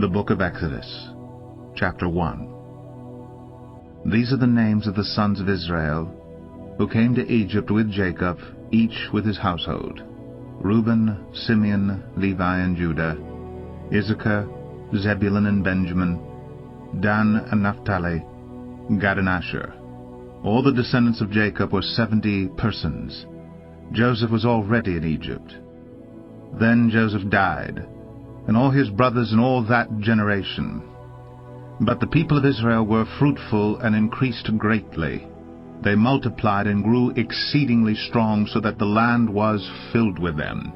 The Book of Exodus, Chapter 1. These are the names of the sons of Israel, who came to Egypt with Jacob, each with his household: Reuben, Simeon, Levi, and Judah, Issachar, Zebulun and Benjamin, Dan and Naphtali, Gad and Asher. All the descendants of Jacob were 70 persons. Joseph was already in Egypt. Then Joseph died, and all his brothers and all that generation. But the people of Israel were fruitful and increased greatly. They multiplied and grew exceedingly strong, so that the land was filled with them.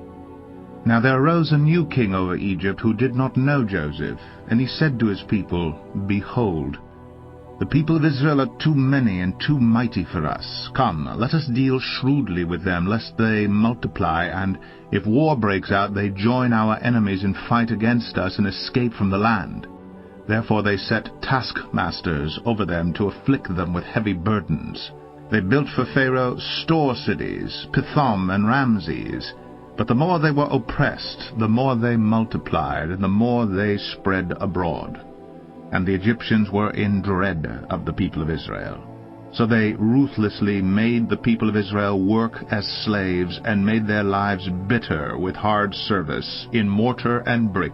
Now there arose a new king over Egypt, who did not know Joseph. And he said to his people, Behold, the people of Israel are too many and too mighty for us. Come, let us deal shrewdly with them, lest they multiply, and if war breaks out, they join our enemies and fight against us and escape from the land. Therefore they set taskmasters over them to afflict them with heavy burdens. They built for Pharaoh store cities, Pithom and Ramses. But the more they were oppressed, the more they multiplied, and the more they spread abroad. And the Egyptians were in dread of the people of Israel. So they ruthlessly made the people of Israel work as slaves, and made their lives bitter with hard service, in mortar and brick,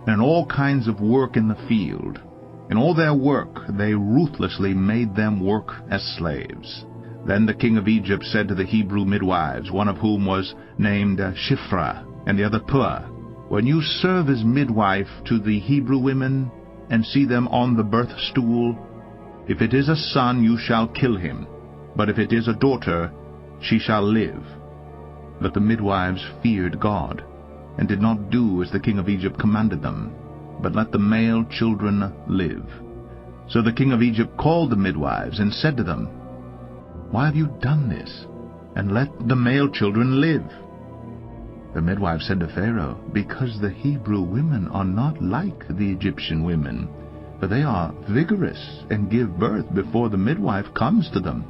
and in all kinds of work in the field. In all their work they ruthlessly made them work as slaves. Then the king of Egypt said to the Hebrew midwives, one of whom was named Shiphrah, and the other Puah, When you serve as midwife to the Hebrew women, and see them on the birth stool, if it is a son, you shall kill him, but if it is a daughter, she shall live. But the midwives feared God, and did not do as the king of Egypt commanded them, but let the male children live. So the king of Egypt called the midwives, and said to them, Why have you done this? And let the male children live. The midwives said to Pharaoh, Because the Hebrew women are not like the Egyptian women, for they are vigorous and give birth before the midwife comes to them.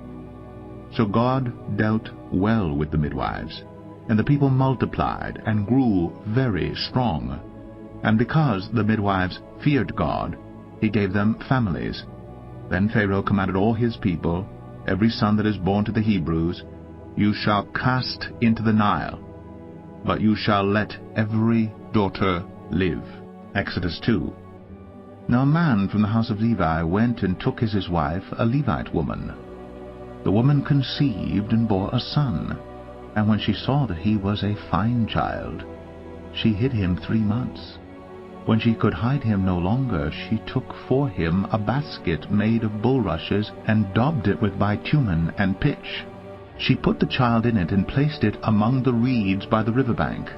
So God dealt well with the midwives, and the people multiplied and grew very strong. And because the midwives feared God, he gave them families. Then Pharaoh commanded all his people, Every son that is born to the Hebrews you shall cast into the Nile, but you shall let every daughter live. Exodus 2. Now a man from the house of Levi went and took as his wife a Levite woman. The woman conceived and bore a son, and when she saw that he was a fine child, she hid him 3 months. When she could hide him no longer, she took for him a basket made of bulrushes, and daubed it with bitumen and pitch. She put the child in it, and placed it among the reeds by the river bank.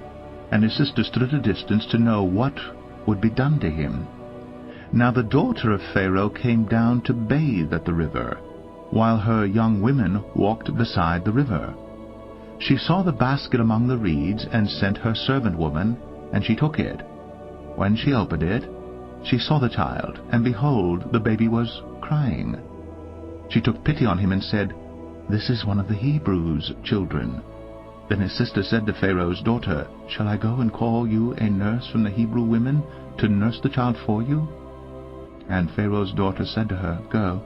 And his sister stood at a distance to know what would be done to him. Now the daughter of Pharaoh came down to bathe at the river, while her young women walked beside the river. She saw the basket among the reeds, and sent her servant woman, and she took it. When she opened it, she saw the child, and behold, the baby was crying. She took pity on him, and said, This is one of the Hebrews' children. Then his sister said to Pharaoh's daughter, Shall I go and call you a nurse from the Hebrew women to nurse the child for you? And Pharaoh's daughter said to her, Go.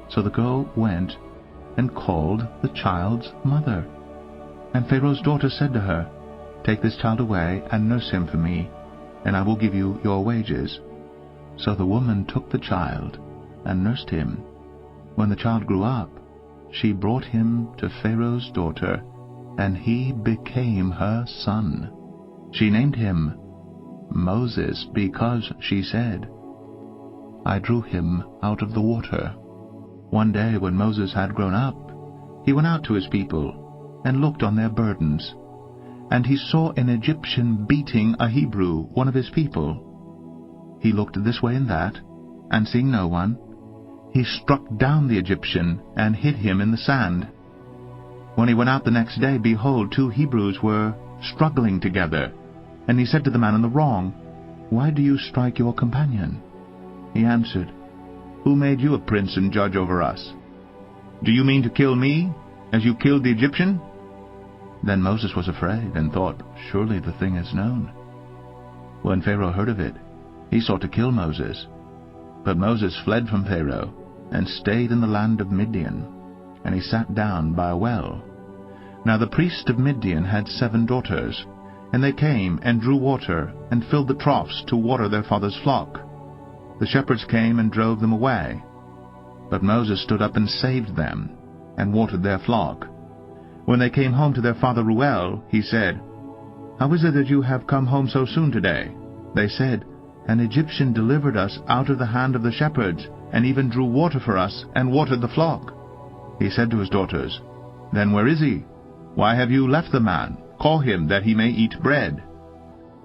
So the girl went and called the child's mother. And Pharaoh's daughter said to her, Take this child away and nurse him for me, and I will give you your wages. So the woman took the child and nursed him. When the child grew up, she brought him to Pharaoh's daughter, and he became her son. She named him Moses, because she said, I drew him out of the water. One day when Moses had grown up, he went out to his people, and looked on their burdens. And he saw an Egyptian beating a Hebrew, one of his people. He looked this way and that, and seeing no one, he struck down the Egyptian, and hid him in the sand. When he went out the next day, behold, 2 Hebrews were struggling together. And he said to the man in the wrong, Why do you strike your companion? He answered, Who made you a prince and judge over us? Do you mean to kill me, as you killed the Egyptian? Then Moses was afraid, and thought, Surely the thing is known. When Pharaoh heard of it, he sought to kill Moses. But Moses fled from Pharaoh, and stayed in the land of Midian, and he sat down by a well. Now the priest of Midian had 7 daughters, and they came and drew water, and filled the troughs to water their father's flock. The shepherds came and drove them away. But Moses stood up and saved them, and watered their flock. When they came home to their father Reuel, he said, "How is it that you have come home so soon today?" They said, "An Egyptian delivered us out of the hand of the shepherds, and even drew water for us, and watered the flock." He said to his daughters, "Then where is he? Why have you left the man? Call him, that he may eat bread."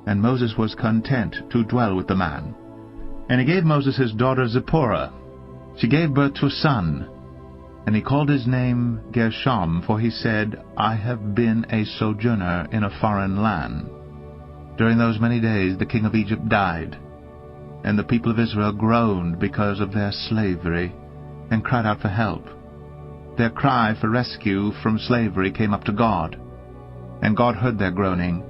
And Moses was content to dwell with the man. And he gave Moses his daughter Zipporah. She gave birth to a son, and he called his name Gershom, for he said, "I have been a sojourner in a foreign land." During those many days the king of Egypt died, and the people of Israel groaned because of their slavery, and cried out for help. Their cry for rescue from slavery came up to God, and God heard their groaning,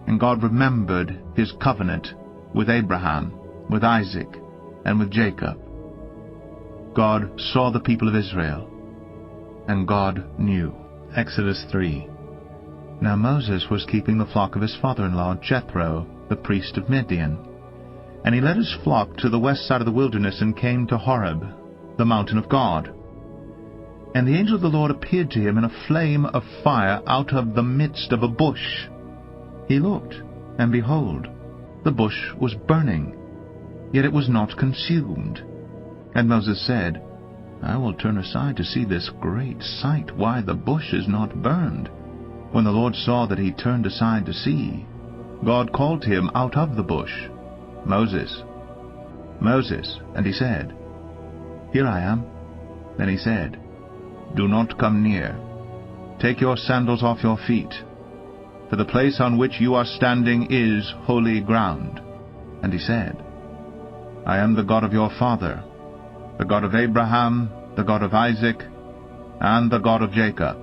and God remembered his covenant with Abraham, with Isaac, and with Jacob. God saw the people of Israel, and God knew. Exodus 3. Now Moses was keeping the flock of his father-in-law Jethro, the priest of Midian. And he led his flock to the west side of the wilderness, and came to Horeb, the mountain of God. And the angel of the Lord appeared to him in a flame of fire out of the midst of a bush. He looked, and behold, the bush was burning, yet it was not consumed. And Moses said, "I will turn aside to see this great sight, why the bush is not burned." When the Lord saw that he turned aside to see, God called to him out of the bush, "Moses, Moses." And he said, "Here I am." Then he said, "Do not come near. Take your sandals off your feet, for the place on which you are standing is holy ground." And he said, "I am the God of your father, the God of Abraham, the God of Isaac, and the God of Jacob."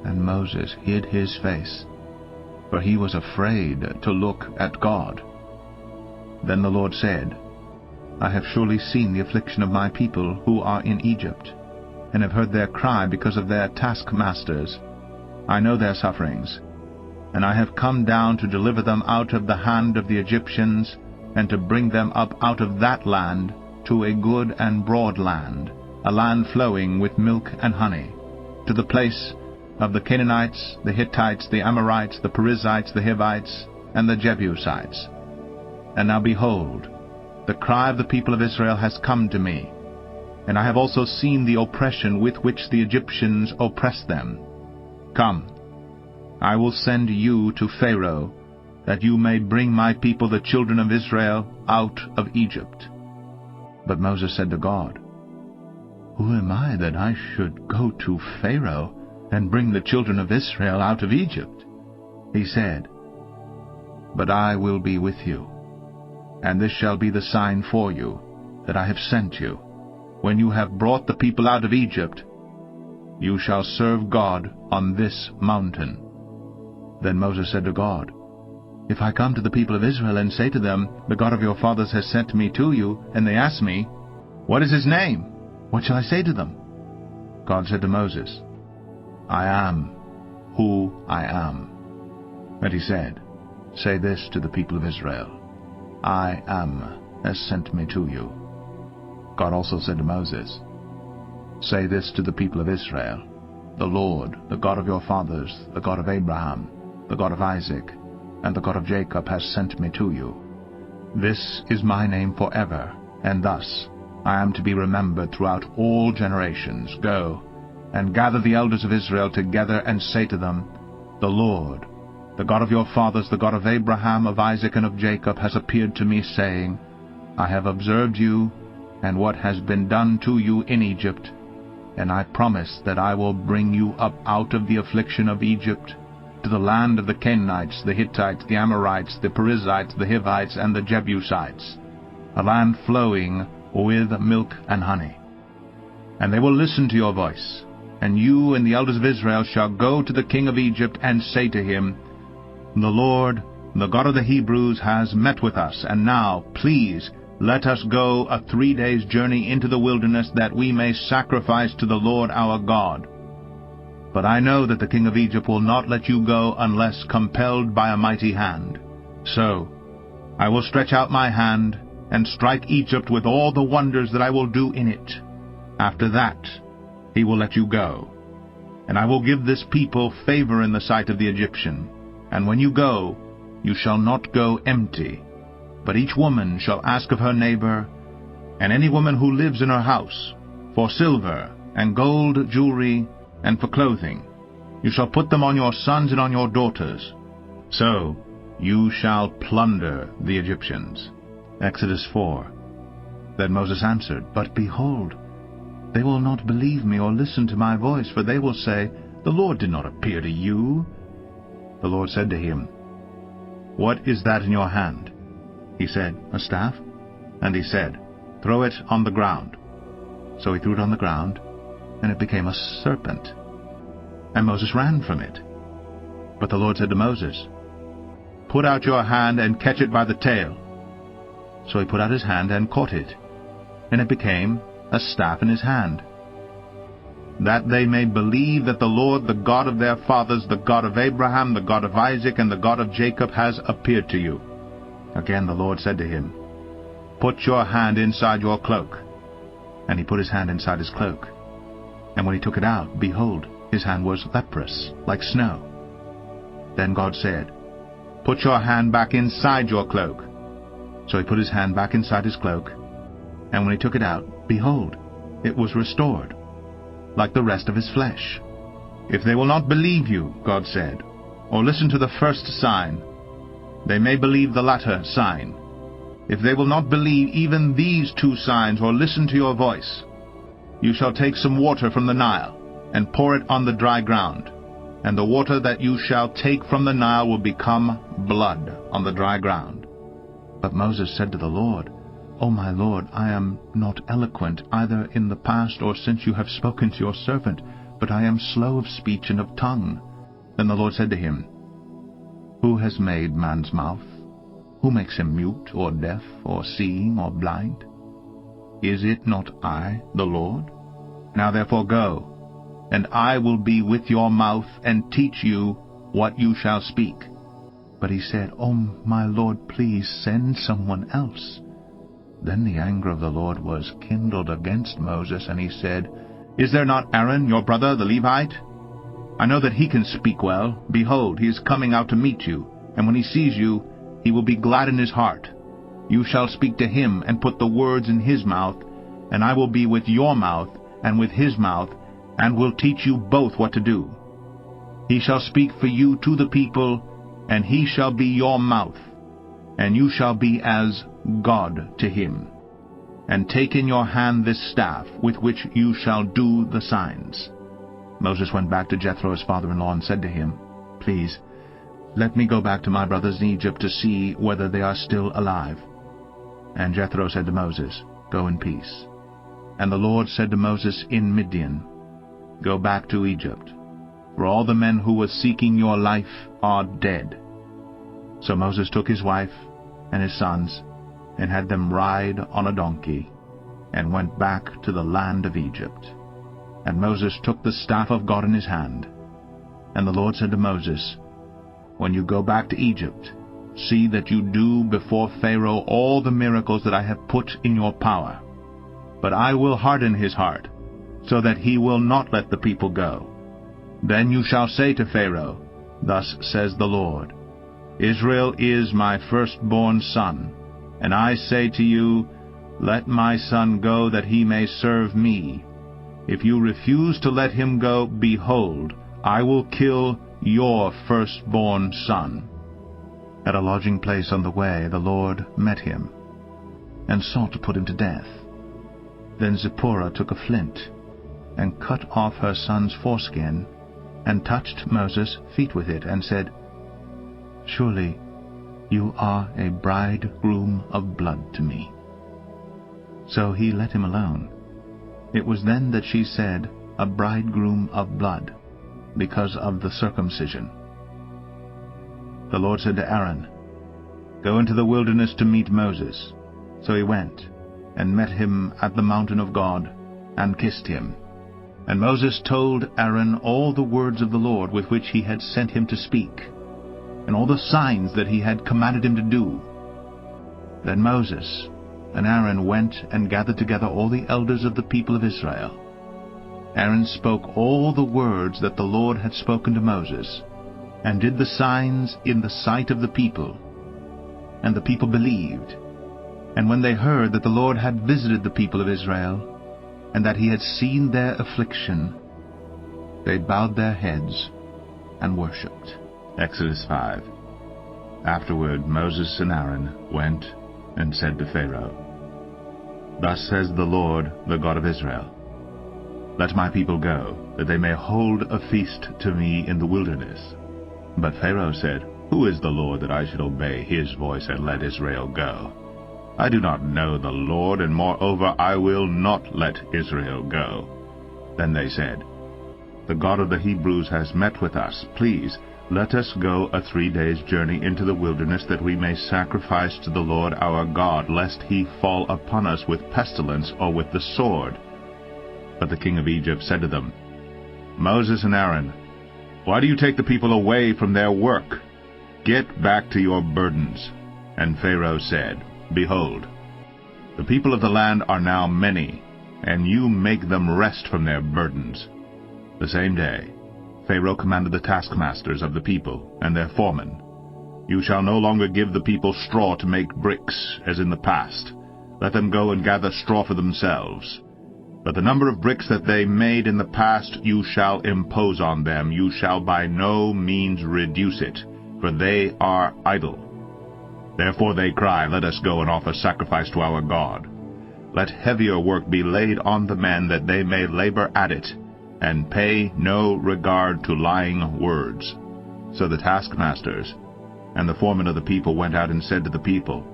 And Moses hid his face, for he was afraid to look at God. Then the Lord said, "I have surely seen the affliction of my people who are in Egypt, and have heard their cry because of their taskmasters. I know their sufferings, and I have come down to deliver them out of the hand of the Egyptians, and to bring them up out of that land to a good and broad land, a land flowing with milk and honey, to the place of the Canaanites, the Hittites, the Amorites, the Perizzites, the Hivites, and the Jebusites. And now behold, the cry of the people of Israel has come to me, and I have also seen the oppression with which the Egyptians oppress them. Come, I will send you to Pharaoh, that you may bring my people the children of Israel out of Egypt." But Moses said to God, "Who am I that I should go to Pharaoh and bring the children of Israel out of Egypt?" He said, "But I will be with you, and this shall be the sign for you, that I have sent you. When you have brought the people out of Egypt, you shall serve God on this mountain." Then Moses said to God, "If I come to the people of Israel and say to them, 'The God of your fathers has sent me to you,' and they ask me, 'What is his name?' what shall I say to them?" God said to Moses, "I am who I am." And he said, "Say this to the people of Israel, 'I am has sent me to you.'" God also said to Moses, "Say this to the people of Israel, 'The Lord, the God of your fathers, the God of Abraham, the God of Isaac, and the God of Jacob has sent me to you. This is my name forever, and thus I am to be remembered throughout all generations. Go, and gather the elders of Israel together, and say to them, 'The Lord, the God of your fathers, the God of Abraham, of Isaac, and of Jacob, has appeared to me, saying, I have observed you, and what has been done to you in Egypt, and I promise that I will bring you up out of the affliction of Egypt, to the land of the Canaanites, the Hittites, the Amorites, the Perizzites, the Hivites, and the Jebusites, a land flowing with milk and honey. And they will listen to your voice, and you and the elders of Israel shall go to the king of Egypt, and say to him, 'The Lord, "The God of the Hebrews has met with us, and now, please, let us go a 3 days' journey into the wilderness, that we may sacrifice to the Lord our God. But I know that the king of Egypt will not let you go unless compelled by a mighty hand. So I will stretch out my hand and strike Egypt with all the wonders that I will do in it. After that he will let you go. And I will give this people favor in the sight of the Egyptian. And when you go, you shall not go empty, but each woman shall ask of her neighbor, and any woman who lives in her house, for silver and gold jewelry, and for clothing. You shall put them on your sons and on your daughters. So you shall plunder the Egyptians." Exodus 4. Then Moses answered, "But behold, they will not believe me or listen to my voice, for they will say, 'The Lord did not appear to you.'" The Lord said to him, "What is that in your hand?" He said, "A staff." And he said, "Throw it on the ground." So he threw it on the ground, and it became a serpent. And Moses ran from it. But the Lord said to Moses, "Put out your hand and catch it by the tail." So he put out his hand and caught it, and it became a staff in his hand. "That they may believe that the Lord, the God of their fathers, the God of Abraham, the God of Isaac, and the God of Jacob, has appeared to you." Again the Lord said to him, "Put your hand inside your cloak." And he put his hand inside his cloak. And when he took it out, behold, his hand was leprous, like snow. Then God said, "Put your hand back inside your cloak." So he put his hand back inside his cloak, and when he took it out, behold, it was restored, like the rest of his flesh. "If they will not believe you," God said, "or listen to the first sign, they may believe the latter sign. If they will not believe even these 2 signs, or listen to your voice, you shall take some water from the Nile, and pour it on the dry ground, and the water that you shall take from the Nile will become blood on the dry ground." But Moses said to the Lord, "O my Lord, I am not eloquent, either in the past or since you have spoken to your servant, but I am slow of speech and of tongue." Then the Lord said to him, "Who has made man's mouth? Who makes him mute, or deaf, or seeing, or blind? Is it not I, the Lord? Now therefore go, and I will be with your mouth, and teach you what you shall speak." But he said, "O my Lord, please send someone else." Then the anger of the Lord was kindled against Moses, and he said, "Is there not Aaron, your brother, the Levite? I know that he can speak well. Behold, he is coming out to meet you, and when he sees you, he will be glad in his heart. You shall speak to him, and put the words in his mouth, and I will be with your mouth, and with his mouth, and will teach you both what to do. He shall speak for you to the people, and he shall be your mouth, and you shall be as God to him. And take in your hand this staff, with which you shall do the signs." Moses went back to Jethro his father-in-law and said to him, "Please, let me go back to my brothers in Egypt to see whether they are still alive." And Jethro said to Moses, "Go in peace." And the Lord said to Moses in Midian, "Go back to Egypt, for all the men who were seeking your life are dead." So Moses took his wife and his sons, and had them ride on a donkey, and went back to the land of Egypt. And Moses took the staff of God in his hand. And the Lord said to Moses, "When you go back to Egypt, see that you do before Pharaoh all the miracles that I have put in your power. But I will harden his heart, so that he will not let the people go. Then you shall say to Pharaoh, 'Thus says the Lord, Israel is my firstborn son, and I say to you, let my son go, that he may serve me. If you refuse to let him go, behold, I will kill your firstborn son.'" At a lodging place on the way the Lord met him, and sought to put him to death. Then Zipporah took a flint, and cut off her son's foreskin, and touched Moses' feet with it, and said, "Surely you are a bridegroom of blood to me." So he let him alone. It was then that she said, "a bridegroom of blood," because of the circumcision. The Lord said to Aaron, "Go into the wilderness to meet Moses." So he went, and met him at the mountain of God, and kissed him. And Moses told Aaron all the words of the Lord with which he had sent him to speak, and all the signs that he had commanded him to do. Then Moses and Aaron went and gathered together all the elders of the people of Israel. Aaron spoke all the words that the Lord had spoken to Moses, and did the signs in the sight of the people. And the people believed. And when they heard that the Lord had visited the people of Israel, and that he had seen their affliction, they bowed their heads and worshipped. Exodus 5. Afterward Moses and Aaron went and said to Pharaoh, "Thus says the Lord, the God of Israel, Let my people go, that they may hold a feast to me in the wilderness." But Pharaoh said, "Who is the Lord that I should obey his voice and let Israel go? I do not know the Lord, and moreover I will not let Israel go." Then they said, "The God of the Hebrews has met with us. Please, let us go a 3 days' journey into the wilderness, that we may sacrifice to the Lord our God, lest he fall upon us with pestilence or with the sword." But the king of Egypt said to them, "Moses and Aaron, why do you take the people away from their work? Get back to your burdens." And Pharaoh said, "Behold, the people of the land are now many, and you make them rest from their burdens." The same day Pharaoh commanded the taskmasters of the people and their foremen, "You shall no longer give the people straw to make bricks, as in the past. Let them go and gather straw for themselves. But the number of bricks that they made in the past you shall impose on them. You shall by no means reduce it, for they are idle. Therefore they cry, 'Let us go and offer sacrifice to our God.' Let heavier work be laid on the men, that they may labor at it, and pay no regard to lying words." So the taskmasters and the foremen of the people went out and said to the people,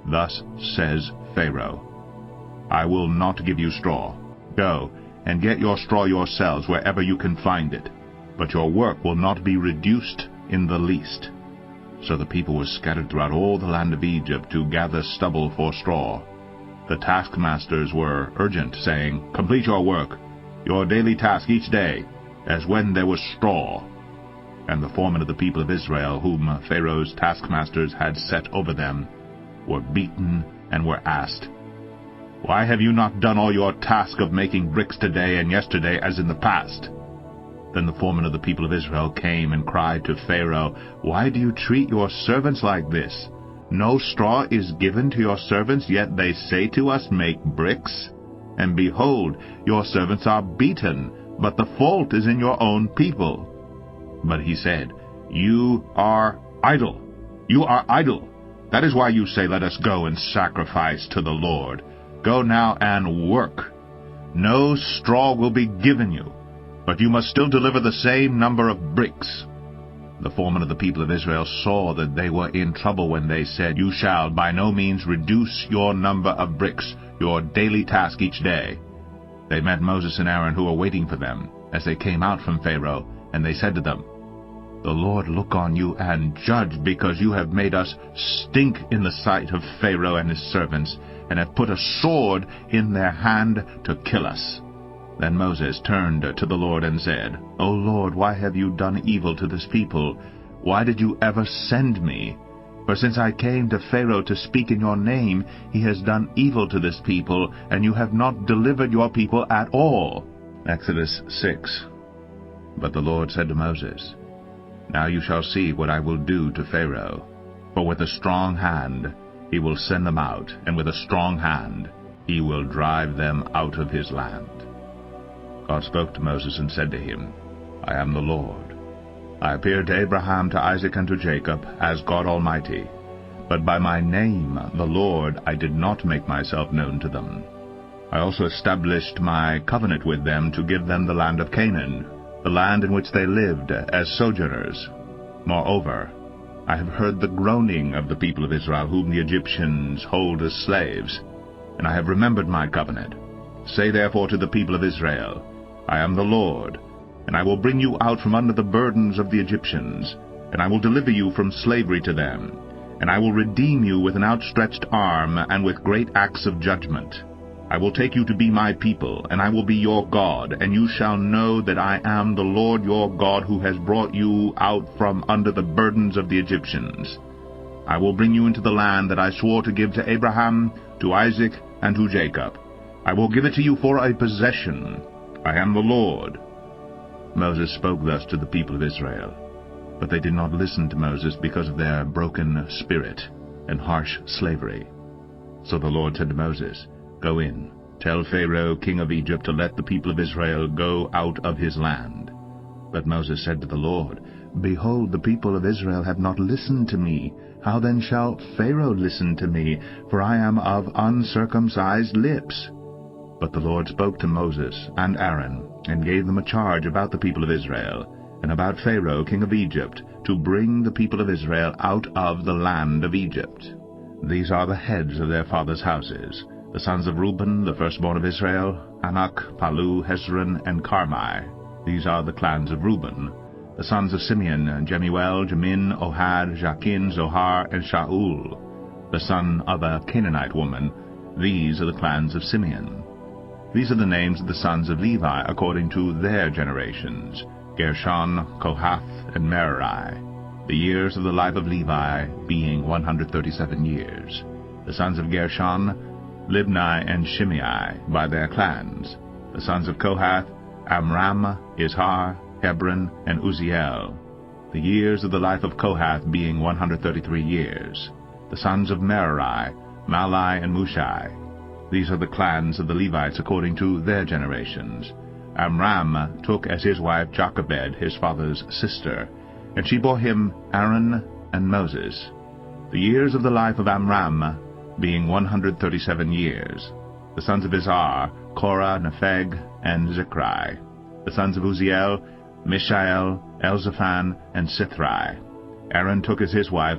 "Thus says Pharaoh, I will not give you straw. Go and get your straw yourselves wherever you can find it, but your work will not be reduced in the least." So the people were scattered throughout all the land of Egypt to gather stubble for straw. The taskmasters were urgent, saying, "Complete your work, your daily task each day, as when there was straw." And the foremen of the people of Israel, whom Pharaoh's taskmasters had set over them, were beaten and were asked, "Why have you not done all your task of making bricks today and yesterday as in the past?" Then the foremen of the people of Israel came and cried to Pharaoh, "Why do you treat your servants like this? No straw is given to your servants, yet they say to us, 'Make bricks.' And behold, your servants are beaten, but the fault is in your own people." But he said, "You are idle. You are idle. That is why you say, 'Let us go and sacrifice to the Lord.' Go now and work. No straw will be given you, but you must still deliver the same number of bricks." The foremen of the people of Israel saw that they were in trouble when they said, "You shall by no means reduce your number of bricks, your daily task each day." They met Moses and Aaron, who were waiting for them, as they came out from Pharaoh, and they said to them, "The Lord look on you and judge, because you have made us stink in the sight of Pharaoh and his servants, and have put a sword in their hand to kill us." Then Moses turned to the Lord and said, "O Lord, why have you done evil to this people? Why did you ever send me? For since I came to Pharaoh to speak in your name, he has done evil to this people, and you have not delivered your people at all." Exodus 6. But the Lord said to Moses, "Now you shall see what I will do to Pharaoh. For with a strong hand he will send them out, and with a strong hand he will drive them out of his land." God spoke to Moses and said to him, "I am the Lord. I appeared to Abraham, to Isaac, and to Jacob as God Almighty, but by my name, the Lord, I did not make myself known to them. I also established my covenant with them to give them the land of Canaan, the land in which they lived as sojourners. Moreover, I have heard the groaning of the people of Israel, whom the Egyptians hold as slaves, and I have remembered my covenant. Say therefore to the people of Israel, I am the Lord, and I will bring you out from under the burdens of the Egyptians, and I will deliver you from slavery to them. and I will redeem you with an outstretched arm and with great acts of judgment. I will take you to be my people, and I will be your God, and you shall know that I am the Lord your God, who has brought you out from under the burdens of the Egyptians. I will bring you into the land that I swore to give to Abraham, to Isaac, and to Jacob. I will give it to you for a possession. I am the Lord." Moses spoke thus to the people of Israel, but they did not listen to Moses because of their broken spirit and harsh slavery. So the Lord said to Moses, "Go in, tell Pharaoh, king of Egypt, to let the people of Israel go out of his land." But Moses said to the Lord, "Behold, the people of Israel have not listened to me. How then shall Pharaoh listen to me? For I am of uncircumcised lips." But the Lord spoke to Moses and Aaron, and gave them a charge about the people of Israel, and about Pharaoh, king of Egypt, to bring the people of Israel out of the land of Egypt. These are the heads of their fathers' houses: the sons of Reuben, the firstborn of Israel, Anak, Palu, Hezron, and Carmi. These are the clans of Reuben. The sons of Simeon, Jemuel, Jamin, Ohad, Jachin, Zohar, and Shaul, the son of a Canaanite woman. These are the clans of Simeon. These are the names of the sons of Levi according to their generations: Gershon, Kohath, and Merari. The years of the life of Levi being 137 years. The sons of Gershon, Libni and Shimei, by their clans. The sons of Kohath, Amram, Izhar, Hebron, and Uzziel. The years of the life of Kohath being 133 years. The sons of Merari, Malai and Mushai. These are the clans of the Levites according to their generations. Amram took as his wife Jochebed, his father's sister, and she bore him Aaron and Moses. The years of the life of Amram being 137 years. The sons of Izhar, Korah, Nepheg, and Zichri. The sons of Uzziel, Mishael, Elzaphan, and Sithri. Aaron took as his wife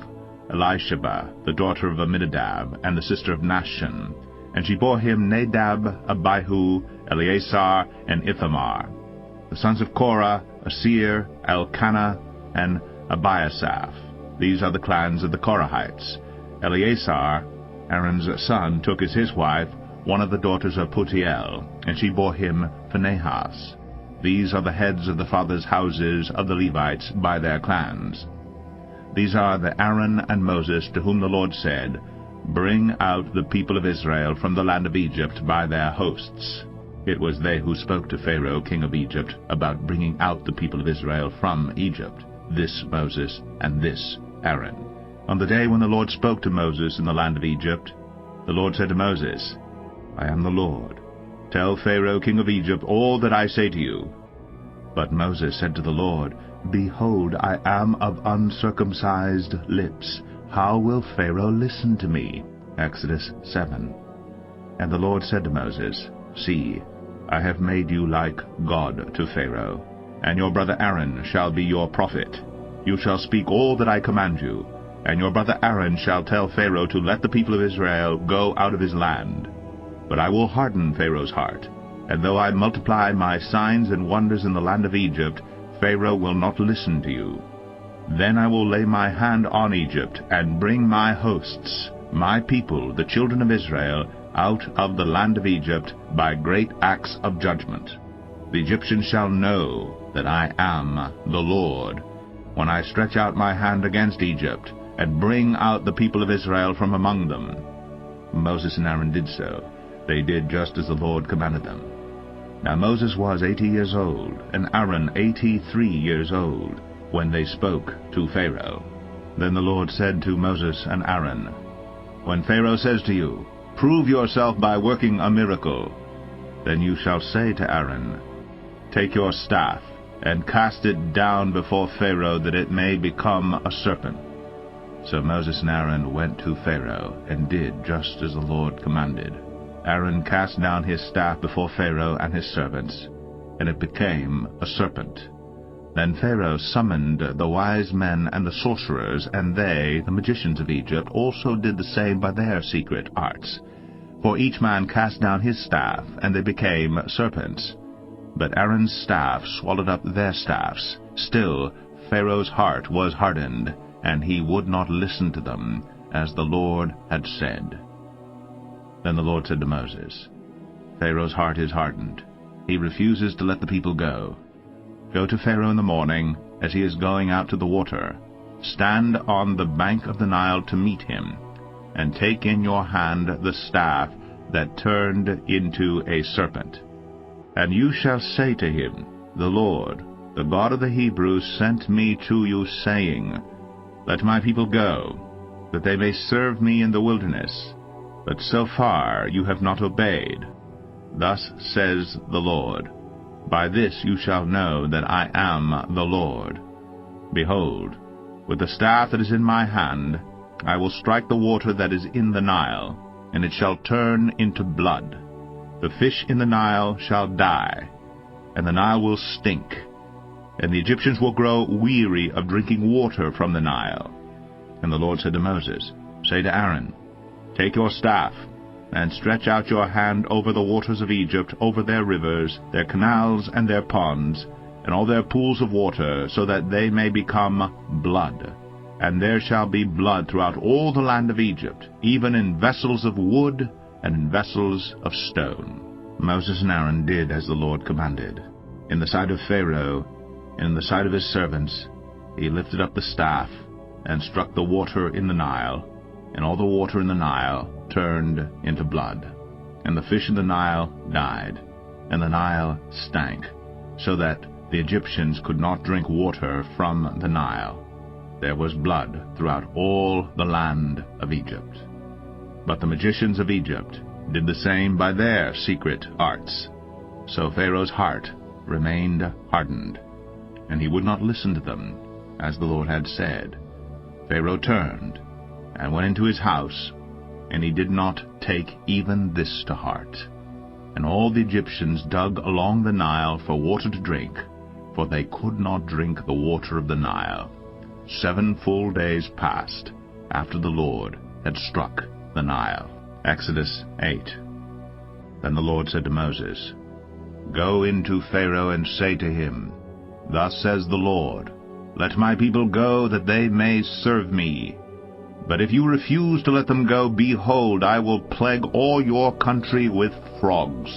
Elisheba, the daughter of Amminadab, and the sister of Nahshon, and she bore him Nadab, Abihu, Eleazar, and Ithamar. The sons of Korah, Asir, Elkanah, and Abiasaph. These are the clans of the Korahites. Eleazar, Aaron's son, took as his wife one of the daughters of Putiel, and she bore him Phinehas. These are the heads of the fathers' houses of the Levites by their clans. These are the Aaron and Moses to whom the Lord said, "Bring out the people of Israel from the land of Egypt by their hosts." It was they who spoke to Pharaoh, king of Egypt, about bringing out the people of Israel from Egypt, this Moses and this Aaron. On the day when the Lord spoke to Moses in the land of Egypt, the Lord said to Moses, "I am the Lord. Tell Pharaoh, king of Egypt, all that I say to you." But Moses said to the Lord, "Behold, I am of uncircumcised lips. How will Pharaoh listen to me?" Exodus 7. And the Lord said to Moses, "See, I have made you like God to Pharaoh, and your brother Aaron shall be your prophet. You shall speak all that I command you, and your brother Aaron shall tell Pharaoh to let the people of Israel go out of his land. But I will harden Pharaoh's heart, and though I multiply my signs and wonders in the land of Egypt, Pharaoh will not listen to you. Then I will lay my hand on Egypt, and bring my hosts, my people, the children of Israel, out of the land of Egypt by great acts of judgment. The Egyptians shall know that I am the Lord, when I stretch out my hand against Egypt, and bring out the people of Israel from among them." Moses and Aaron did so. They did just as the Lord commanded them. Now Moses was 80 years old, and Aaron 83 years old, when they spoke to Pharaoh. Then the Lord said to Moses and Aaron, "When Pharaoh says to you, 'Prove yourself by working a miracle,' then you shall say to Aaron, 'Take your staff, and cast it down before Pharaoh, that it may become a serpent.'" So Moses and Aaron went to Pharaoh, and did just as the Lord commanded. Aaron cast down his staff before Pharaoh and his servants, and it became a serpent. Then Pharaoh summoned the wise men and the sorcerers, and they, the magicians of Egypt, also did the same by their secret arts. For each man cast down his staff, and they became serpents. But Aaron's staff swallowed up their staffs. Still Pharaoh's heart was hardened, and he would not listen to them, as the Lord had said. Then the Lord said to Moses, Pharaoh's heart is hardened. He refuses to let the people go. Go to Pharaoh in the morning, as he is going out to the water. Stand on the bank of the Nile to meet him, and take in your hand the staff that turned into a serpent. And you shall say to him, The Lord, the God of the Hebrews, sent me to you, saying, Let my people go, that they may serve me in the wilderness. But so far you have not obeyed. Thus says the Lord, By this you shall know that I am the Lord. Behold, with the staff that is in my hand, I will strike the water that is in the Nile, and it shall turn into blood. The fish in the Nile shall die, and the Nile will stink, and the Egyptians will grow weary of drinking water from the Nile. And the Lord said to Moses, Say to Aaron, Take your staff, and stretch out your hand over the waters of Egypt, over their rivers, their canals, and their ponds, and all their pools of water, so that they may become blood. And there shall be blood throughout all the land of Egypt, even in vessels of wood and in vessels of stone. Moses and Aaron did as the Lord commanded. In the sight of Pharaoh, and in the sight of his servants, he lifted up the staff, and struck the water in the Nile, and all the water in the Nile turned into blood. And the fish in the Nile died, and the Nile stank, so that the Egyptians could not drink water from the Nile. There was blood throughout all the land of Egypt. But the magicians of Egypt did the same by their secret arts. So Pharaoh's heart remained hardened, and he would not listen to them, as the Lord had said. Pharaoh turned and went into his house, and he did not take even this to heart. And all the Egyptians dug along the Nile for water to drink, for they could not drink the water of the Nile. 7 full days passed after the Lord had struck the Nile. Exodus 8. Then the Lord said to Moses, Go into Pharaoh and say to him, Thus says the Lord, Let my people go, that they may serve me. But if you refuse to let them go, behold, I will plague all your country with frogs.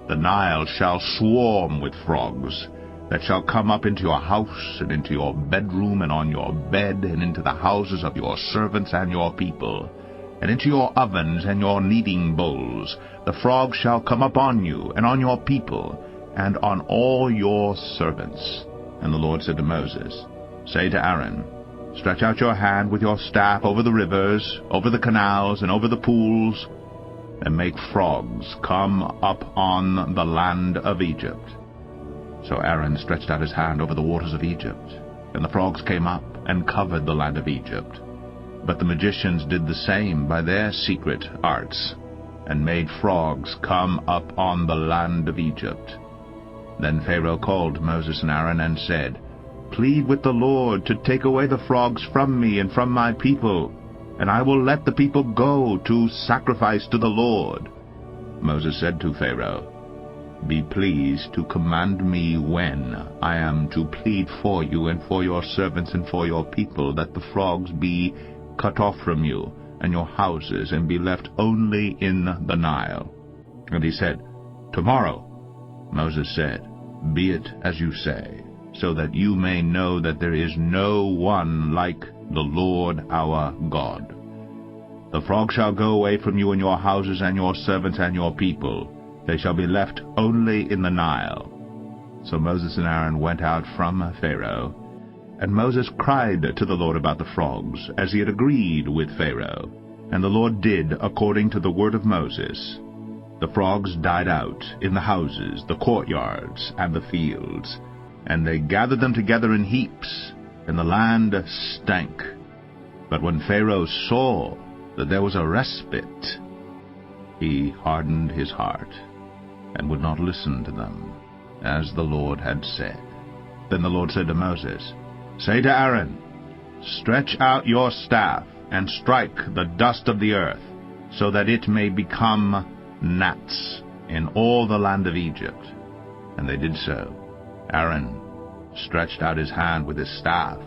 The Nile shall swarm with frogs, that shall come up into your house, and into your bedroom, and on your bed, and into the houses of your servants and your people, and into your ovens and your kneading bowls. The frogs shall come up on you, and on your people, and on all your servants. And the Lord said to Moses, Say to Aaron, Stretch out your hand with your staff over the rivers, over the canals, and over the pools, and make frogs come up on the land of Egypt. So Aaron stretched out his hand over the waters of Egypt, and the frogs came up and covered the land of Egypt. But the magicians did the same by their secret arts, and made frogs come up on the land of Egypt. Then Pharaoh called Moses and Aaron and said, Plead with the Lord to take away the frogs from me and from my people, and I will let the people go to sacrifice to the Lord. Moses said to Pharaoh, Be pleased to command me when I am to plead for you and for your servants and for your people, that the frogs be cut off from you and your houses, and be left only in the Nile. And he said, Tomorrow. Moses said, Be it as you say, so that you may know that there is no one like the Lord our God. The frogs shall go away from you and your houses and your servants and your people. They shall be left only in the Nile. So Moses and Aaron went out from Pharaoh, and Moses cried to the Lord about the frogs, as he had agreed with Pharaoh. And the Lord did according to the word of Moses. The frogs died out in the houses, the courtyards, and the fields, and they gathered them together in heaps, and the land stank. But when Pharaoh saw that there was a respite, he hardened his heart, and would not listen to them, as the Lord had said. Then the Lord said to Moses, Say to Aaron, Stretch out your staff, and strike the dust of the earth, so that it may become gnats in all the land of Egypt. And they did so. Aaron stretched out his hand with his staff,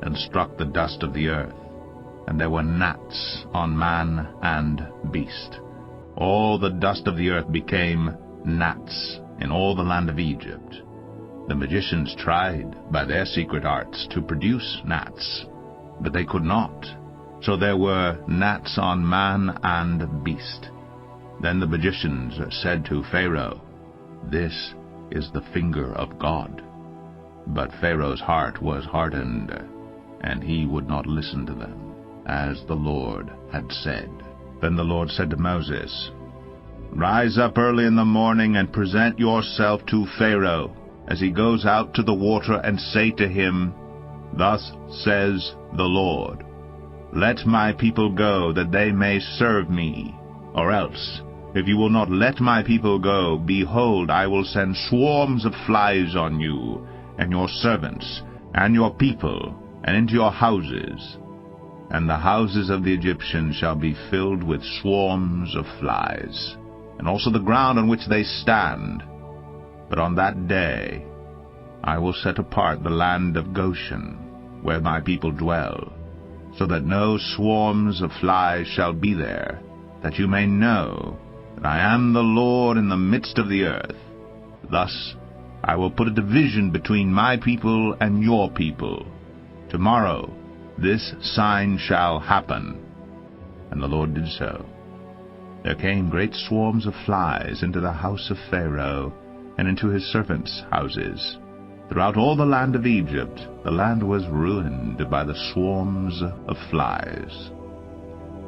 and struck the dust of the earth, and there were gnats on man and beast. All the dust of the earth became gnats in all the land of Egypt. The magicians tried by their secret arts to produce gnats, but they could not. So there were gnats on man and beast. Then the magicians said to Pharaoh, "This is the finger of God." But Pharaoh's heart was hardened, and he would not listen to them, as the Lord had said. Then the Lord said to Moses, "Rise up early in the morning and present yourself to Pharaoh as he goes out to the water, and say to him, 'Thus says the Lord, let my people go, that they may serve me. Or else, if you will not let my people go, behold, I will send swarms of flies on you, and your servants, and your people, and into your houses. And the houses of the Egyptians shall be filled with swarms of flies, and also the ground on which they stand. But on that day I will set apart the land of Goshen, where my people dwell, so that no swarms of flies shall be there, that you may know that I am the Lord in the midst of the earth. Thus I will put a division between my people and your people. Tomorrow this sign shall happen." And the Lord did so. There came great swarms of flies into the house of Pharaoh, and into his servants' houses. Throughout all the land of Egypt, the land was ruined by the swarms of flies.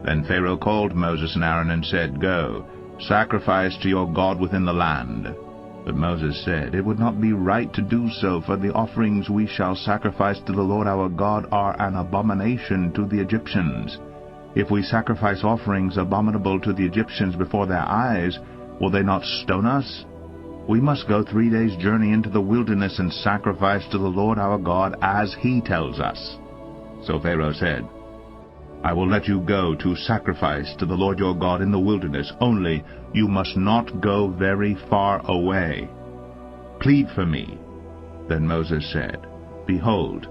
Then Pharaoh called Moses and Aaron and said, "Go, sacrifice to your God within the land." But Moses said, "It would not be right to do so, for the offerings we shall sacrifice to the Lord our God are an abomination to the Egyptians. If we sacrifice offerings abominable to the Egyptians before their eyes, will they not stone us? We must go 3 days' journey into the wilderness and sacrifice to the Lord our God as he tells us." So Pharaoh said, "I will let you go to sacrifice to the Lord your God in the wilderness, only you must not go very far away. Plead for me." Then Moses said, "Behold,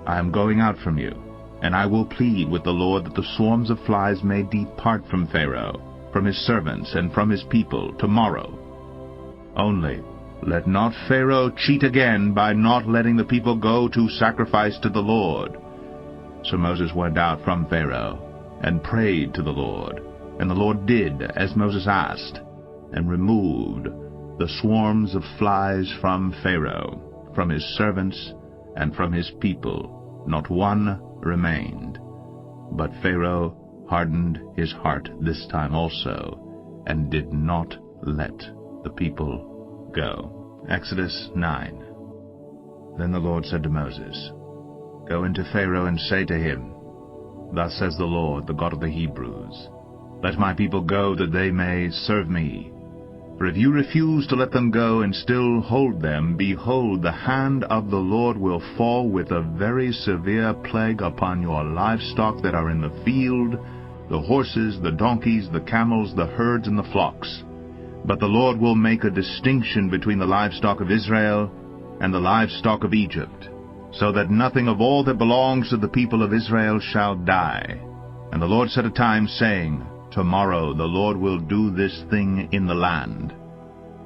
I am going out from you, and I will plead with the Lord that the swarms of flies may depart from Pharaoh, from his servants, and from his people tomorrow. Only let not Pharaoh cheat again by not letting the people go to sacrifice to the Lord." So Moses went out from Pharaoh and prayed to the Lord. And the Lord did as Moses asked, and removed the swarms of flies from Pharaoh, from his servants, and from his people. Not one remained. But Pharaoh hardened his heart this time also, and did not let the people go. Exodus 9. Then the Lord said to Moses, "Go into Pharaoh and say to him, 'Thus says the Lord, the God of the Hebrews, let my people go, that they may serve me. For if you refuse to let them go and still hold them, behold, the hand of the Lord will fall with a very severe plague upon your livestock that are in the field, the horses, the donkeys, the camels, the herds, and the flocks. But the Lord will make a distinction between the livestock of Israel and the livestock of Egypt, so that nothing of all that belongs to the people of Israel shall die.' And the Lord set a time, saying, 'Tomorrow the Lord will do this thing in the land.'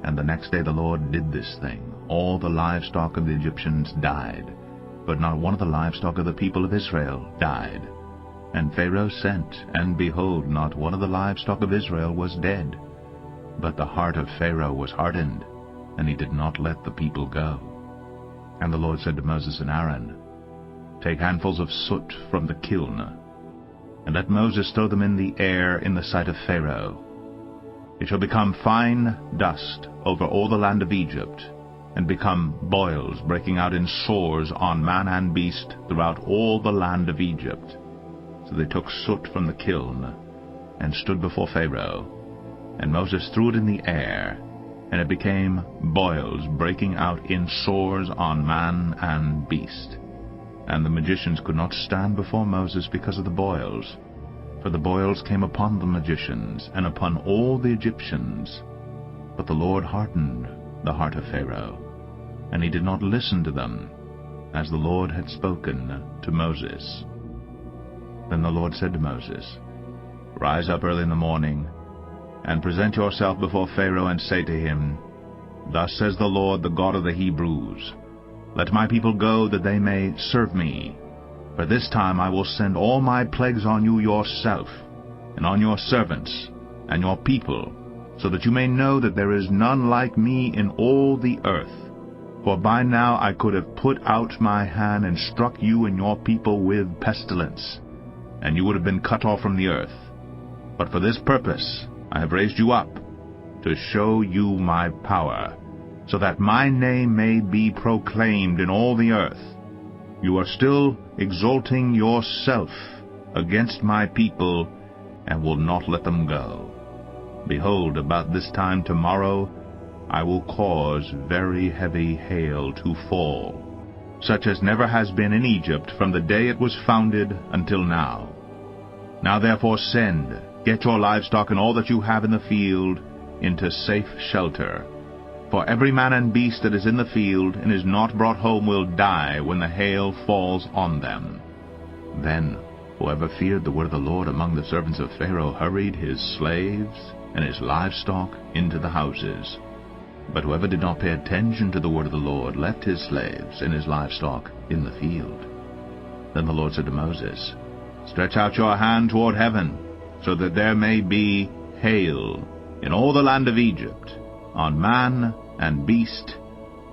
And the next day the Lord did this thing. All the livestock of the Egyptians died, but not one of the livestock of the people of Israel died. And Pharaoh sent, and behold, not one of the livestock of Israel was dead. But the heart of Pharaoh was hardened, and he did not let the people go. And the Lord said to Moses and Aaron, 'Take handfuls of soot from the kiln, and let Moses throw them in the air in the sight of Pharaoh. It shall become fine dust over all the land of Egypt, and become boils breaking out in sores on man and beast throughout all the land of Egypt.' So they took soot from the kiln, and stood before Pharaoh. And Moses threw it in the air, and it became boils breaking out in sores on man and beast. And the magicians could not stand before Moses because of the boils, for the boils came upon the magicians, and upon all the Egyptians. But the Lord hardened the heart of Pharaoh, and he did not listen to them. as the Lord had spoken to Moses. Then the Lord said to Moses, Rise up early in the morning, and present yourself before Pharaoh, and say to him, Thus says the Lord, the God of the Hebrews, Let my people go, that they may serve me. For this time I will send all my plagues on you yourself, and on your servants, and your people, so that you may know that there is none like me in all the earth. For by now I could have put out my hand and struck you and your people with pestilence, and you would have been cut off from the earth. But for this purpose I have raised you up, to show you my power, so that my name may be proclaimed in all the earth. You are still exalting yourself against my people, and will not let them go. Behold, about this time tomorrow I will cause very heavy hail to fall, such as never has been in Egypt from the day it was founded until now. Now therefore send, get your livestock and all that you have in the field into safe shelter. For every man and beast that is in the field and is not brought home will die when the hail falls on them. Then whoever feared the word of the Lord among the servants of Pharaoh hurried his slaves and his livestock into the houses. But whoever did not pay attention to the word of the Lord left his slaves and his livestock in the field. Then the Lord said to Moses, Stretch out your hand toward heaven, so that there may be hail in all the land of Egypt, on man and beast,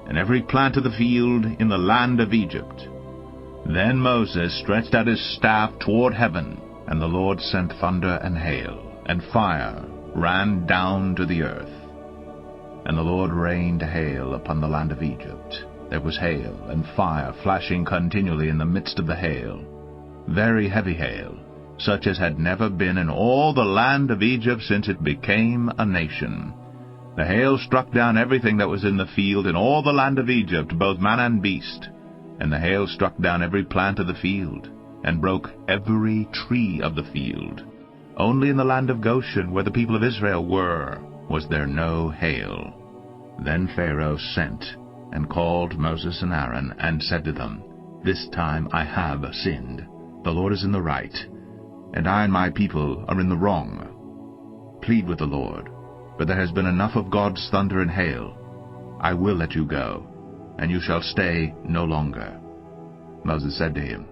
and every plant of the field in the land of Egypt. Then Moses stretched out his staff toward heaven, and the Lord sent thunder and hail, and fire ran down to the earth. And the Lord rained hail upon the land of Egypt. There was hail and fire flashing continually in the midst of the hail, very heavy hail, such as had never been in all the land of Egypt since it became a nation. The hail struck down everything that was in the field in all the land of Egypt, both man and beast. And the hail struck down every plant of the field, and broke every tree of the field. Only in the land of Goshen, where the people of Israel were, was there no hail. Then Pharaoh sent, and called Moses and Aaron, and said to them, This time I have sinned. The Lord is in the right, and I and my people are in the wrong. Plead with the Lord, for there has been enough of God's thunder and hail. I will let you go, and you shall stay no longer. Moses said to him,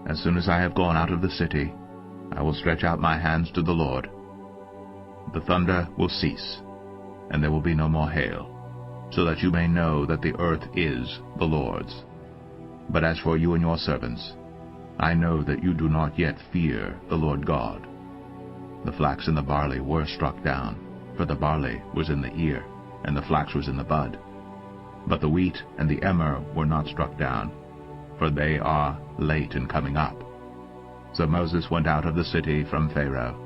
As soon as I have gone out of the city, I will stretch out my hands to the Lord. The thunder will cease, and there will be no more hail, so that you may know that the earth is the Lord's. But as for you and your servants, I know that you do not yet fear the Lord God. The flax and the barley were struck down, for the barley was in the ear, and the flax was in the bud. But the wheat and the emmer were not struck down, for they are late in coming up. So Moses went out of the city from Pharaoh,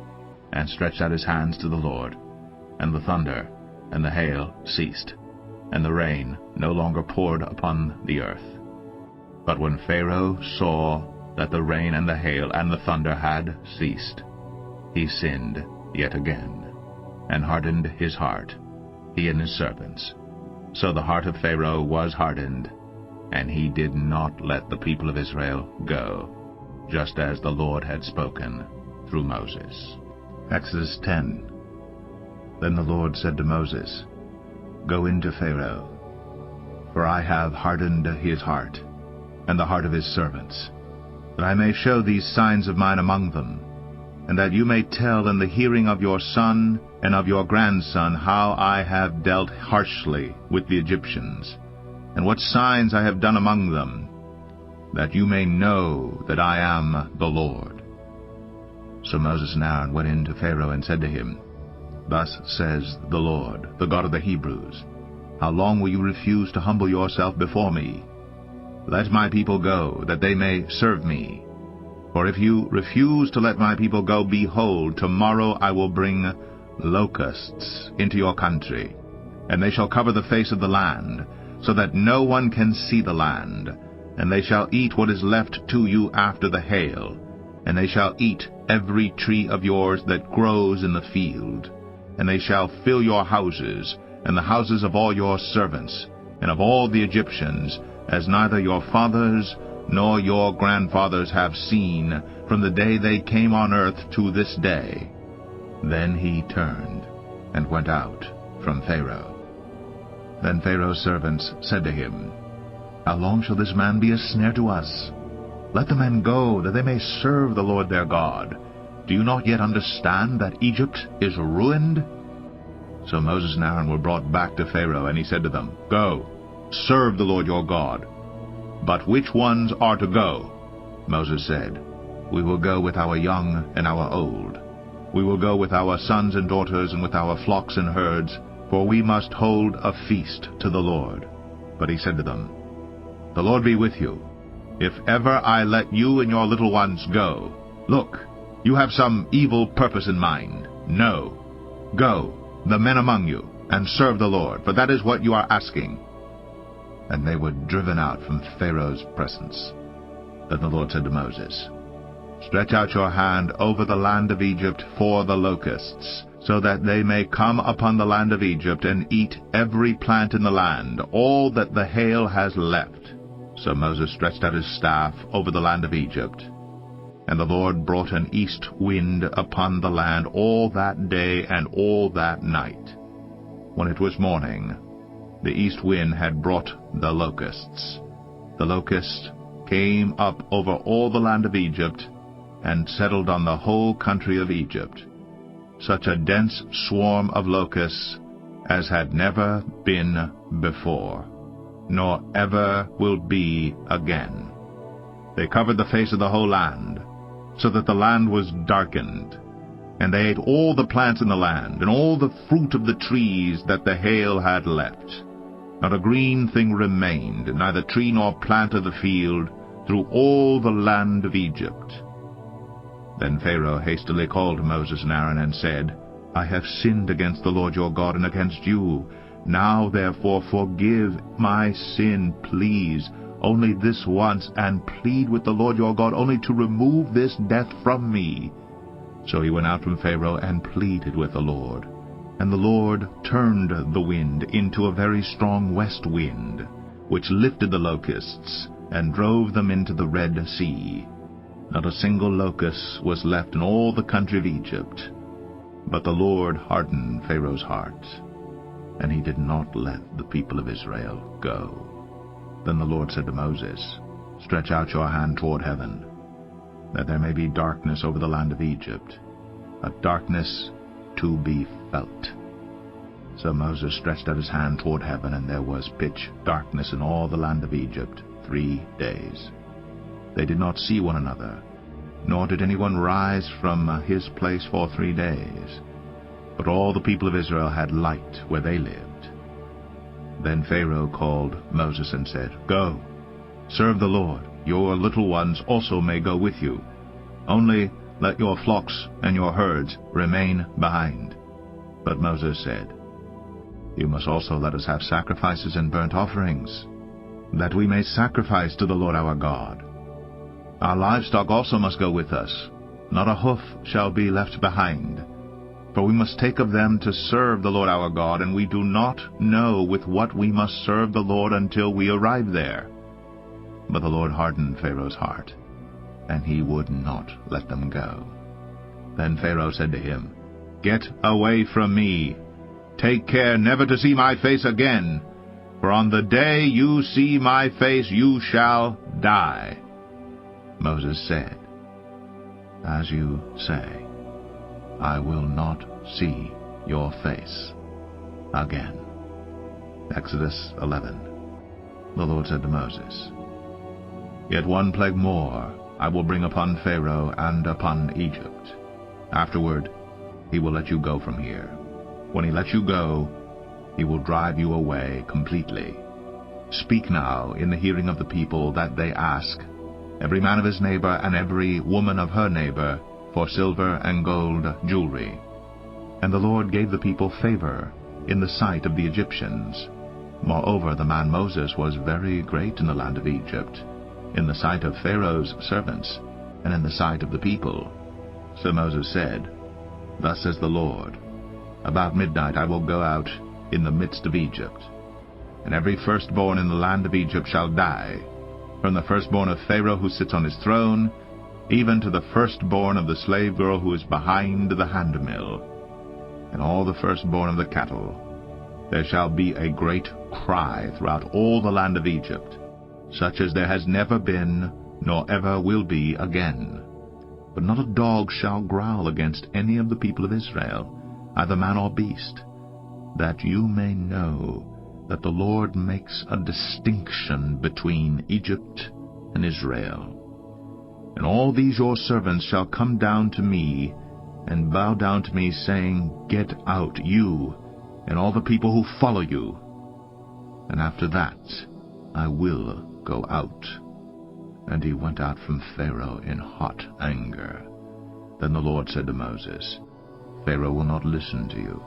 and stretched out his hands to the Lord, and the thunder and the hail ceased, and the rain no longer poured upon the earth. But when Pharaoh saw that the rain and the hail and the thunder had ceased, he sinned yet again, and hardened his heart, he and his servants. So the heart of Pharaoh was hardened, and he did not let the people of Israel go, just as the Lord had spoken through Moses. Exodus 10. Then the Lord said to Moses, Go into Pharaoh, for I have hardened his heart, and the heart of his servants, that I may show these signs of mine among them, and that you may tell in the hearing of your son and of your grandson how I have dealt harshly with the Egyptians, and what signs I have done among them, that you may know that I am the Lord. So Moses and Aaron went in to Pharaoh and said to him, Thus says the Lord, the God of the Hebrews, How long will you refuse to humble yourself before me? Let my people go, that they may serve me. For if you refuse to let my people go, behold, tomorrow I will bring locusts into your country, and they shall cover the face of the land, so that no one can see the land. And they shall eat what is left to you after the hail, and they shall eat every tree of yours that grows in the field. And they shall fill your houses, and the houses of all your servants, and of all the Egyptians, as neither your fathers nor your grandfathers have seen from the day they came on earth to this day." Then he turned and went out from Pharaoh. Then Pharaoh's servants said to him, "How long shall this man be a snare to us? Let the men go, that they may serve the Lord their God. Do you not yet understand that Egypt is ruined?" So Moses and Aaron were brought back to Pharaoh, and he said to them, "Go, serve the Lord your God. But which ones are to go?" Moses said, "We will go with our young and our old. We will go with our sons and daughters and with our flocks and herds, for we must hold a feast to the Lord." But he said to them, "The Lord be with you. If ever I let you and your little ones go, look, you have some evil purpose in mind. No. Go, the men among you, and serve the Lord, for that is what you are asking." And they were driven out from Pharaoh's presence. Then the Lord said to Moses, "Stretch out your hand over the land of Egypt for the locusts, so that they may come upon the land of Egypt and eat every plant in the land, all that the hail has left." So Moses stretched out his staff over the land of Egypt. And the Lord brought an east wind upon the land all that day and all that night. When it was morning, the east wind had brought the locusts. The locusts came up over all the land of Egypt, and settled on the whole country of Egypt, such a dense swarm of locusts as had never been before, nor ever will be again. They covered the face of the whole land, so that the land was darkened. And they ate all the plants in the land, and all the fruit of the trees that the hail had left. Not a green thing remained, neither tree nor plant of the field, through all the land of Egypt. Then Pharaoh hastily called Moses and Aaron and said, "I have sinned against the Lord your God and against you. Now therefore forgive my sin, please, only this once, and plead with the Lord your God only to remove this death from me." So he went out from Pharaoh and pleaded with the Lord. And the Lord turned the wind into a very strong west wind, which lifted the locusts and drove them into the Red Sea. Not a single locust was left in all the country of Egypt. But the Lord hardened Pharaoh's heart, and he did not let the people of Israel go. Then the Lord said to Moses, "Stretch out your hand toward heaven, that there may be darkness over the land of Egypt, a darkness to be felt." So Moses stretched out his hand toward heaven, and there was pitch darkness in all the land of Egypt 3 days. They did not see one another, nor did anyone rise from his place for 3 days. But all the people of Israel had light where they lived. Then Pharaoh called Moses and said, "Go, serve the Lord. Your little ones also may go with you. Only let your flocks and your herds remain behind." But Moses said, "You must also let us have sacrifices and burnt offerings, that we may sacrifice to the Lord our God. Our livestock also must go with us. Not a hoof shall be left behind. For we must take of them to serve the Lord our God, and we do not know with what we must serve the Lord until we arrive there." But the Lord hardened Pharaoh's heart, and he would not let them go. Then Pharaoh said to him, "Get away from me. Take care never to see my face again, for on the day you see my face you shall die." Moses said, "As you say, I will not see your face again." Exodus 11. The Lord said to Moses, "Yet one plague more I will bring upon Pharaoh and upon Egypt. Afterward he will let you go from here. When he lets you go, he will drive you away completely. Speak now in the hearing of the people, that they ask, every man of his neighbor and every woman of her neighbor, for silver and gold jewelry." And the Lord gave the people favor in the sight of the Egyptians. Moreover, the man Moses was very great in the land of Egypt, in the sight of Pharaoh's servants, and in the sight of the people. So Moses said, "Thus says the Lord, about midnight I will go out in the midst of Egypt, and every firstborn in the land of Egypt shall die, from the firstborn of Pharaoh who sits on his throne, even to the firstborn of the slave girl who is behind the handmill, and all the firstborn of the cattle. There shall be a great cry throughout all the land of Egypt, such as there has never been, nor ever will be again. But not a dog shall growl against any of the people of Israel, either man or beast, that you may know that the Lord makes a distinction between Egypt and Israel. And all these your servants shall come down to me, and bow down to me, saying, Get out, you, and all the people who follow you. And after that I will go out. And he went out from Pharaoh in hot anger. Then the Lord said to Moses, Pharaoh will not listen to you,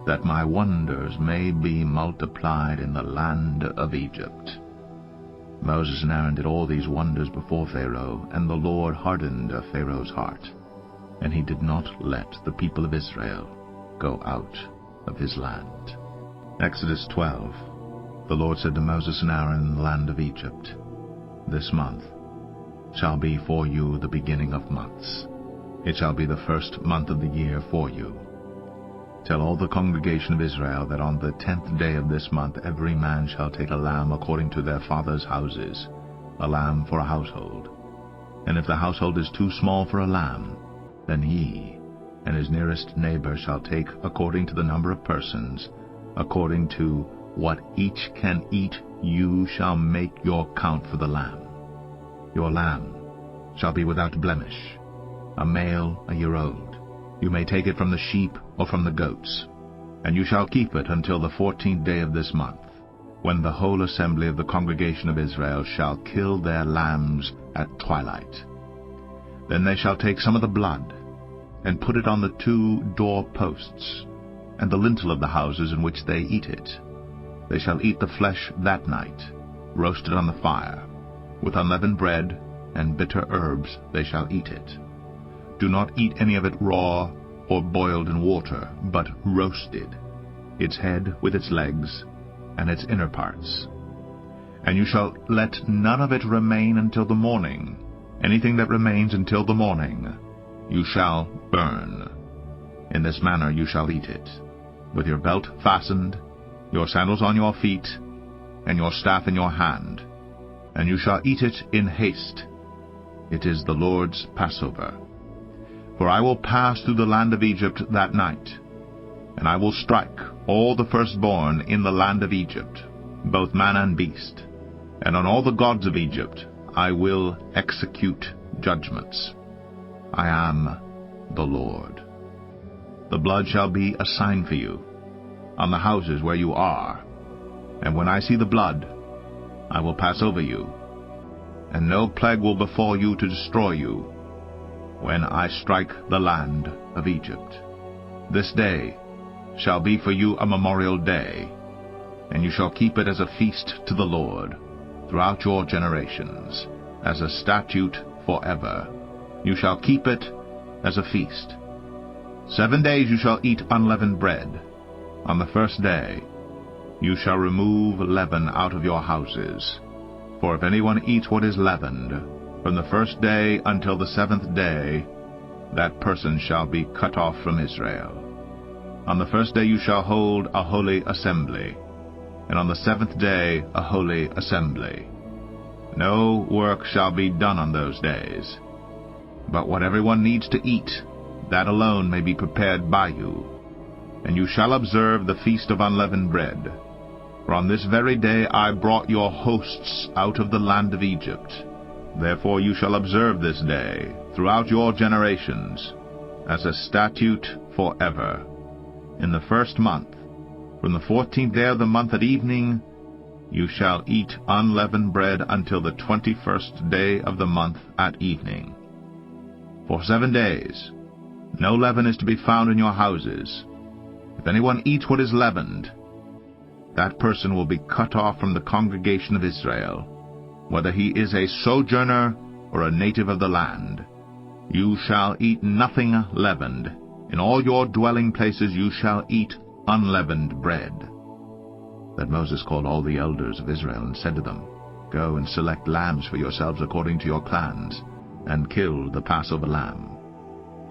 that my wonders may be multiplied in the land of Egypt. Moses and Aaron did all these wonders before Pharaoh, and the Lord hardened Pharaoh's heart, and he did not let the people of Israel go out of his land. Exodus 12. The Lord said to Moses and Aaron in the land of Egypt, This month shall be for you the beginning of months. It shall be the first month of the year for you. Tell all the congregation of Israel that on the 10th day of this month every man shall take a lamb according to their fathers' houses, a lamb for a household. And if the household is too small for a lamb, then he and his nearest neighbor shall take according to the number of persons, according to what each can eat, you shall make your count for the lamb. Your lamb shall be without blemish, a male a year old. You may take it from the sheep or from the goats, and you shall keep it until the 14th day of this month, when the whole assembly of the congregation of Israel shall kill their lambs at twilight. Then they shall take some of the blood, and put it on the 2 door posts, and the lintel of the houses in which they eat it. They shall eat the flesh that night, roasted on the fire. With unleavened bread and bitter herbs they shall eat it. Do not eat any of it raw or boiled in water, but roasted, its head with its legs and its inner parts. And you shall let none of it remain until the morning. Anything that remains until the morning you shall burn. In this manner you shall eat it, with your belt fastened, your sandals on your feet, and your staff in your hand. And you shall eat it in haste. It is the Lord's Passover. For I will pass through the land of Egypt that night, and I will strike all the firstborn in the land of Egypt, both man and beast, and on all the gods of Egypt I will execute judgments. I am the Lord. The blood shall be a sign for you on the houses where you are, and when I see the blood, I will pass over you, and no plague will befall you to destroy you when I strike the land of Egypt. This day shall be for you a memorial day, and you shall keep it as a feast to the Lord throughout your generations, as a statute forever. You shall keep it as a feast. 7 days you shall eat unleavened bread. On the first day you shall remove leaven out of your houses. For if anyone eats what is leavened, from the first day until the 7th day, that person shall be cut off from Israel. On the first day you shall hold a holy assembly, and on the 7th day a holy assembly. No work shall be done on those days, but what everyone needs to eat, that alone may be prepared by you. And you shall observe the feast of unleavened bread. For on this very day I brought your hosts out of the land of Egypt. Therefore you shall observe this day throughout your generations, as a statute forever. In the 1st month, from the 14th day of the month at evening, you shall eat unleavened bread until the 21st day of the month at evening. For 7 days no leaven is to be found in your houses. If anyone eats what is leavened, that person will be cut off from the congregation of Israel, whether he is a sojourner or a native of the land. You shall eat nothing leavened. In all your dwelling places you shall eat unleavened bread. That Moses called all the elders of Israel and said to them, Go and select lambs for yourselves according to your clans, and kill the Passover lamb.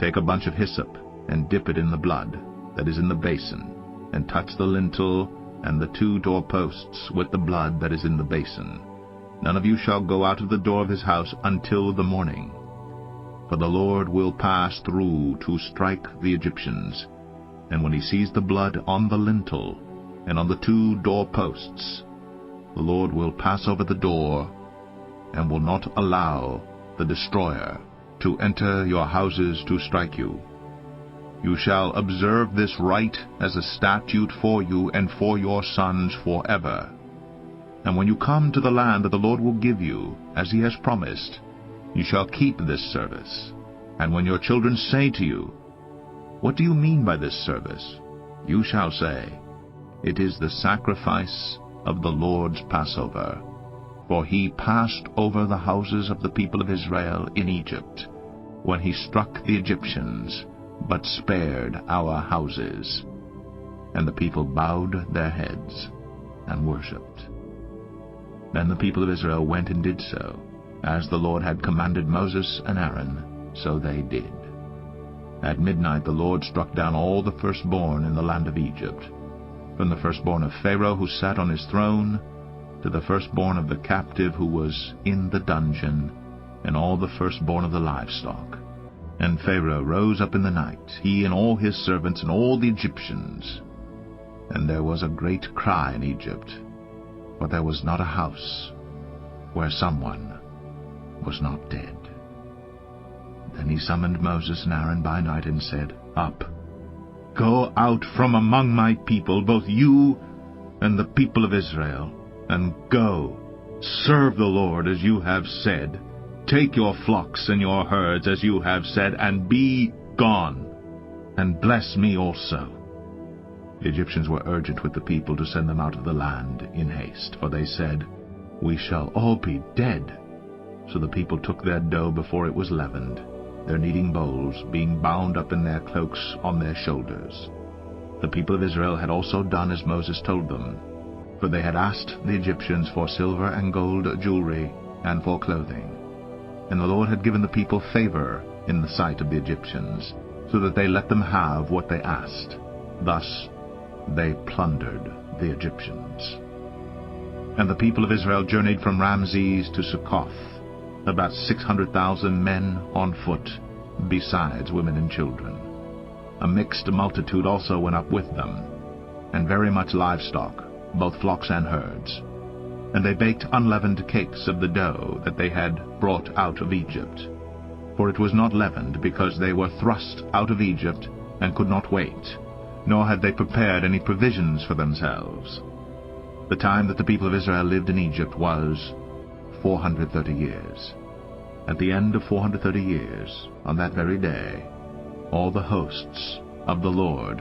Take a bunch of hyssop, and dip it in the blood that is in the basin, and touch the lintel and the 2 doorposts with the blood that is in the basin. None of you shall go out of the door of his house until the morning. For the Lord will pass through to strike the Egyptians, and when he sees the blood on the lintel and on the 2 doorposts, the Lord will pass over the door, and will not allow the destroyer to enter your houses to strike you. You shall observe this rite as a statute for you and for your sons forever. And when you come to the land that the Lord will give you, as he has promised, you shall keep this service. And when your children say to you, What do you mean by this service? You shall say, It is the sacrifice of the Lord's Passover. For he passed over the houses of the people of Israel in Egypt, when he struck the Egyptians, but spared our houses. And the people bowed their heads and worshipped. Then the people of Israel went and did so, as the Lord had commanded Moses and Aaron, so they did. At midnight the Lord struck down all the firstborn in the land of Egypt, from the firstborn of Pharaoh who sat on his throne, to the firstborn of the captive who was in the dungeon, and all the firstborn of the livestock. And Pharaoh rose up in the night, he and all his servants and all the Egyptians. And there was a great cry in Egypt, for there was not a house where someone was not dead. Then he summoned Moses and Aaron by night and said, Up, go out from among my people, both you and the people of Israel, and go, serve the Lord as you have said. Take your flocks and your herds as you have said, and be gone, and bless me also. The Egyptians were urgent with the people to send them out of the land in haste, for they said, We shall all be dead. So the people took their dough before it was leavened, their kneading bowls being bound up in their cloaks on their shoulders. The people of Israel had also done as Moses told them, for they had asked the Egyptians for silver and gold jewelry and for clothing. And the Lord had given the people favor in the sight of the Egyptians, so that they let them have what they asked. Thus they plundered the Egyptians. And the people of Israel journeyed from Ramses to Succoth, about 600,000 men on foot, besides women and children. A mixed multitude also went up with them, and very much livestock, both flocks and herds. And they baked unleavened cakes of the dough that they had brought out of Egypt. For it was not leavened, because they were thrust out of Egypt, and could not wait, nor had they prepared any provisions for themselves. The time that the people of Israel lived in Egypt was 430 years. At the end of 430 years, on that very day, all the hosts of the Lord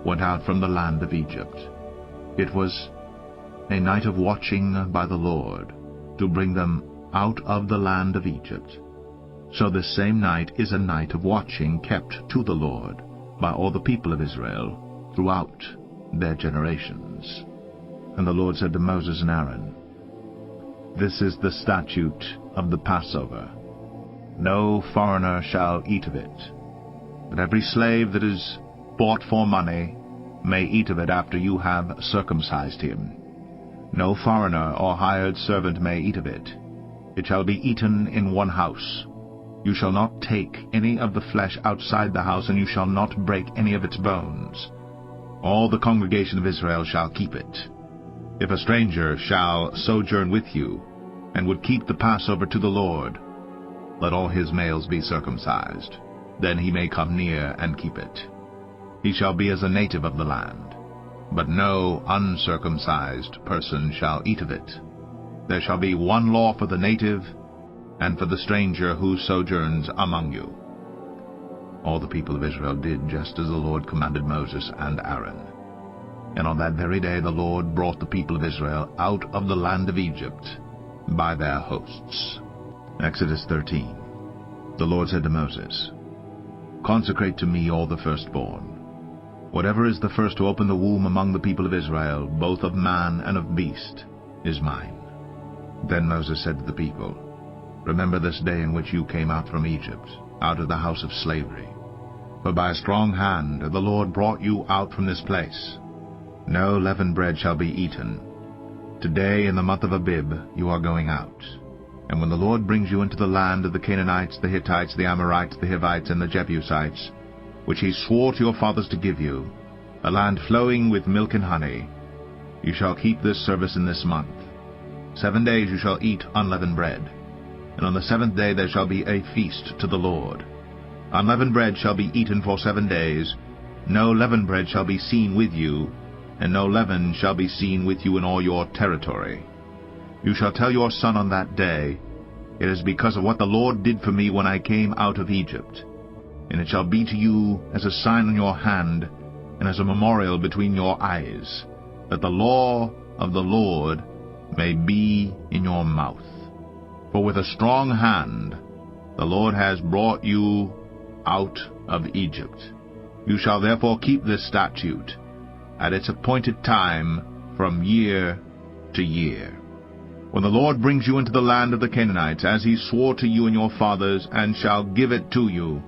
went out from the land of Egypt. It was a night of watching by the Lord, to bring them out of the land of Egypt. So this same night is a night of watching kept to the Lord by all the people of Israel throughout their generations. And the Lord said to Moses and Aaron, This is the statute of the Passover. No foreigner shall eat of it, but every slave that is bought for money may eat of it after you have circumcised him. No foreigner or hired servant may eat of it. It shall be eaten in one house. You shall not take any of the flesh outside the house, and you shall not break any of its bones. All the congregation of Israel shall keep it. If a stranger shall sojourn with you, and would keep the Passover to the Lord, let all his males be circumcised. Then he may come near and keep it. He shall be as a native of the land, but no uncircumcised person shall eat of it. There shall be one law for the native, and for the stranger who sojourns among you. All the people of Israel did just as the Lord commanded Moses and Aaron. And on that very day the Lord brought the people of Israel out of the land of Egypt by their hosts. Exodus 13. The Lord said to Moses, Consecrate to me all the firstborn. Whatever is the first to open the womb among the people of Israel, both of man and of beast, is mine." Then Moses said to the people, "Remember this day in which you came out from Egypt, out of the house of slavery. For by a strong hand the Lord brought you out from this place. No leavened bread shall be eaten. Today in the month of Abib you are going out. And when the Lord brings you into the land of the Canaanites, the Hittites, the Amorites, the Hivites, and the Jebusites, which he swore to your fathers to give you, a land flowing with milk and honey, you shall keep this service in this month. 7 days you shall eat unleavened bread, and on the 7th day there shall be a feast to the Lord. Unleavened bread shall be eaten for 7 days, no leavened bread shall be seen with you, and no leaven shall be seen with you in all your territory. You shall tell your son on that day, It is because of what the Lord did for me when I came out of Egypt. And it shall be to you as a sign on your hand, and as a memorial between your eyes, that the law of the Lord may be in your mouth. For with a strong hand the Lord has brought you out of Egypt. You shall therefore keep this statute at its appointed time from year to year. When the Lord brings you into the land of the Canaanites, as he swore to you and your fathers, and shall give it to you,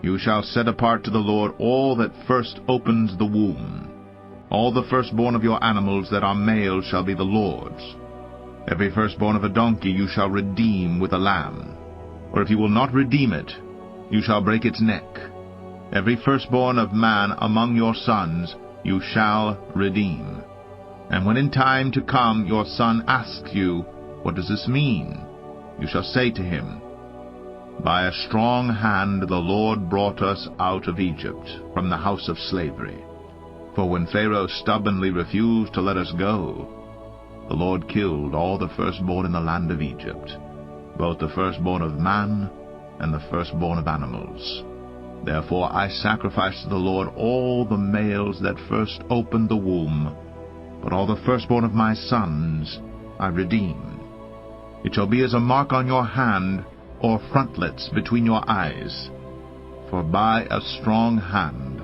you shall set apart to the Lord all that first opens the womb. All the firstborn of your animals that are male shall be the Lord's. Every firstborn of a donkey you shall redeem with a lamb. Or if you will not redeem it, you shall break its neck. Every firstborn of man among your sons you shall redeem. And when in time to come your son asks you, What does this mean? You shall say to him, By a strong hand the Lord brought us out of Egypt, from the house of slavery. For when Pharaoh stubbornly refused to let us go, the Lord killed all the firstborn in the land of Egypt, both the firstborn of man and the firstborn of animals. Therefore I sacrificed to the Lord all the males that first opened the womb, but all the firstborn of my sons I redeemed. It shall be as a mark on your hand, or frontlets between your eyes. For by a strong hand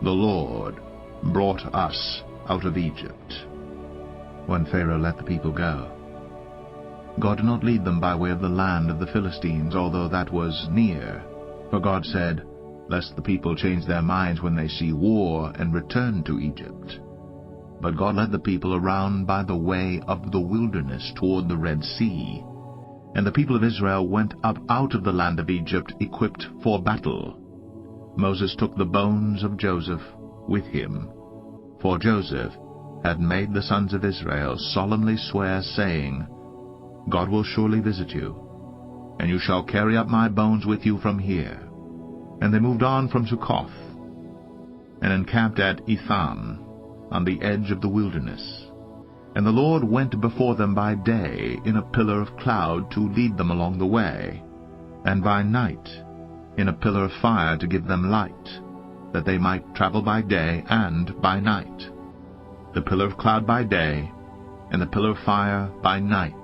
the Lord brought us out of Egypt. When Pharaoh let the people go, God did not lead them by way of the land of the Philistines, although that was near. For God said, Lest the people change their minds when they see war and return to Egypt. But God led the people around by the way of the wilderness toward the Red Sea. And the people of Israel went up out of the land of Egypt equipped for battle. Moses took the bones of Joseph with him, for Joseph had made the sons of Israel solemnly swear, saying, God will surely visit you, and you shall carry up my bones with you from here. And they moved on from Succoth, and encamped at Etham, on the edge of the wilderness. And the Lord went before them by day in a pillar of cloud to lead them along the way, and by night in a pillar of fire to give them light, that they might travel by day and by night. The pillar of cloud by day and the pillar of fire by night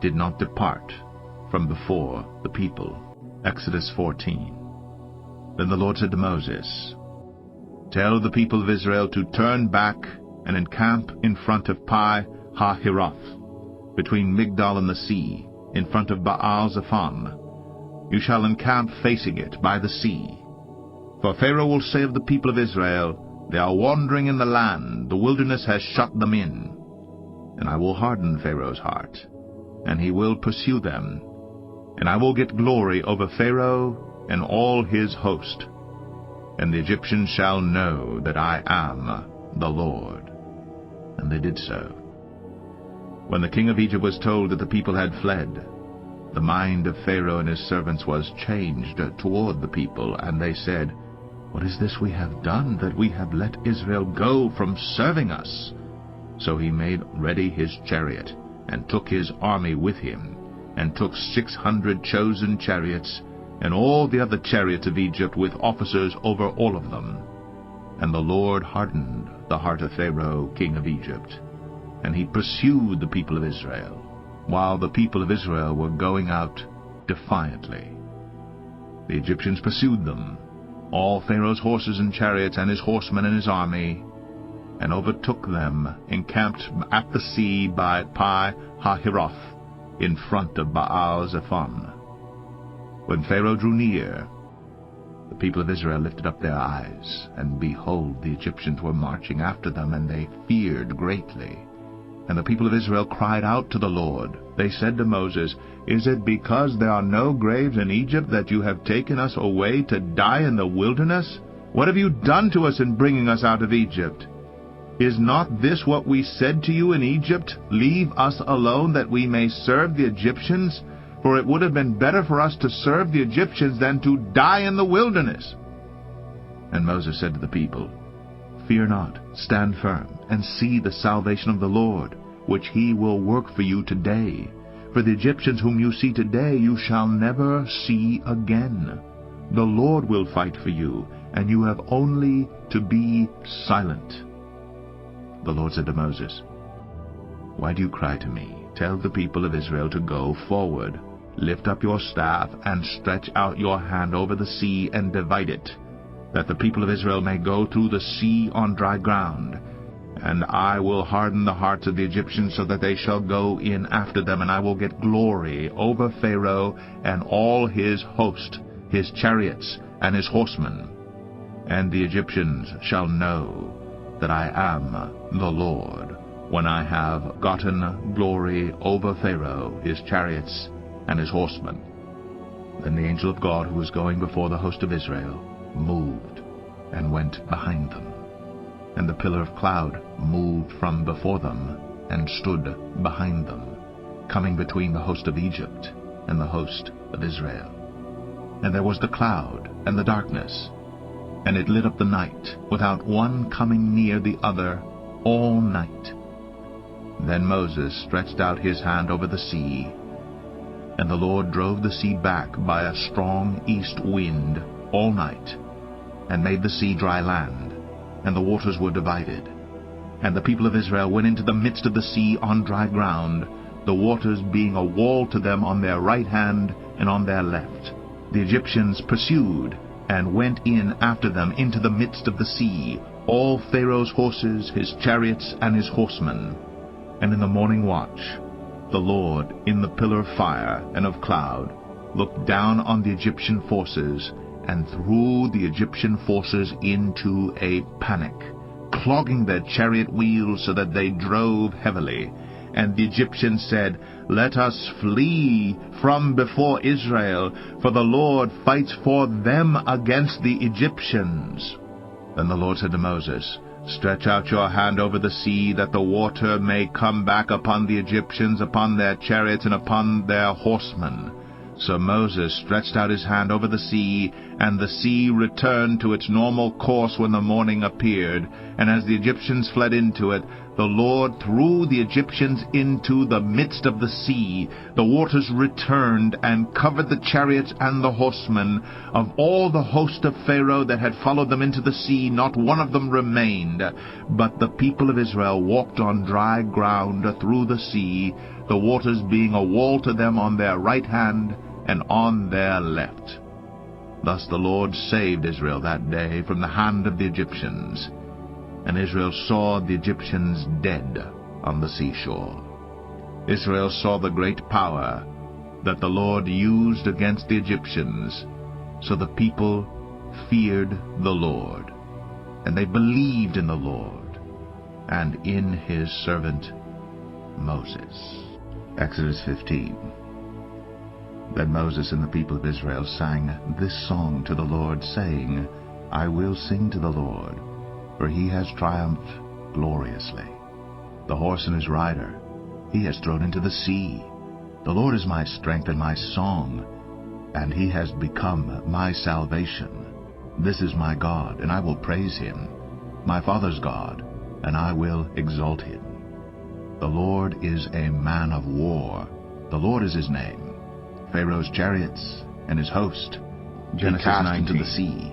did not depart from before the people. Exodus 14. Then the Lord said to Moses, Tell the people of Israel to turn back and encamp in front of Pi-hahiroth, between Migdol and the sea, in front of Baal-Zephon. You shall encamp facing it by the sea. For Pharaoh will say of the people of Israel, They are wandering in the land, the wilderness has shut them in. And I will harden Pharaoh's heart, and he will pursue them. And I will get glory over Pharaoh and all his host. And the Egyptians shall know that I am the Lord. And they did so. When the king of Egypt was told that the people had fled, the mind of Pharaoh and his servants was changed toward the people, and they said, What is this we have done, that we have let Israel go from serving us? So he made ready his chariot, and took his army with him, and took 600 chosen chariots, and all the other chariots of Egypt with officers over all of them. And the Lord hardened the heart of Pharaoh, king of Egypt, and he pursued the people of Israel, while the people of Israel were going out defiantly. The Egyptians pursued them all Pharaoh's horses and chariots, and his horsemen and his army, and overtook them, encamped at the sea by Pi-hahiroth, in front of Baal-zephon. When Pharaoh drew near, the people of Israel lifted up their eyes, and behold, the Egyptians were marching after them, and they feared greatly. And the people of Israel cried out to the Lord. They said to Moses, "Is it because there are no graves in Egypt that you have taken us away to die in the wilderness? What have you done to us in bringing us out of Egypt? Is not this what we said to you in Egypt? Leave us alone that we may serve the Egyptians? For it would have been better for us to serve the Egyptians than to die in the wilderness." And Moses said to the people, "Fear not, stand firm, and see the salvation of the Lord, which he will work for you today. For the Egyptians whom you see today you shall never see again. The Lord will fight for you, and you have only to be silent." The Lord said to Moses, "Why do you cry to me? Tell the people of Israel to go forward. Lift up your staff and stretch out your hand over the sea and divide it, that the people of Israel may go through the sea on dry ground. And I will harden the hearts of the Egyptians so that they shall go in after them, and I will get glory over Pharaoh and all his host, his chariots and his horsemen. And the Egyptians shall know that I am the Lord, when I have gotten glory over Pharaoh, his chariots, and his horsemen." Then the angel of God, who was going before the host of Israel, moved and went behind them. And the pillar of cloud moved from before them and stood behind them, coming between the host of Egypt and the host of Israel. And there was the cloud and the darkness, and it lit up the night, without one coming near the other all night. Then Moses stretched out his hand over the sea, and the Lord drove the sea back by a strong east wind all night, and made the sea dry land, and the waters were divided. And the people of Israel went into the midst of the sea on dry ground, the waters being a wall to them on their right hand and on their left. The Egyptians pursued, and went in after them into the midst of the sea, all Pharaoh's horses, his chariots, and his horsemen. And in the morning watch, the Lord, in the pillar of fire and of cloud, looked down on the Egyptian forces, and threw the Egyptian forces into a panic, clogging their chariot wheels so that they drove heavily. And the Egyptians said, "Let us flee from before Israel, for the Lord fights for them against the Egyptians." Then the Lord said to Moses, "Stretch out your hand over the sea, that the water may come back upon the Egyptians, upon their chariots, and upon their horsemen." So Moses stretched out his hand over the sea, and the sea returned to its normal course when the morning appeared. And as the Egyptians fled into it, the Lord threw the Egyptians into the midst of the sea. The waters returned and covered the chariots and the horsemen. Of all the host of Pharaoh that had followed them into the sea, not one of them remained. But the people of Israel walked on dry ground through the sea, the waters being a wall to them on their right hand and on their left. Thus the Lord saved Israel that day from the hand of the Egyptians. And Israel saw the Egyptians dead on the seashore. Israel saw the great power that the Lord used against the Egyptians. So the people feared the Lord, and they believed in the Lord and in his servant Moses. Exodus 15. Then Moses and the people of Israel sang this song to the Lord, saying, "I will sing to the Lord, for he has triumphed gloriously. The horse and his rider he has thrown into the sea. The Lord is my strength and my song, and he has become my salvation. This is my God, and I will praise him, my father's God, and I will exalt him. The Lord is a man of war. The Lord is his name. Pharaoh's chariots and his host Genesis he cast 19. Into the sea.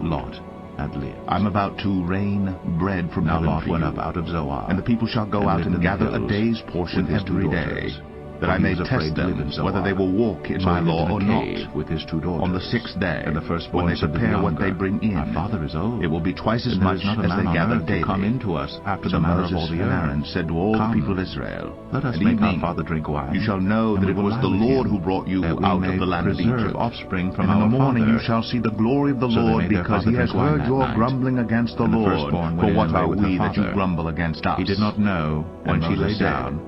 while Lot had lived. I'm about to rain bread from Now heaven Lot for went you, up out of Zoar, and the people shall go and out lived and in the gather a hills day's portion with his two every day, daughters, that for I he may was afraid test to live them in Zoar. whether they will walk in So my he lived law in or a not. cave with his two daughters. On the sixth day, And the firstborn when they said to the prepare what they younger, bring in, "Our father is old. it will be twice as and there much is not a as man they on gather earth to daily." come in to us after So the manner of Moses all the and earth. Aaron said to all the Come, people of Israel, let us "At make our evening father drink wine. you shall know and that we it will was lie the with Lord him, who brought you that we out may of the land of preserve Egypt. offspring from And in our the morning father." you shall see the glory of the So they Lord, made their because father he has drink wine heard that your night. grumbling against the And the Lord. firstborn For went in what and lay are with her we that you father. grumble against us? He did not know when And she Moses lay said, down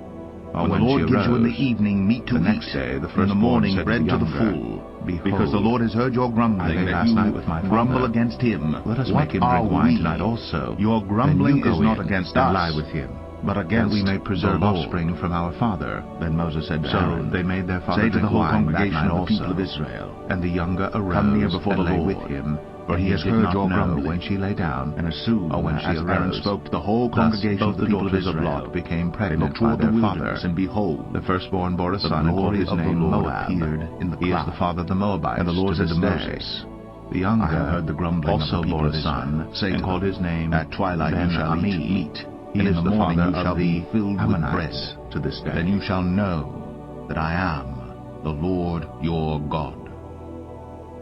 When the when Lord she gives you in the arose, evening meat to the eat, next day the in the firstborn morning said to bread the to the younger, full, Behold, because the Lord has heard your I grumbling lay that last you night with my grumble father. against him. Let us What make him are drink wine we? tonight also. Your Then grumbling you go is not in against and us, lie with him, but that against we may the preserve Lord. offspring from our father. Then Moses said to So Aaron, they made their father say to drink the whole wine that congregation night of the also. people of Israel, And the younger arose come near before and the lay Lord, with him, for he has did heard not your know grumbling. when she lay down, And as soon or when she as Aaron arose. spoke to the whole Thus congregation both of the the people of daughters of Israel, Lot became they pregnant looked by toward the their wilderness, father. and behold, The firstborn bore a the son, and called glory his of the name Lord Moab. appeared in the He is cloud. the father of the Moabites. And the Lord to said this to day. Moses, The younger I have heard the grumbling of also the people bore of a son, Israel. Say and to called them, his name at twilight you shall eat Ben-Ammi. meat, He and is in the the morning father you of shall the be filled with Ammonites bread. to this day. Then you shall know that I am the Lord your God.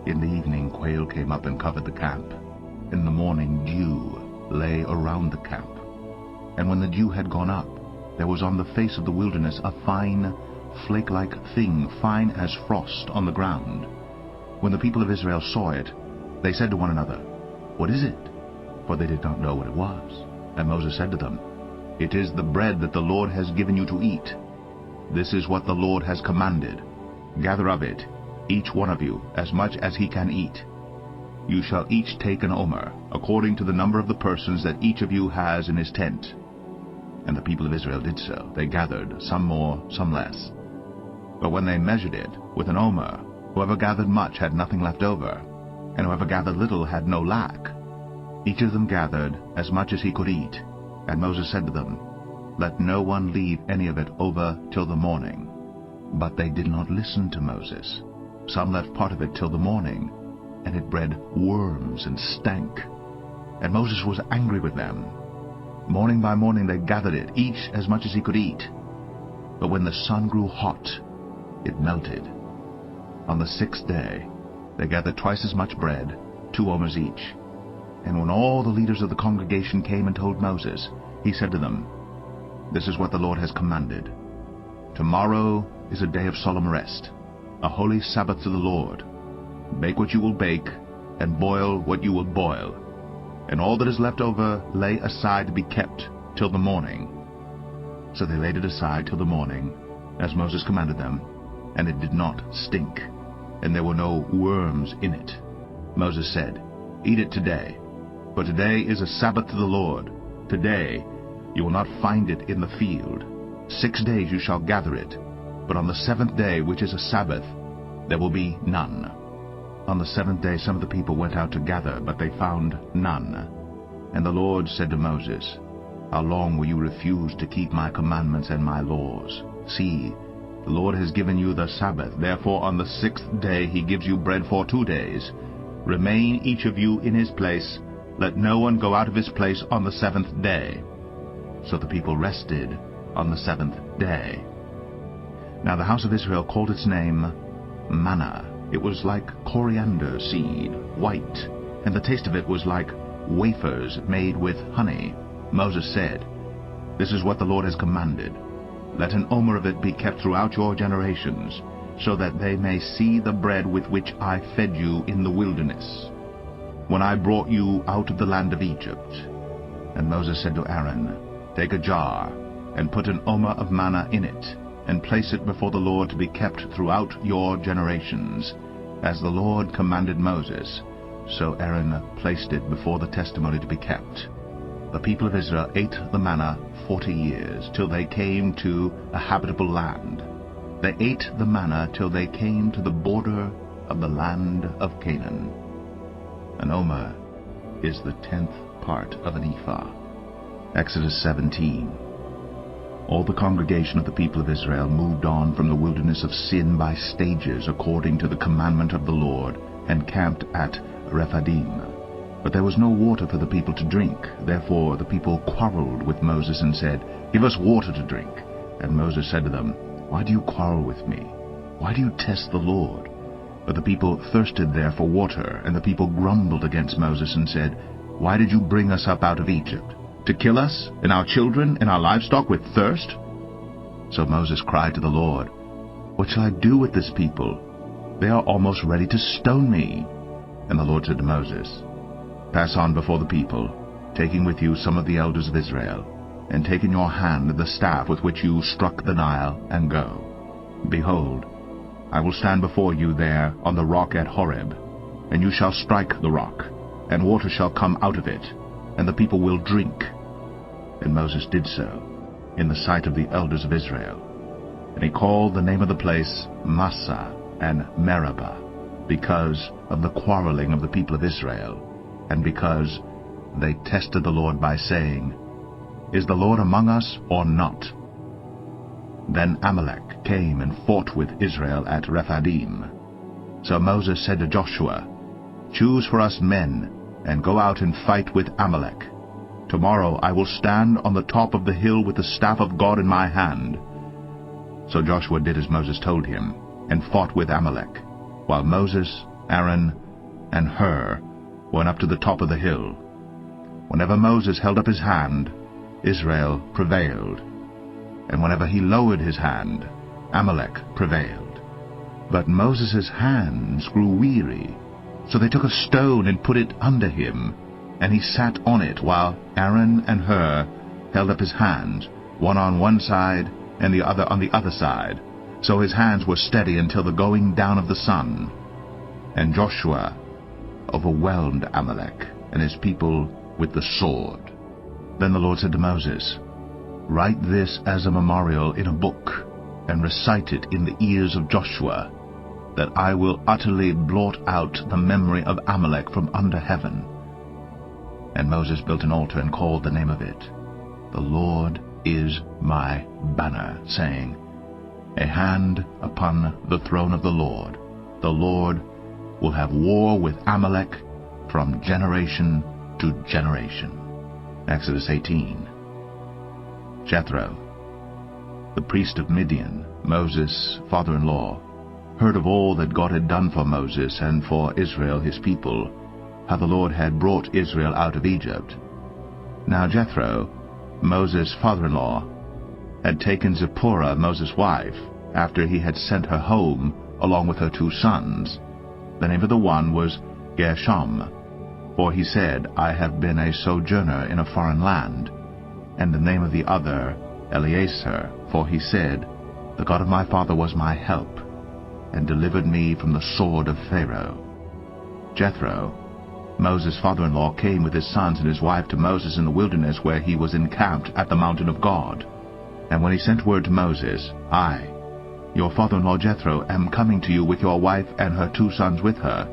In the evening quail came up and covered the camp. In the morning dew lay around the camp. And when the dew had gone up, there was on the face of the wilderness a fine, flake-like thing, fine as frost on the ground. When the people of Israel saw it, they said to one another, What is it? For they did not know what it was. And Moses said to them, It is the bread that the Lord has given you to eat. This is what the Lord has commanded. Gather of it, each one of you, as much as he can eat. You shall each take an omer, according to the number of the persons that each of you has in his tent. And the people of Israel did so. They gathered, some more, some less. But when they measured it with an omer, whoever gathered much had nothing left over, and whoever gathered little had no lack. Each of them gathered as much as he could eat. And Moses said to them, Let no one leave any of it over till the morning. But they did not listen to Moses. Some left part of it till the morning, and it bred worms and stank. And Moses was angry with them. Morning by morning they gathered it, each as much as he could eat. But when the sun grew hot, it melted. On the 6th day they gathered twice as much bread, 2 omers each. And when all the leaders of the congregation came and told Moses, he said to them, This is what the Lord has commanded. Tomorrow is a day of solemn rest, a holy Sabbath to the Lord. Bake what you will bake, and boil what you will boil. And all that is left over lay aside to be kept till the morning. So they laid it aside till the morning, as Moses commanded them, and it did not stink, and there were no worms in it. Moses said, Eat it today, for today is a Sabbath to the Lord. Today you will not find it in the field. 6 days you shall gather it, but on the 7th day, which is a Sabbath, there will be none. On the 7th day some of the people went out to gather, but they found none. And the Lord said to Moses, How long will you refuse to keep my commandments and my laws? See, the Lord has given you the Sabbath. Therefore on the 6th day he gives you bread for 2 days. Remain each of you in his place. Let no one go out of his place on the 7th day. So the people rested on the 7th day. Now the house of Israel called its name manna. It was like coriander seed, white, and the taste of it was like wafers made with honey. Moses said, This is what the Lord has commanded. Let an omer of it be kept throughout your generations, so that they may see the bread with which I fed you in the wilderness, when I brought you out of the land of Egypt. And Moses said to Aaron, Take a jar, and put an omer of manna in it, and place it before the Lord to be kept throughout your generations, as the Lord commanded Moses. So Aaron placed it before the testimony to be kept. The people of Israel ate the manna 40 years, till they came to a habitable land. They ate the manna till they came to the border of the land of Canaan. An omer is the 10th part of an ephah. Exodus 17. All the congregation of the people of Israel moved on from the wilderness of Sin by stages according to the commandment of the Lord, and camped at Rephidim. But there was no water for the people to drink. Therefore the people quarreled with Moses and said, Give us water to drink. And Moses said to them, Why do you quarrel with me? Why do you test the Lord? But the people thirsted there for water, and the people grumbled against Moses and said, Why did you bring us up out of Egypt? To kill us, and our children, and our livestock with thirst? So Moses cried to the Lord, What shall I do with this people? They are almost ready to stone me. And the Lord said to Moses, Pass on before the people, taking with you some of the elders of Israel. and take in your hand the staff with which you struck the Nile, and go. Behold, I will stand before you there on the rock at Horeb, and you shall strike the rock, and water shall come out of it, and the people will drink. And Moses did so, in the sight of the elders of Israel. And he called the name of the place Massah and Meribah, because of the quarreling of the people of Israel, and because they tested the Lord by saying, Is the Lord among us or not? Then Amalek came and fought with Israel at Rephidim. So Moses said to Joshua, Choose for us men, and go out and fight with Amalek. Tomorrow I will stand on the top of the hill with the staff of God in my hand. So Joshua did as Moses told him, and fought with Amalek, while Moses, Aaron, and Hur went up to the top of the hill. Whenever Moses held up his hand, Israel prevailed, and whenever he lowered his hand, Amalek prevailed. But Moses' hands grew weary, so they took a stone and put it under him, and he sat on it, while Aaron and Hur held up his hands, one on one side and the other on the other side, so his hands were steady until the going down of the sun. And Joshua overwhelmed Amalek and his people with the sword. Then the Lord said to Moses, Write this as a memorial in a book, and recite it in the ears of Joshua, that I will utterly blot out the memory of Amalek from under heaven. And Moses built an altar and called the name of it, The Lord is my banner, saying, A hand upon the throne of the Lord. The Lord will have war with Amalek from generation to generation. Exodus 18. Jethro, the priest of Midian, Moses' father-in-law, heard of all that God had done for Moses and for Israel his people, how the Lord had brought Israel out of Egypt. Now Jethro, Moses' father-in-law, had taken Zipporah, Moses' wife, after he had sent her home along with her 2 sons. The name of the one was Gershom, for he said, I have been a sojourner in a foreign land. And the name of the other, Eleazar, for he said, The God of my father was my help, and delivered me from the sword of Pharaoh. Jethro, Moses' father-in-law, came with his sons and his wife to Moses in the wilderness, where he was encamped at the mountain of God. And when he sent word to Moses, I, your father-in-law Jethro, am coming to you with your wife and her 2 sons with her,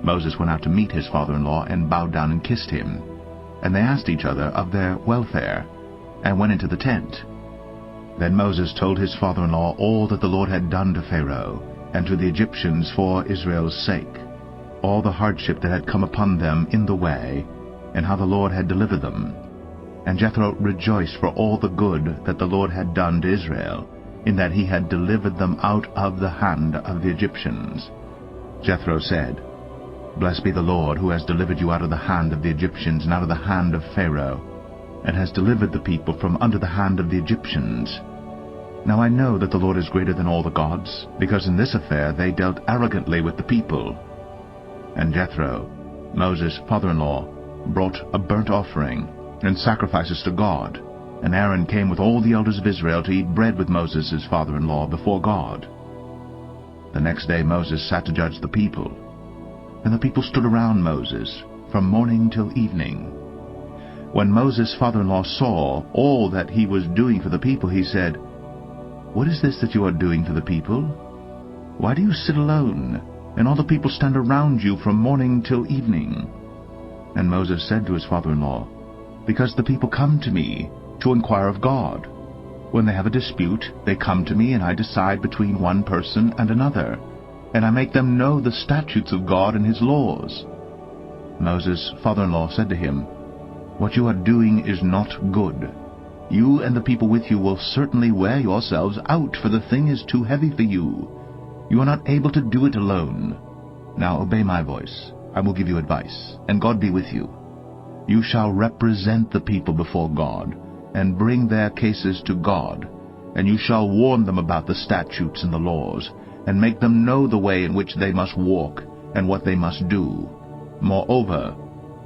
Moses went out to meet his father-in-law and bowed down and kissed him. And they asked each other of their welfare, and went into the tent. Then Moses told his father-in-law all that the Lord had done to Pharaoh and to the Egyptians for Israel's sake, all the hardship that had come upon them in the way, and how the Lord had delivered them. And Jethro rejoiced for all the good that the Lord had done to Israel, in that he had delivered them out of the hand of the Egyptians. Jethro said, Blessed be the Lord, who has delivered you out of the hand of the Egyptians and out of the hand of Pharaoh, and has delivered the people from under the hand of the Egyptians. Now I know that the Lord is greater than all the gods, because in this affair they dealt arrogantly with the people. And Jethro, Moses' father-in-law, brought a burnt offering and sacrifices to God. And Aaron came with all the elders of Israel to eat bread with Moses his father-in-law before God. The next day Moses sat to judge the people. And the people stood around Moses from morning till evening. When Moses' father-in-law saw all that he was doing for the people, he said, What is this that you are doing for the people? Why do you sit alone, and all the people stand around you from morning till evening? And Moses said to his father-in-law, Because the people come to me to inquire of God. When they have a dispute, they come to me, and I decide between one person and another, and I make them know the statutes of God and his laws. Moses' father-in-law said to him, What you are doing is not good. You and the people with you will certainly wear yourselves out, for the thing is too heavy for you. You are not able to do it alone. Now obey my voice. I will give you advice, and God be with you. You shall represent the people before God, and bring their cases to God, and you shall warn them about the statutes and the laws, and make them know the way in which they must walk, and what they must do. Moreover,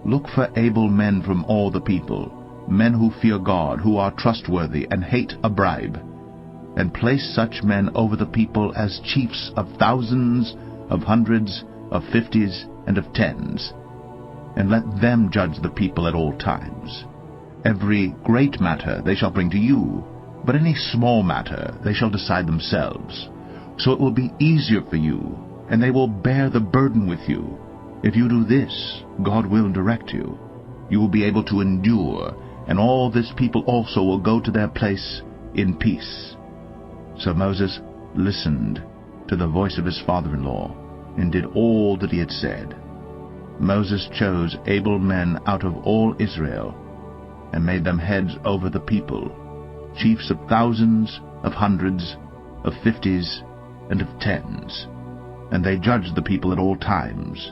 look for able men from all the people, men who fear God, who are trustworthy and hate a bribe, and place such men over the people as chiefs of thousands, of hundreds, of fifties, and of tens, and let them judge the people at all times. Every great matter they shall bring to you, but any small matter they shall decide themselves. So it will be easier for you, and they will bear the burden with you. If you do this, God will direct you. You will be able to endure, and all this people also will go to their place in peace." So Moses listened to the voice of his father-in-law, and did all that he had said. Moses chose able men out of all Israel, and made them heads over the people, chiefs of thousands, of hundreds, of fifties, and of tens. And they judged the people at all times.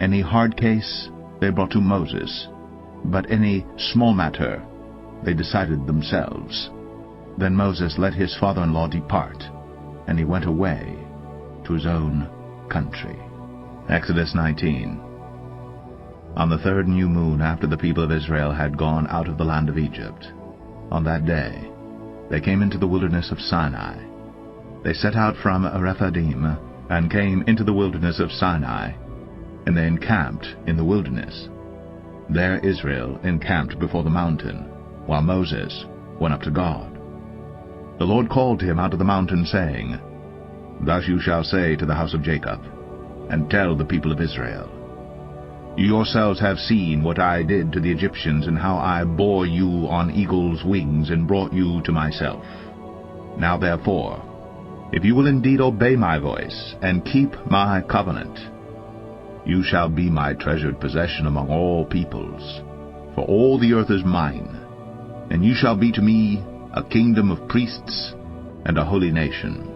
Any hard case they brought to Moses, but any small matter they decided themselves. Then Moses let his father-in-law depart, and he went away to his own country. Exodus 19. On the third new moon after the people of Israel had gone out of the land of Egypt, on that day they came into the wilderness of Sinai. They set out from Rephidim, and came into the wilderness of Sinai, and they encamped in the wilderness. There Israel encamped before the mountain, while Moses went up to God. The Lord called to him out of the mountain, saying, "Thus you shall say to the house of Jacob, and tell the people of Israel, You yourselves have seen what I did to the Egyptians, and how I bore you on eagle's wings, and brought you to myself. Now therefore, if you will indeed obey my voice, and keep my covenant, you shall be my treasured possession among all peoples, for all the earth is mine, and you shall be to me a kingdom of priests and a holy nation.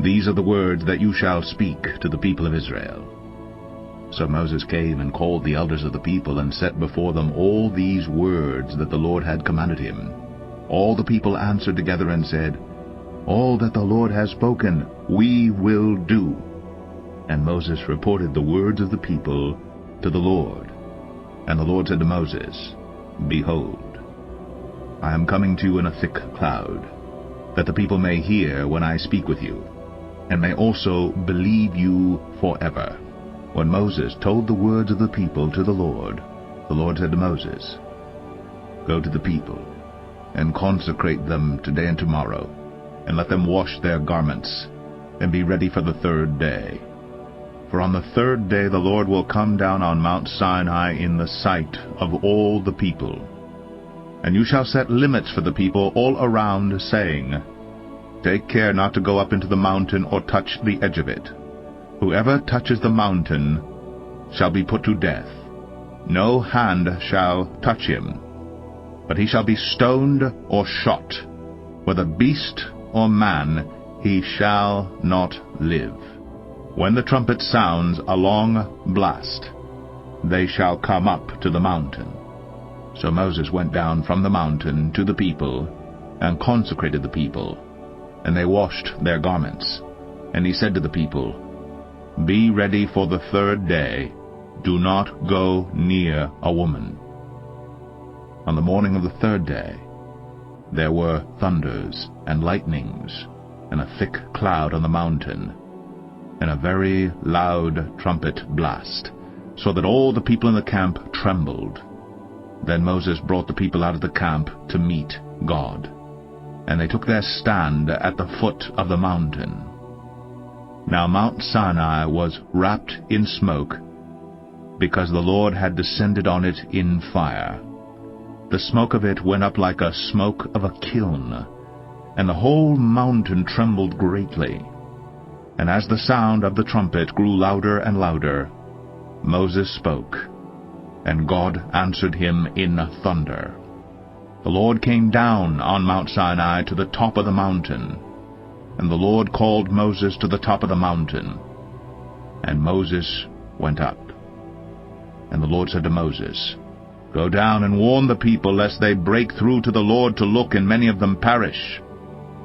These are the words that you shall speak to the people of Israel." So Moses came and called the elders of the people, and set before them all these words that the Lord had commanded him. All the people answered together and said, "All that the Lord has spoken, we will do." And Moses reported the words of the people to the Lord. And the Lord said to Moses, "Behold, I am coming to you in a thick cloud, that the people may hear when I speak with you, and may also believe you forever." When Moses told the words of the people to the Lord said to Moses, "Go to the people, and consecrate them today and tomorrow, and let them wash their garments, and be ready for the third day. For on the third day the Lord will come down on Mount Sinai in the sight of all the people. And you shall set limits for the people all around, saying, Take care not to go up into the mountain or touch the edge of it. Whoever touches the mountain shall be put to death. No hand shall touch him, but he shall be stoned or shot. Whether beast or man, he shall not live. When the trumpet sounds a long blast, they shall come up to the mountain." So Moses went down from the mountain to the people, and consecrated the people, and they washed their garments. And he said to the people, "Be ready for the third day. Do not go near a woman." On the morning of the third day, there were thunders and lightnings, and a thick cloud on the mountain, and a very loud trumpet blast, so that all the people in the camp trembled. Then Moses brought the people out of the camp to meet God, and they took their stand at the foot of the mountain. Now Mount Sinai was wrapped in smoke, because the Lord had descended on it in fire. The smoke of it went up like a smoke of a kiln, and the whole mountain trembled greatly. And as the sound of the trumpet grew louder and louder, Moses spoke, and God answered him in thunder. The Lord came down on Mount Sinai to the top of the mountain, and the Lord called Moses to the top of the mountain. And Moses went up. And the Lord said to Moses, "Go down and warn the people, lest they break through to the Lord to look, and many of them perish.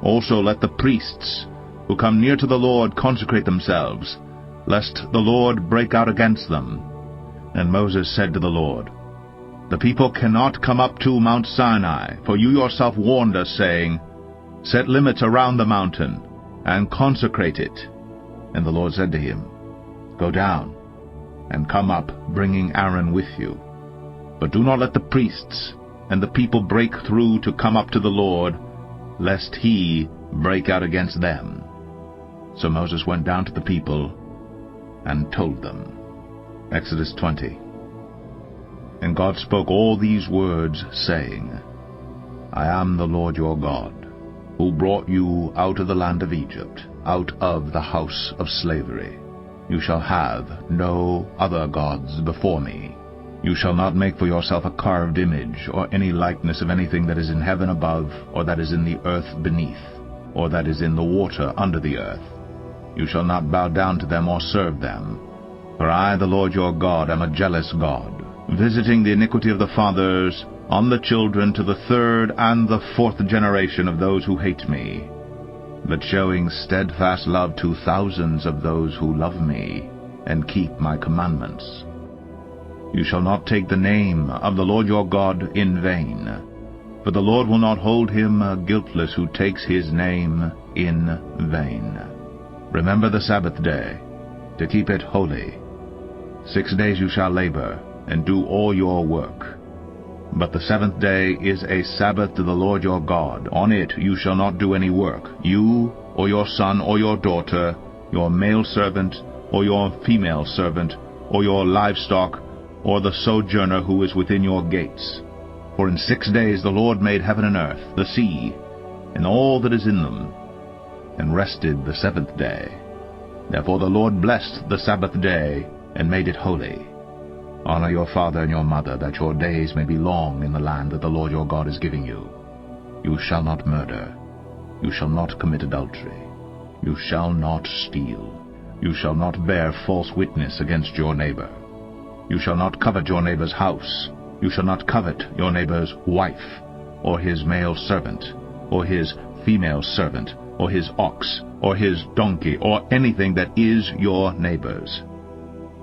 Also let the priests who come near to the Lord consecrate themselves, lest the Lord break out against them." And Moses said to the Lord, The people cannot come up to Mount Sinai, for you yourself warned us, saying, Set limits around the mountain, and consecrate it. And the Lord said to him, Go down, and come up, bringing Aaron with you. But do not let the priests and the people break through to come up to the Lord, lest he break out against them. So Moses went down to the people and told them. Exodus 20. And God spoke all these words, saying, I am the Lord your God, who brought you out of the land of Egypt, out of the house of slavery. You shall have no other gods before me. You shall not make for yourself a carved image, or any likeness of anything that is in heaven above, or that is in the earth beneath, or that is in the water under the earth. You shall not bow down to them or serve them. For I, the Lord your God, am a jealous God, visiting the iniquity of the fathers on the children to the third and the fourth generation of those who hate me, but showing steadfast love to thousands of those who love me and keep my commandments. You shall not take the name of the Lord your God in vain, for the Lord will not hold him guiltless who takes his name in vain. Remember the Sabbath day, to keep it holy. 6 days you shall labor, and do all your work. But the seventh day is a Sabbath to the Lord your God. On it you shall not do any work, you, or your son, or your daughter, your male servant, or your female servant, or your livestock, or the sojourner who is within your gates. For in 6 days the Lord made heaven and earth, the sea, and all that is in them, and rested the seventh day. Therefore the Lord blessed the Sabbath day, and made it holy. Honor your father and your mother, that your days may be long in the land that the Lord your God is giving you. You shall not murder. You shall not commit adultery. You shall not steal. You shall not bear false witness against your neighbor. You shall not covet your neighbor's house. You shall not covet your neighbor's wife, or his male servant, or his female servant, or his ox, or his donkey, or anything that is your neighbor's.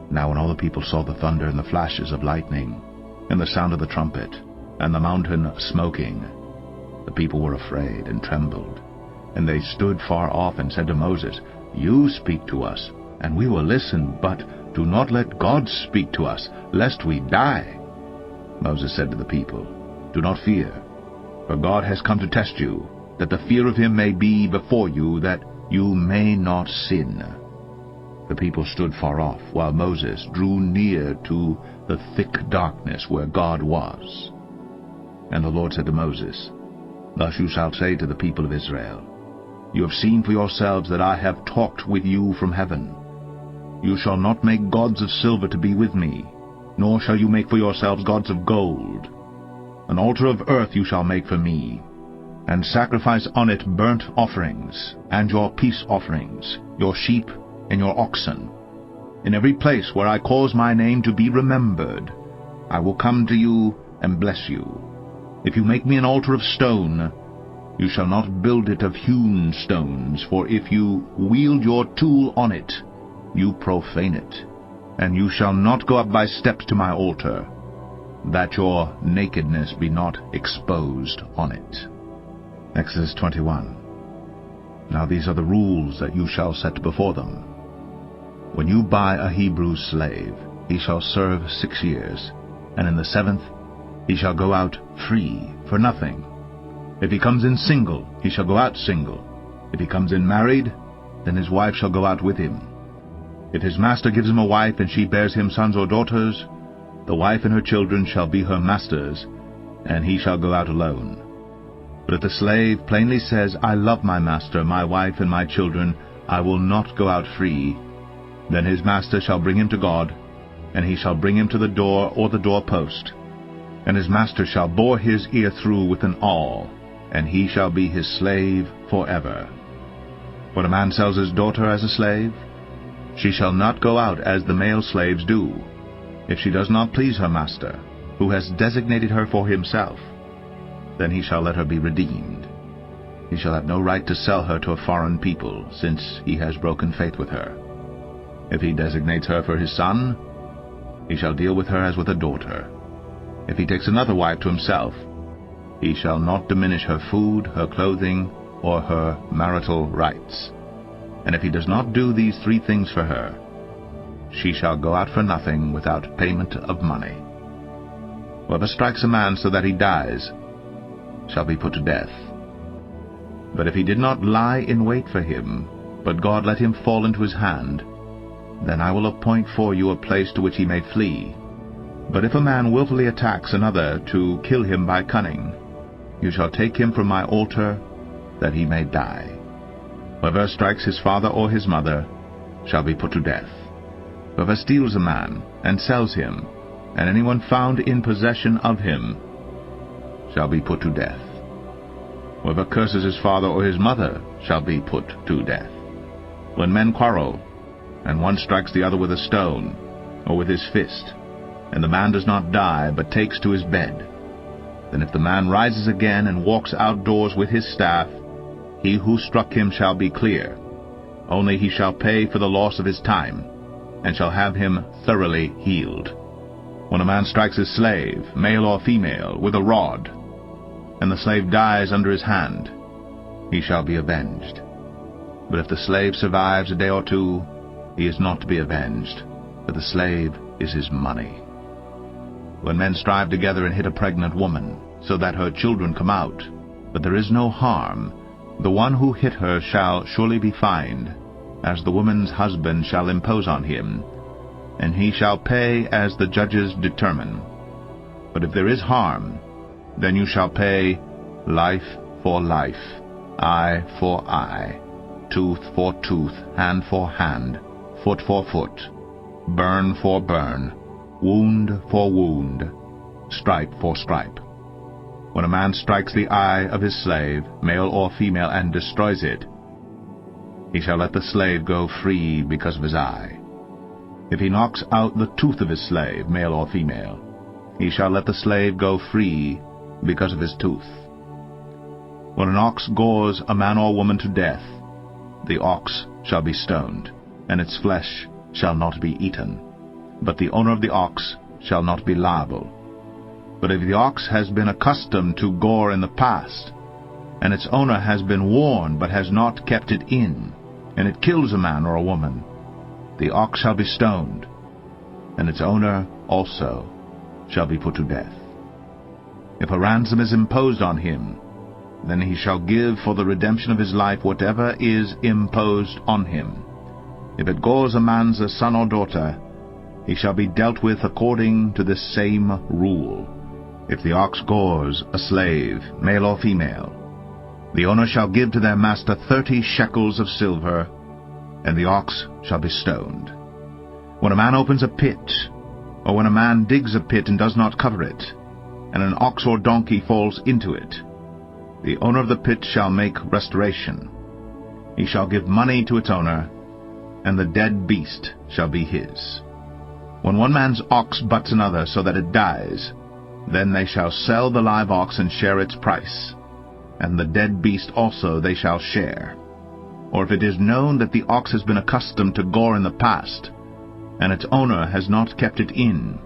Now when all the people saw the thunder and the flashes of lightning, and the sound of the trumpet, and the mountain smoking, the people were afraid and trembled. And they stood far off and said to Moses, You speak to us, and we will listen, but do not let God speak to us, lest we die. Moses said to the people, Do not fear, for God has come to test you, that the fear of him may be before you, that you may not sin. The people stood far off, while Moses drew near to the thick darkness where God was. And the Lord said to Moses, Thus you shall say to the people of Israel, You have seen for yourselves that I have talked with you from heaven. You shall not make gods of silver to be with me, nor shall you make for yourselves gods of gold. An altar of earth you shall make for me, and sacrifice on it burnt offerings, and your peace offerings, your sheep and your oxen. In every place where I cause my name to be remembered, I will come to you and bless you. If you make me an altar of stone, you shall not build it of hewn stones, for if you wield your tool on it, you profane it. And you shall not go up by steps to my altar, that your nakedness be not exposed on it. Exodus 21. Now these are the rules that you shall set before them. When you buy a Hebrew slave, he shall serve 6 years, and in the 7th he shall go out free for nothing. If he comes in single, he shall go out single. If he comes in married, then his wife shall go out with him. If his master gives him a wife, and she bears him sons or daughters, the wife and her children shall be her master's, and he shall go out alone. But if the slave plainly says, I love my master, my wife, and my children, I will not go out free, then his master shall bring him to God, and he shall bring him to the door or the doorpost. And his master shall bore his ear through with an awl, and he shall be his slave forever. When a man sells his daughter as a slave, she shall not go out as the male slaves do, if she does not please her master, who has designated her for himself. Then he shall let her be redeemed. He shall have no right to sell her to a foreign people, since he has broken faith with her. If he designates her for his son, he shall deal with her as with a daughter. If he takes another wife to himself, he shall not diminish her food, her clothing, or her marital rights. And if he does not do these 3 things for her, she shall go out for nothing without payment of money. Whoever strikes a man so that he dies shall be put to death. But if he did not lie in wait for him, but God let him fall into his hand, then I will appoint for you a place to which he may flee. But if a man willfully attacks another to kill him by cunning, you shall take him from my altar, that he may die. Whoever strikes his father or his mother shall be put to death. Whoever steals a man and sells him, and anyone found in possession of him, shall be put to death. Whoever curses his father or his mother shall be put to death. When men quarrel, and one strikes the other with a stone, or with his fist, and the man does not die, but takes to his bed, then if the man rises again and walks outdoors with his staff, he who struck him shall be clear. Only he shall pay for the loss of his time, and shall have him thoroughly healed. When a man strikes his slave, male or female, with a rod, and the slave dies under his hand, he shall be avenged. But if the slave survives a day or 2, he is not to be avenged, for the slave is his money. When men strive together and hit a pregnant woman, so that her children come out, but there is no harm, the one who hit her shall surely be fined, as the woman's husband shall impose on him, and he shall pay as the judges determine. But if there is harm, then you shall pay life for life, eye for eye, tooth for tooth, hand for hand, foot for foot, burn for burn, wound for wound, stripe for stripe. When a man strikes the eye of his slave, male or female, and destroys it, he shall let the slave go free because of his eye. If he knocks out the tooth of his slave, male or female, he shall let the slave go free because of his tooth. When an ox gores a man or woman to death, the ox shall be stoned, and its flesh shall not be eaten, but the owner of the ox shall not be liable. But if the ox has been accustomed to gore in the past, and its owner has been warned but has not kept it in, and it kills a man or a woman, the ox shall be stoned, and its owner also shall be put to death. If a ransom is imposed on him, then he shall give for the redemption of his life whatever is imposed on him. If it gores a man's son or daughter, he shall be dealt with according to this same rule. If the ox gores a slave, male or female, the owner shall give to their master 30 shekels of silver, and the ox shall be stoned. When a man opens a pit, or when a man digs a pit and does not cover it, and an ox or donkey falls into it, the owner of the pit shall make restoration. He shall give money to its owner, and the dead beast shall be his. When one man's ox butts another so that it dies, then they shall sell the live ox and share its price, and the dead beast also they shall share. Or if it is known that the ox has been accustomed to gore in the past, and its owner has not kept it in,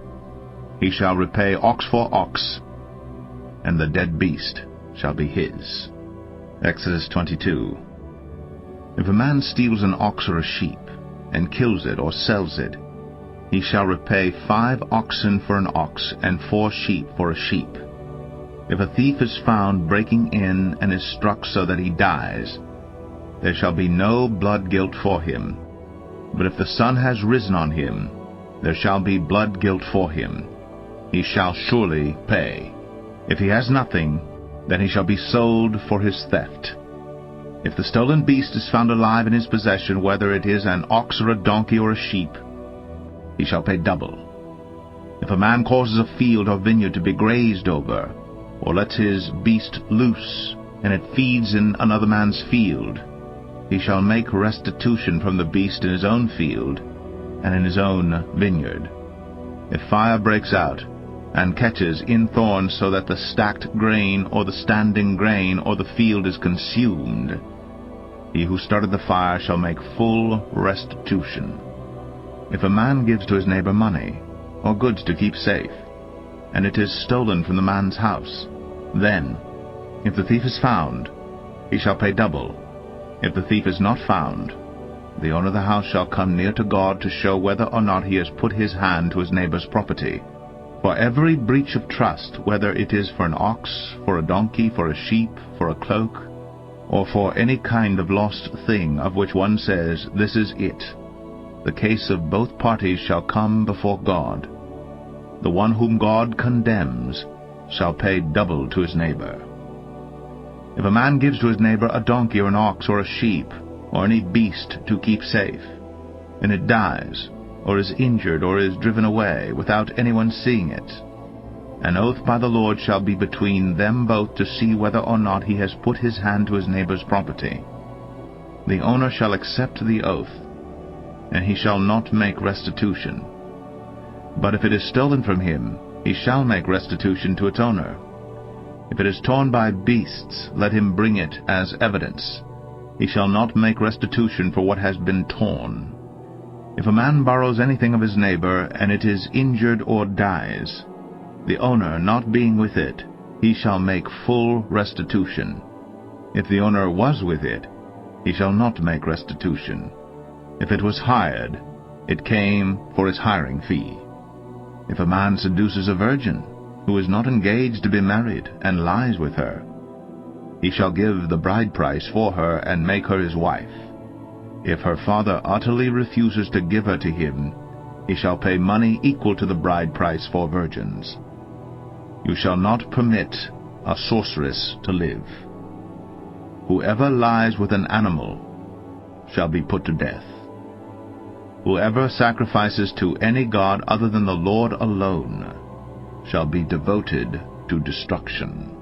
he shall repay ox for ox, and the dead beast shall be his. Exodus 22. If a man steals an ox or a sheep, and kills it or sells it, he shall repay 5 oxen for an ox, and 4 sheep for a sheep. If a thief is found breaking in and is struck so that he dies, there shall be no blood guilt for him. But if the sun has risen on him, there shall be blood guilt for him. He shall surely pay. If he has nothing, then he shall be sold for his theft. If the stolen beast is found alive in his possession, whether it is an ox or a donkey or a sheep, he shall pay double. If a man causes a field or vineyard to be grazed over, or lets his beast loose, and it feeds in another man's field, he shall make restitution from the beast in his own field and in his own vineyard. If fire breaks out, and catches in thorns so that the stacked grain or the standing grain or the field is consumed, he who started the fire shall make full restitution. If a man gives to his neighbor money, or goods to keep safe, and it is stolen from the man's house, then, if the thief is found, he shall pay double. If the thief is not found, the owner of the house shall come near to God to show whether or not he has put his hand to his neighbor's property. For every breach of trust, whether it is for an ox, for a donkey, for a sheep, for a cloak, or for any kind of lost thing of which one says, "This is it," the case of both parties shall come before God. The one whom God condemns shall pay double to his neighbor. If a man gives to his neighbor a donkey or an ox or a sheep, or any beast to keep safe, and it dies, or is injured, or is driven away, without anyone seeing it, an oath by the Lord shall be between them both to see whether or not he has put his hand to his neighbor's property. The owner shall accept the oath, and he shall not make restitution. But if it is stolen from him, he shall make restitution to its owner. If it is torn by beasts, let him bring it as evidence. He shall not make restitution for what has been torn. If a man borrows anything of his neighbor, and it is injured or dies, the owner not being with it, he shall make full restitution. If the owner was with it, he shall not make restitution. If it was hired, it came for its hiring fee. If a man seduces a virgin, who is not engaged to be married, and lies with her, he shall give the bride price for her and make her his wife. If her father utterly refuses to give her to him, he shall pay money equal to the bride price for virgins. You shall not permit a sorceress to live. Whoever lies with an animal shall be put to death. Whoever sacrifices to any god other than the Lord alone shall be devoted to destruction.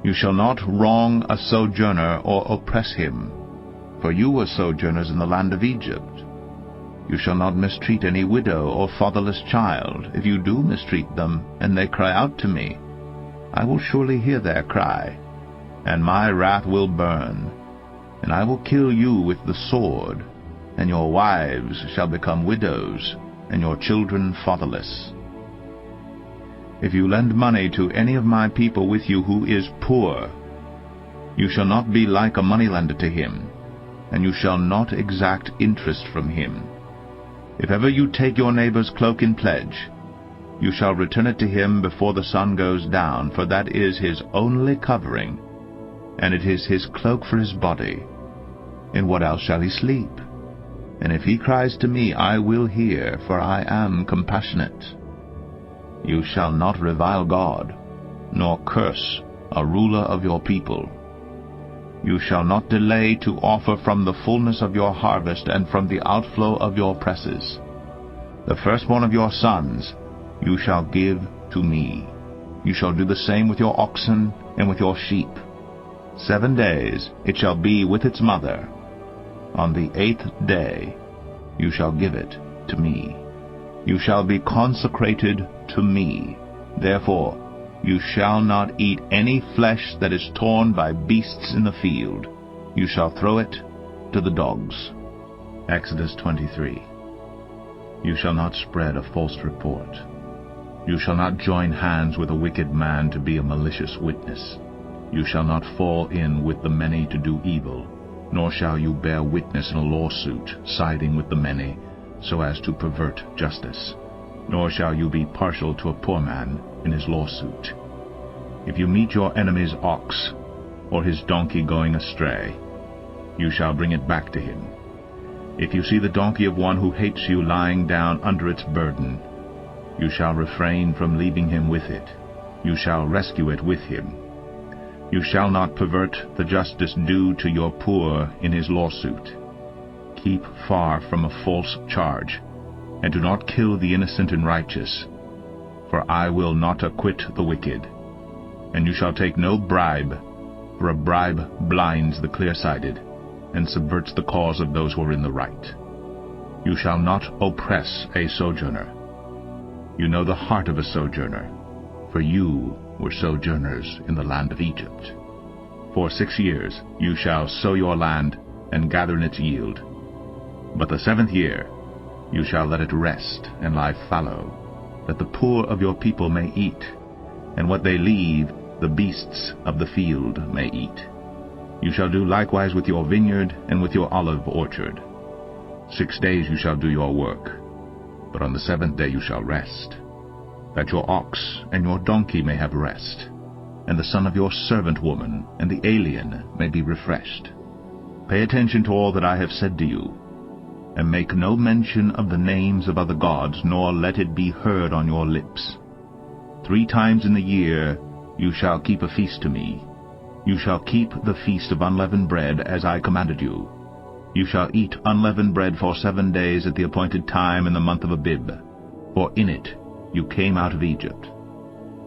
You shall not wrong a sojourner or oppress him, for you were sojourners in the land of Egypt. You shall not mistreat any widow or fatherless child. If you do mistreat them, and they cry out to me, I will surely hear their cry, and my wrath will burn, and I will kill you with the sword, and your wives shall become widows, and your children fatherless. If you lend money to any of my people with you who is poor, you shall not be like a moneylender to him, and you shall not exact interest from him. If ever you take your neighbor's cloak in pledge, you shall return it to him before the sun goes down, for that is his only covering, and it is his cloak for his body. In what else shall he sleep? And if he cries to me, I will hear, for I am compassionate. You shall not revile God, nor curse a ruler of your people. You shall not delay to offer from the fullness of your harvest and from the outflow of your presses. The firstborn of your sons you shall give to me. You shall do the same with your oxen and with your sheep. 7 days it shall be with its mother. On the 8th day you shall give it to me. You shall be consecrated to me. Therefore you shall not eat any flesh that is torn by beasts in the field. You shall throw it to the dogs. Exodus 23. You shall not spread a false report. You shall not join hands with a wicked man to be a malicious witness. You shall not fall in with the many to do evil, nor shall you bear witness in a lawsuit, siding with the many, so as to pervert justice. Nor shall you be partial to a poor man in his lawsuit. If you meet your enemy's ox, or his donkey going astray, you shall bring it back to him. If you see the donkey of one who hates you lying down under its burden, you shall refrain from leaving him with it. You shall rescue it with him. You shall not pervert the justice due to your poor in his lawsuit. Keep far from a false charge, and do not kill the innocent and righteous, for I will not acquit the wicked. And you shall take no bribe, for a bribe blinds the clear-sighted, and subverts the cause of those who are in the right. You shall not oppress a sojourner. You know the heart of a sojourner, for you were sojourners in the land of Egypt. For 6 years you shall sow your land, and gather in its yield. But the 7th year you shall let it rest and lie fallow, that the poor of your people may eat, and what they leave the beasts of the field may eat. You shall do likewise with your vineyard and with your olive orchard. 6 days you shall do your work, but on the 7th day you shall rest, that your ox and your donkey may have rest, and the son of your servant woman and the alien may be refreshed. Pay attention to all that I have said to you, and make no mention of the names of other gods, nor let it be heard on your lips. 3 times in the year you shall keep a feast to me. You shall keep the feast of unleavened bread, as I commanded you. You shall eat unleavened bread for 7 days at the appointed time in the month of Abib, for in it you came out of Egypt.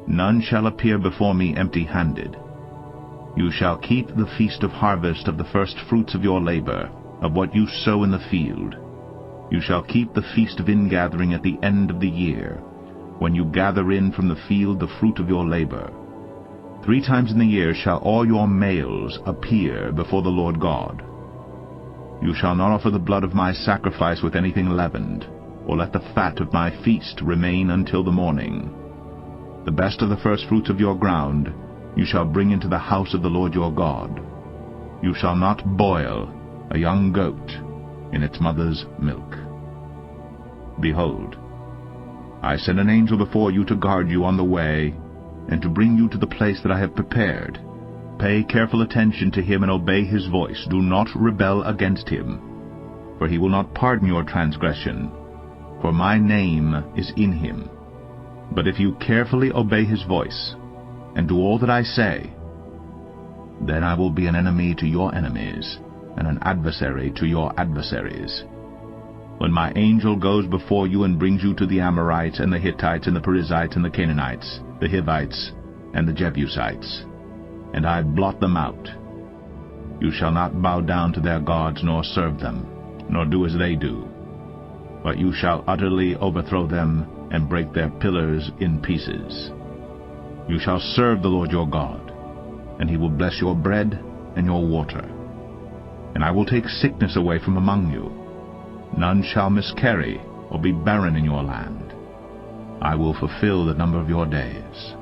None shall appear before me empty-handed. You shall keep the feast of harvest of the first fruits of your labor, of what you sow in the field. You shall keep the feast of ingathering at the end of the year, when you gather in from the field the fruit of your labor. 3 times in the year shall all your males appear before the Lord God. You shall not offer the blood of my sacrifice with anything leavened, or let the fat of my feast remain until the morning. The best of the first fruits of your ground you shall bring into the house of the Lord your God. You shall not boil a young goat in its mother's milk. Behold, I send an angel before you to guard you on the way, and to bring you to the place that I have prepared. Pay careful attention to him and obey his voice. Do not rebel against him, for he will not pardon your transgression, for my name is in him. But if you carefully obey his voice, and do all that I say, then I will be an enemy to your enemies, and an adversary to your adversaries. When my angel goes before you and brings you to the Amorites, and the Hittites, and the Perizzites, and the Canaanites, the Hivites, and the Jebusites, and I blot them out, you shall not bow down to their gods, nor serve them, nor do as they do, but you shall utterly overthrow them, and break their pillars in pieces. You shall serve the Lord your God, and he will bless your bread and your water. And I will take sickness away from among you. None shall miscarry or be barren in your land. I will fulfill the number of your days.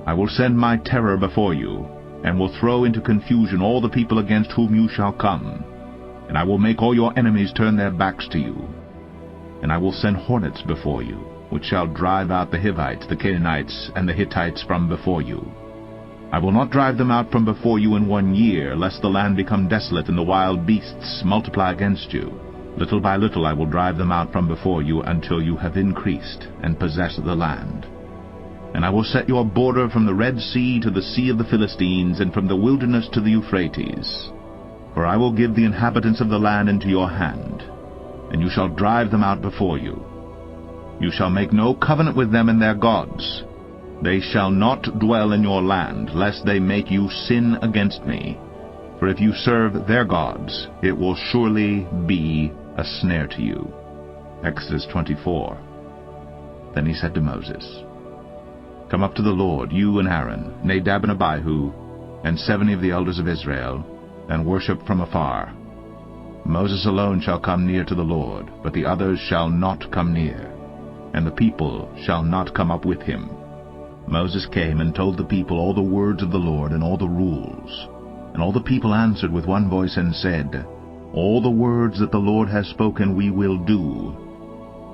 I will send my terror before you, and will throw into confusion all the people against whom you shall come. And I will make all your enemies turn their backs to you. And I will send hornets before you, which shall drive out the Hivites, the Canaanites, and the Hittites from before you. I will not drive them out from before you in 1 year, lest the land become desolate and the wild beasts multiply against you. Little by little I will drive them out from before you, until you have increased and possessed the land. And I will set your border from the Red Sea to the Sea of the Philistines, and from the wilderness to the Euphrates. For I will give the inhabitants of the land into your hand, and you shall drive them out before you. You shall make no covenant with them and their gods. They shall not dwell in your land, lest they make you sin against me. For if you serve their gods, it will surely be a snare to you. Exodus 24. Then he said to Moses, Come up to the Lord, you and Aaron, Nadab and Abihu, and 70 of the elders of Israel, and worship from afar. Moses alone shall come near to the Lord, but the others shall not come near, and the people shall not come up with him. Moses came and told the people all the words of the Lord and all the rules. And all the people answered with one voice and said, All the words that the Lord has spoken we will do.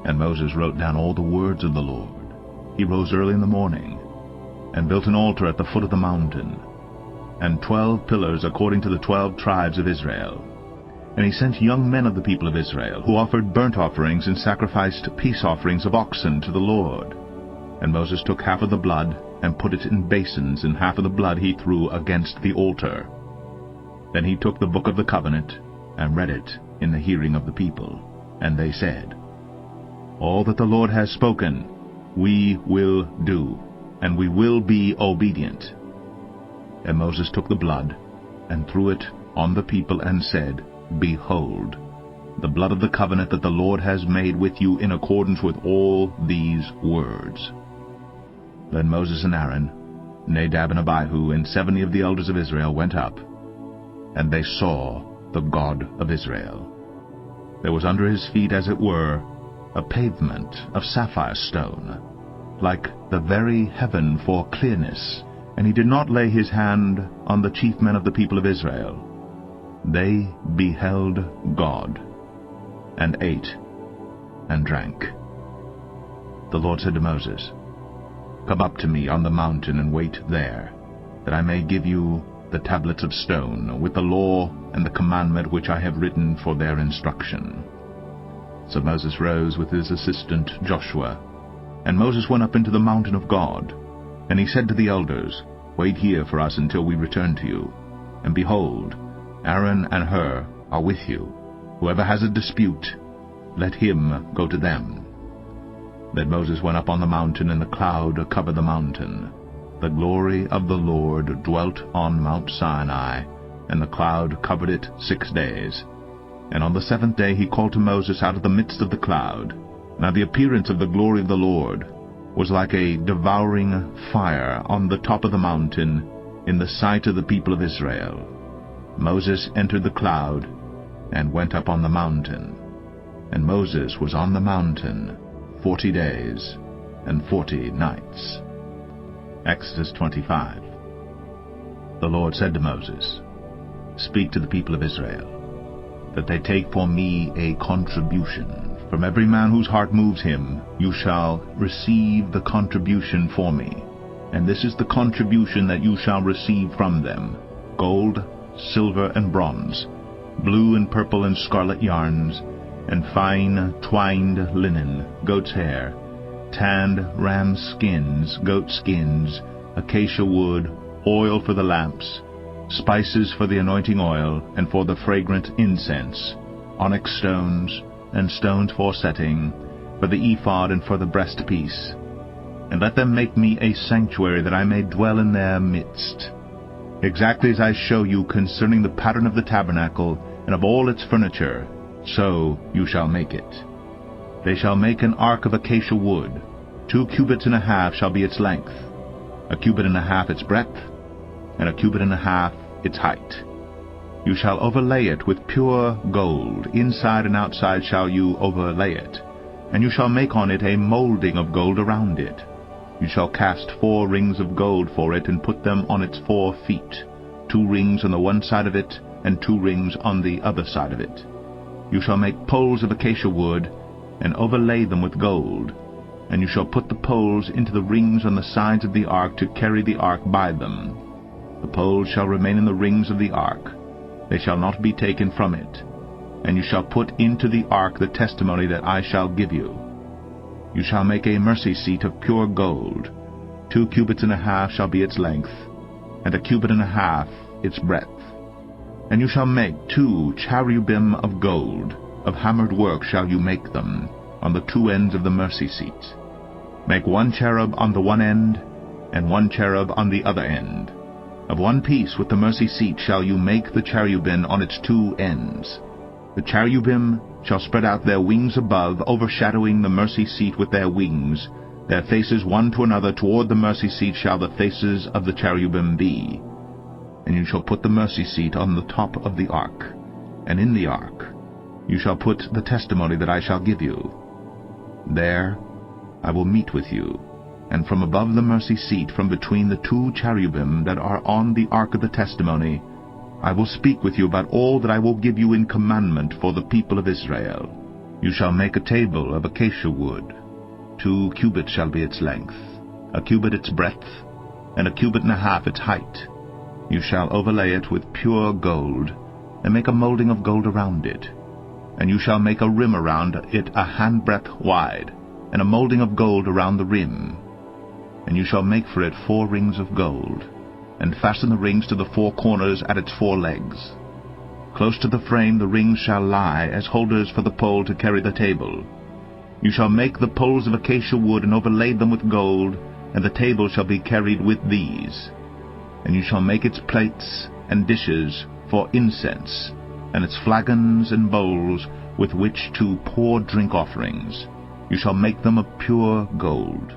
And Moses wrote down all the words of the Lord. He rose early in the morning, and built an altar at the foot of the mountain, and 12 pillars according to the 12 tribes of Israel. And he sent young men of the people of Israel, who offered burnt offerings and sacrificed peace offerings of oxen to the Lord. And Moses took half of the blood, and put it in basins, and half of the blood he threw against the altar. Then he took the book of the covenant, and read it in the hearing of the people. And they said, All that the Lord has spoken, we will do, and we will be obedient. And Moses took the blood, and threw it on the people, and said, Behold, the blood of the covenant that the Lord has made with you in accordance with all these words. Then Moses and Aaron, Nadab and Abihu, and 70 of the elders of Israel went up, and they saw the God of Israel. There was under his feet, as it were, a pavement of sapphire stone, like the very heaven for clearness, and he did not lay his hand on the chief men of the people of Israel. They beheld God, and ate and drank. The Lord said to Moses, "Come up to me on the mountain and wait there, that I may give you the tablets of stone, with the law and the commandment which I have written for their instruction." So Moses rose with his assistant Joshua, and Moses went up into the mountain of God. And he said to the elders, "Wait here for us until we return to you. And behold, Aaron and Hur are with you. Whoever has a dispute, let him go to them." Then Moses went up on the mountain, and the cloud covered the mountain. The glory of the Lord dwelt on Mount Sinai, and the cloud covered it 6 days. And on the 7th day he called to Moses out of the midst of the cloud. Now the appearance of the glory of the Lord was like a devouring fire on the top of the mountain in the sight of the people of Israel. Moses entered the cloud and went up on the mountain. And Moses was on the mountain 40 days and 40 nights. Exodus 25. The Lord said to Moses, "Speak to the people of Israel, that they take for me a contribution. From every man whose heart moves him, you shall receive the contribution for me. And this is the contribution that you shall receive from them: gold, silver, and bronze, blue and purple and scarlet yarns, and fine twined linen, goat's hair, tanned ram skins, goat skins, acacia wood, oil for the lamps, spices for the anointing oil, and for the fragrant incense, onyx stones, and stones for setting, for the ephod and for the breastpiece. And let them make me a sanctuary, that I may dwell in their midst. Exactly as I show you concerning the pattern of the tabernacle, and of all its furniture, so you shall make it. They shall make an ark of acacia wood. 2 cubits and a half shall be its length, 1 cubit and a half its breadth, and 1 cubit and a half its height. You shall overlay it with pure gold. Inside and outside shall you overlay it. And you shall make on it a molding of gold around it. You shall cast 4 rings of gold for it, and put them on its 4 feet, 2 rings on the one side of it, and 2 rings on the other side of it. You shall make poles of acacia wood, and overlay them with gold. And you shall put the poles into the rings on the sides of the ark, to carry the ark by them. The poles shall remain in the rings of the ark. They shall not be taken from it. And you shall put into the ark the testimony that I shall give you. You shall make a mercy seat of pure gold. 2 cubits and a half shall be its length, and 1 cubit and a half its breadth. And you shall make 2 cherubim of gold. Of hammered work shall you make them, on the 2 ends of the mercy seat. Make 1 cherub on the one end, and 1 cherub on the other end. Of one piece with the mercy seat shall you make the cherubim on its 2 ends. The cherubim shall spread out their wings above, overshadowing the mercy seat with their wings. Their faces one to another toward the mercy seat shall the faces of the cherubim be. And you shall put the mercy seat on the top of the ark. And in the ark you shall put the testimony that I shall give you. There I will meet with you. And from above the mercy seat, from between the 2 cherubim that are on the ark of the testimony, I will speak with you about all that I will give you in commandment for the people of Israel. You shall make a table of acacia wood. 2 cubits shall be its length, 1 cubit its breadth, and 1 cubit and a half its height. You shall overlay it with pure gold, and make a molding of gold around it. And you shall make a rim around it 1 handbreadth wide, and a molding of gold around the rim. And you shall make for it 4 rings of gold, and fasten the rings to the 4 corners at its 4 legs. Close to the frame the rings shall lie as holders for the pole to carry the table. You shall make the poles of acacia wood, and overlay them with gold, and the table shall be carried with these. And you shall make its plates and dishes for incense, and its flagons and bowls with which to pour drink offerings. You shall make them of pure gold.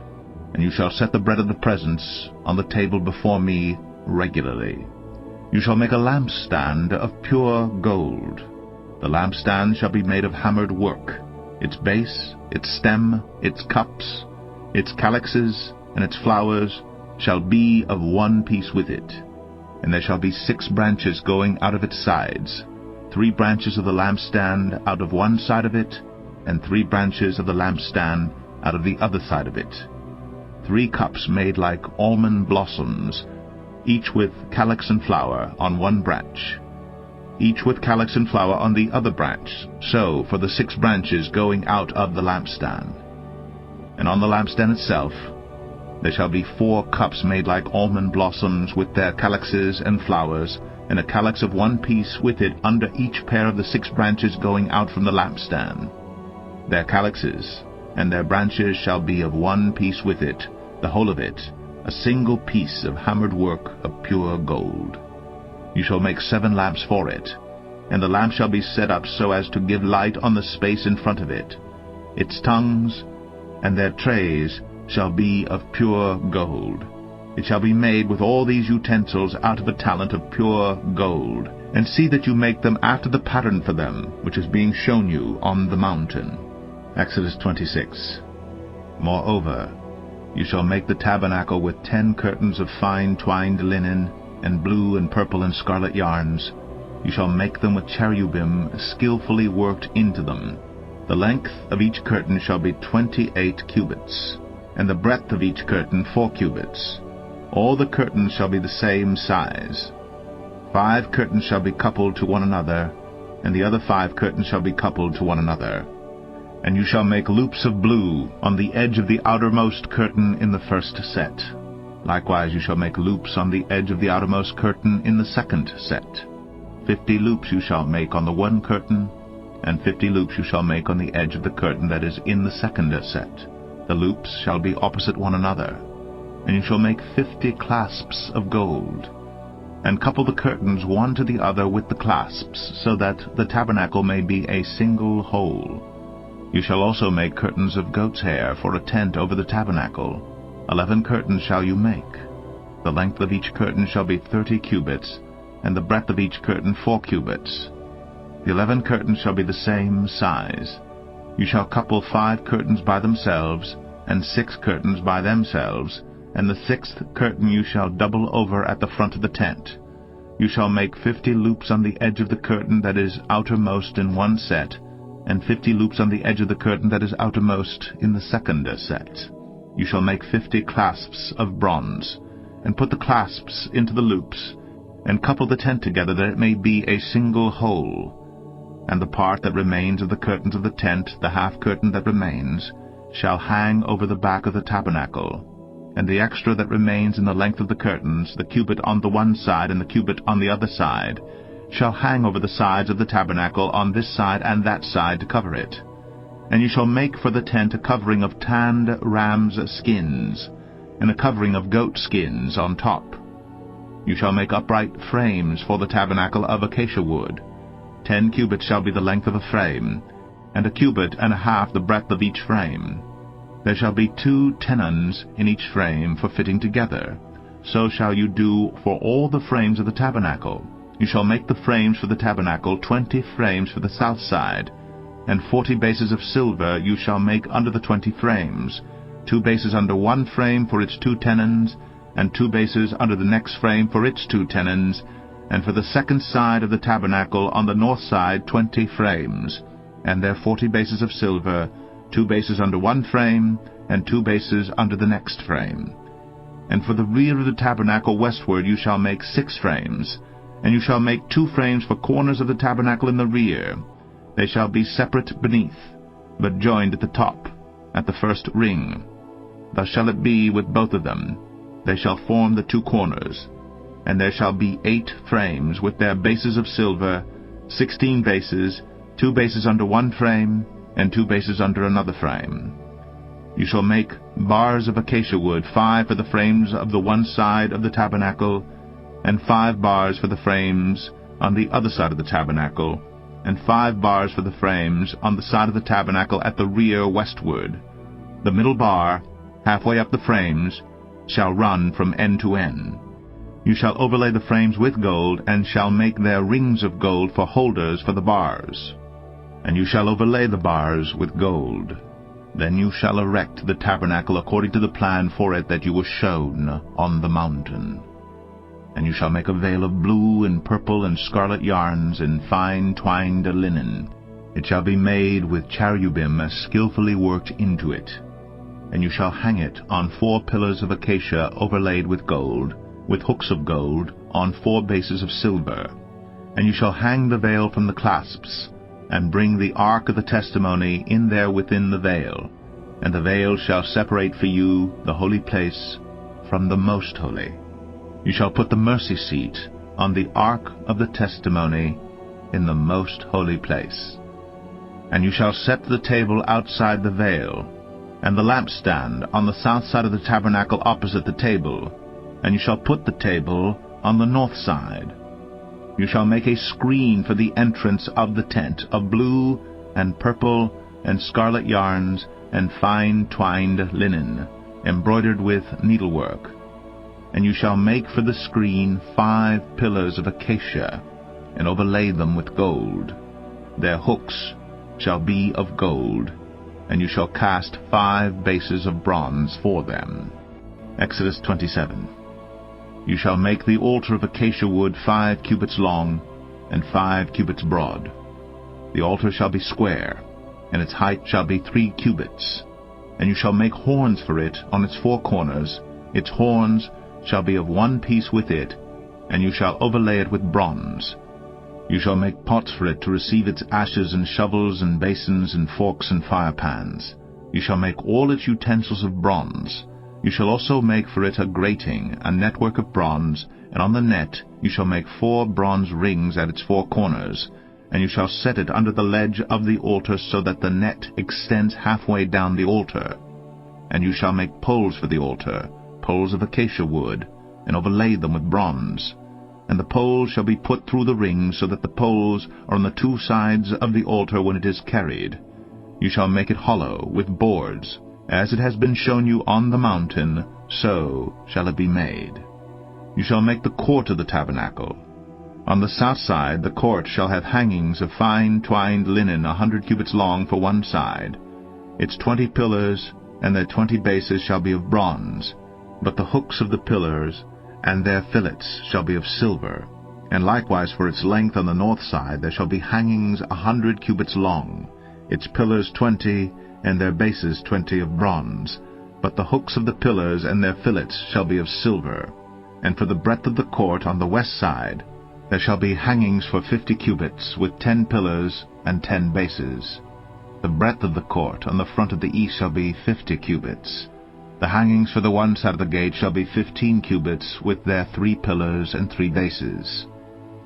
And you shall set the bread of the presence on the table before me regularly. You shall make a lampstand of pure gold. The lampstand shall be made of hammered work, its base, its stem, its cups, Its calyxes and its flowers shall be of one piece with it. And there shall be 6 branches going out of its sides, 3 branches of the lampstand out of one side of it, and 3 branches of the lampstand out of the other side of it. 3 cups made like almond blossoms, each with calyx and flower on one branch, each with calyx and flower on the other branch, so for the 6 branches going out of the lampstand. And on the lampstand itself there shall be 4 cups made like almond blossoms with their calyxes and flowers, and a calyx of one piece with it under each pair of the 6 branches going out from the lampstand. Their calyxes and their branches shall be of one piece with it, the whole of it, a single piece of hammered work of pure gold. You shall make 7 lamps for it, and the lamp shall be set up so as to give light on the space in front of it. Its tongues and their trays shall be of pure gold. It shall be made with all these utensils out of a talent of pure gold. And see that you make them after the pattern for them, which is being shown you on the mountain. Exodus 26. Moreover, you shall make the tabernacle with 10 curtains of fine twined linen, and blue and purple and scarlet yarns. You shall make them with cherubim skillfully worked into them. The length of each curtain shall be 28 cubits, and the breadth of each curtain 4 cubits. All the curtains shall be the same size. 5 curtains shall be coupled to one another, and the other 5 curtains shall be coupled to one another. And you shall make loops of blue on the edge of the outermost curtain in the first set. Likewise you shall make loops on the edge of the outermost curtain in the second set. 50 loops you shall make on the one curtain, and 50 loops you shall make on the edge of the curtain that is in the second set. The loops shall be opposite one another. And you shall make 50 clasps of gold, and couple the curtains one to the other with the clasps, so that the tabernacle may be a single whole. You shall also make curtains of goat's hair for a tent over the tabernacle. 11 curtains shall you make. The length of each curtain shall be 30 cubits, and the breadth of each curtain 4 cubits. The 11 curtains shall be the same size. You shall couple 5 curtains by themselves, and 6 curtains by themselves, and the 6th curtain you shall double over at the front of the tent. You shall make 50 loops on the edge of the curtain that is outermost in one set, and 50 loops on the edge of the curtain that is outermost in the second set. You shall make 50 clasps of bronze, and put the clasps into the loops, and couple the tent together that it may be a single whole. And the part that remains of the curtains of the tent, the half curtain that remains, shall hang over the back of the tabernacle. And the extra that remains in the length of the curtains, the cubit on the one side and the cubit on the other side, shall hang over the sides of the tabernacle on this side and that side to cover it. And you shall make for the tent a covering of tanned rams' skins, and a covering of goat skins on top. You shall make upright frames for the tabernacle of acacia wood. 10 cubits shall be the length of a frame, and a cubit and a half the breadth of each frame. There shall be 2 tenons in each frame for fitting together. So shall you do for all the frames of the tabernacle. You shall make the frames for the tabernacle 20 frames for the south side, and 40 bases of silver you shall make under the 20 frames, 2 bases under one frame for its 2 tenons, and 2 bases under the next frame for its 2 tenons, and for the second side of the tabernacle on the north side 20 frames, and their 40 bases of silver, 2 bases under one frame, and 2 bases under the next frame. And for the rear of the tabernacle westward you shall make 6 frames, and you shall make 2 frames for corners of the tabernacle in the rear. They shall be separate beneath, but joined at the top, at the first ring. Thus shall it be with both of them. They shall form the 2 corners. And there shall be 8 frames with their bases of silver, 16 bases, 2 bases under one frame, and 2 bases under another frame. You shall make bars of acacia wood, 5 for the frames of the one side of the tabernacle, and 5 bars for the frames on the other side of the tabernacle, and 5 bars for the frames on the side of the tabernacle at the rear westward. The middle bar, halfway up the frames, shall run from end to end. You shall overlay the frames with gold, and shall make their rings of gold for holders for the bars. And you shall overlay the bars with gold. Then you shall erect the tabernacle according to the plan for it that you were shown on the mountain. And you shall make a veil of blue and purple and scarlet yarns and fine twined linen. It shall be made with cherubim skillfully worked into it. And you shall hang it on 4 pillars of acacia overlaid with gold, with hooks of gold, on 4 bases of silver. And you shall hang the veil from the clasps, and bring the ark of the testimony in there within the veil. And the veil shall separate for you the holy place from the most holy. You shall put the mercy seat on the ark of the testimony in the most holy place. And you shall set the table outside the veil, and the lampstand on the south side of the tabernacle opposite the table, and you shall put the table on the north side. You shall make a screen for the entrance of the tent of blue and purple and scarlet yarns and fine twined linen, embroidered with needlework. And you shall make for the screen 5 pillars of acacia, and overlay them with gold. Their hooks shall be of gold, and you shall cast 5 bases of bronze for them. Exodus 27. You shall make the altar of acacia wood 5 cubits long, and 5 cubits broad. The altar shall be square, and its height shall be 3 cubits. And you shall make horns for it on its 4 corners. Its horns shall be of one piece with it, and you shall overlay it with bronze. You shall make pots for it to receive its ashes, and shovels, and basins, and forks, and firepans. You shall make all its utensils of bronze. You shall also make for it a grating, a network of bronze, and on the net you shall make 4 bronze rings at its 4 corners, and you shall set it under the ledge of the altar so that the net extends halfway down the altar. And you shall make poles for the altar, poles of acacia wood, and overlay them with bronze. And the poles shall be put through the rings, so that the poles are on the 2 sides of the altar when it is carried. You shall make it hollow with boards. As it has been shown you on the mountain, so shall it be made. You shall make the court of the tabernacle. On the south side the court shall have hangings of fine twined linen 100 cubits long for one side. Its 20 pillars and their 20 bases shall be of bronze, but the hooks of the pillars and their fillets shall be of silver. And likewise for its length on the north side there shall be hangings 100 cubits long, its pillars 20, and their bases 20 of bronze. But the hooks of the pillars and their fillets shall be of silver. And for the breadth of the court on the west side there shall be hangings for 50 cubits, with 10 pillars and 10 bases. The breadth of the court on the front of the east shall be 50 cubits. The hangings for the one side of the gate shall be 15 cubits, with their 3 pillars and 3 bases.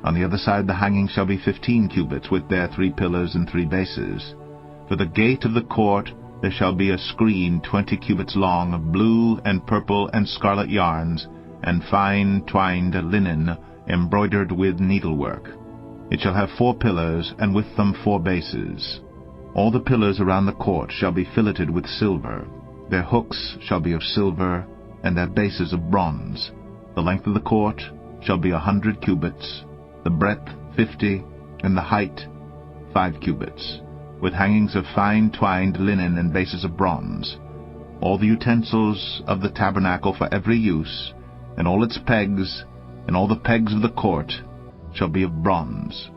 On the other side the hangings shall be 15 cubits, with their 3 pillars and 3 bases. For the gate of the court there shall be a screen 20 cubits long, of blue and purple and scarlet yarns, and fine twined linen, embroidered with needlework. It shall have 4 pillars, and with them 4 bases. All the pillars around the court shall be filleted with silver. Their hooks shall be of silver, and their bases of bronze. The length of the court shall be 100 cubits, the breadth 50, and the height 5 cubits, with hangings of fine twined linen and bases of bronze. All the utensils of the tabernacle for every use, and all its pegs, and all the pegs of the court, shall be of bronze.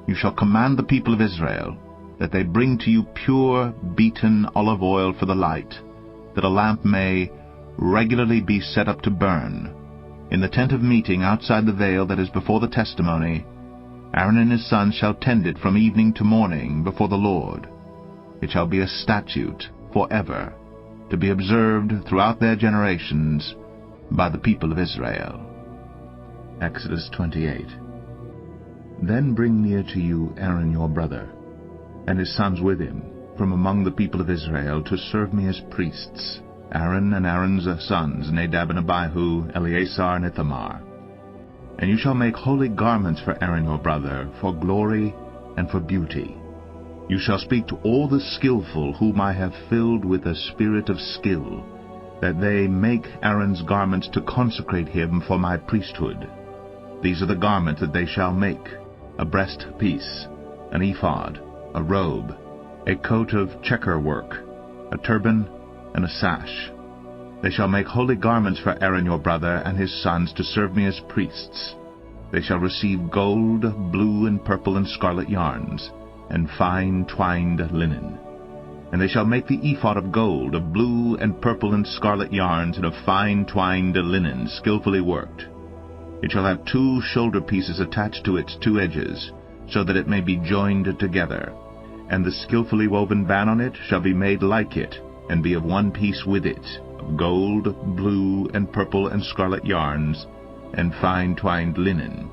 You shall command the people of Israel that they bring to you pure beaten olive oil for the light, that a lamp may regularly be set up to burn. In the tent of meeting outside the veil that is before the testimony, Aaron and his sons shall tend it from evening to morning before the Lord. It shall be a statute forever, to be observed throughout their generations by the people of Israel. Exodus 28. Then bring near to you Aaron your brother, and his sons with him, from among the people of Israel, to serve me as priests, Aaron and Aaron's sons, Nadab and Abihu, Eleazar and Ithamar. And you shall make holy garments for Aaron your brother, for glory and for beauty. You shall speak to all the skillful whom I have filled with a spirit of skill, that they make Aaron's garments to consecrate him for my priesthood. These are the garments that they shall make: a breastpiece, an ephod, a robe, a coat of checker work, a turban, and a sash. They shall make holy garments for Aaron your brother and his sons to serve me as priests. They shall receive gold, blue and purple and scarlet yarns, and fine twined linen. And they shall make the ephod of gold, of blue and purple and scarlet yarns, and of fine twined linen, skillfully worked. It shall have 2 shoulder pieces attached to its 2 edges, so that it may be joined together. And the skillfully woven band on it shall be made like it, and be of one piece with it, of gold, blue, and purple and scarlet yarns, and fine twined linen.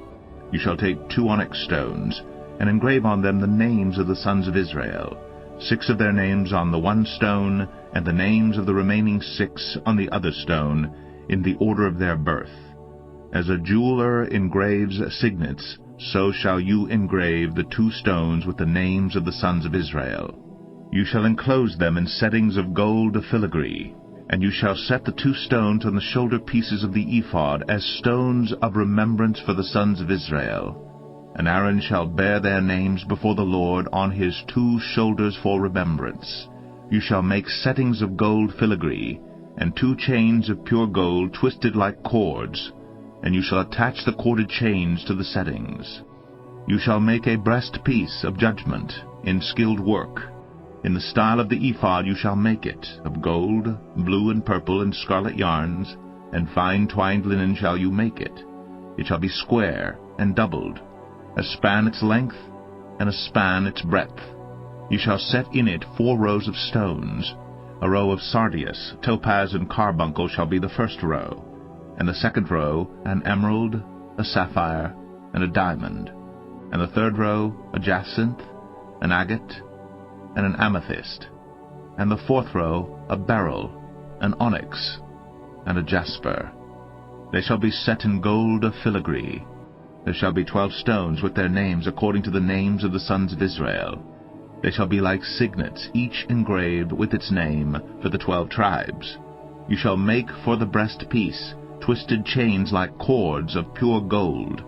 You shall take 2 onyx stones, and engrave on them the names of the sons of Israel, 6 of their names on the one stone, and the names of the remaining 6 on the other stone, in the order of their birth. As a jeweler engraves signets, so shall you engrave the 2 stones with the names of the sons of Israel. You shall enclose them in settings of gold filigree, and you shall set the 2 stones on the shoulder pieces of the ephod as stones of remembrance for the sons of Israel. And Aaron shall bear their names before the Lord on his 2 shoulders for remembrance. You shall make settings of gold filigree, and 2 chains of pure gold twisted like cords, and you shall attach the corded chains to the settings. You shall make a breastpiece of judgment in skilled work. In the style of the ephod you shall make it, of gold, blue and purple and scarlet yarns, and fine twined linen shall you make it. It shall be square and doubled, a span its length, and a span its breadth. You shall set in it 4 rows of stones. A row of sardius, topaz, and carbuncle shall be the first row, and the second row an emerald, a sapphire, and a diamond, and the third row a jacinth, an agate, and an amethyst, and the fourth row a beryl, an onyx, and a jasper. They shall be set in gold of filigree. There shall be 12 stones with their names according to the names of the sons of Israel. They shall be like signets, each engraved with its name for the 12 tribes. You shall make for the breastpiece twisted chains like cords of pure gold.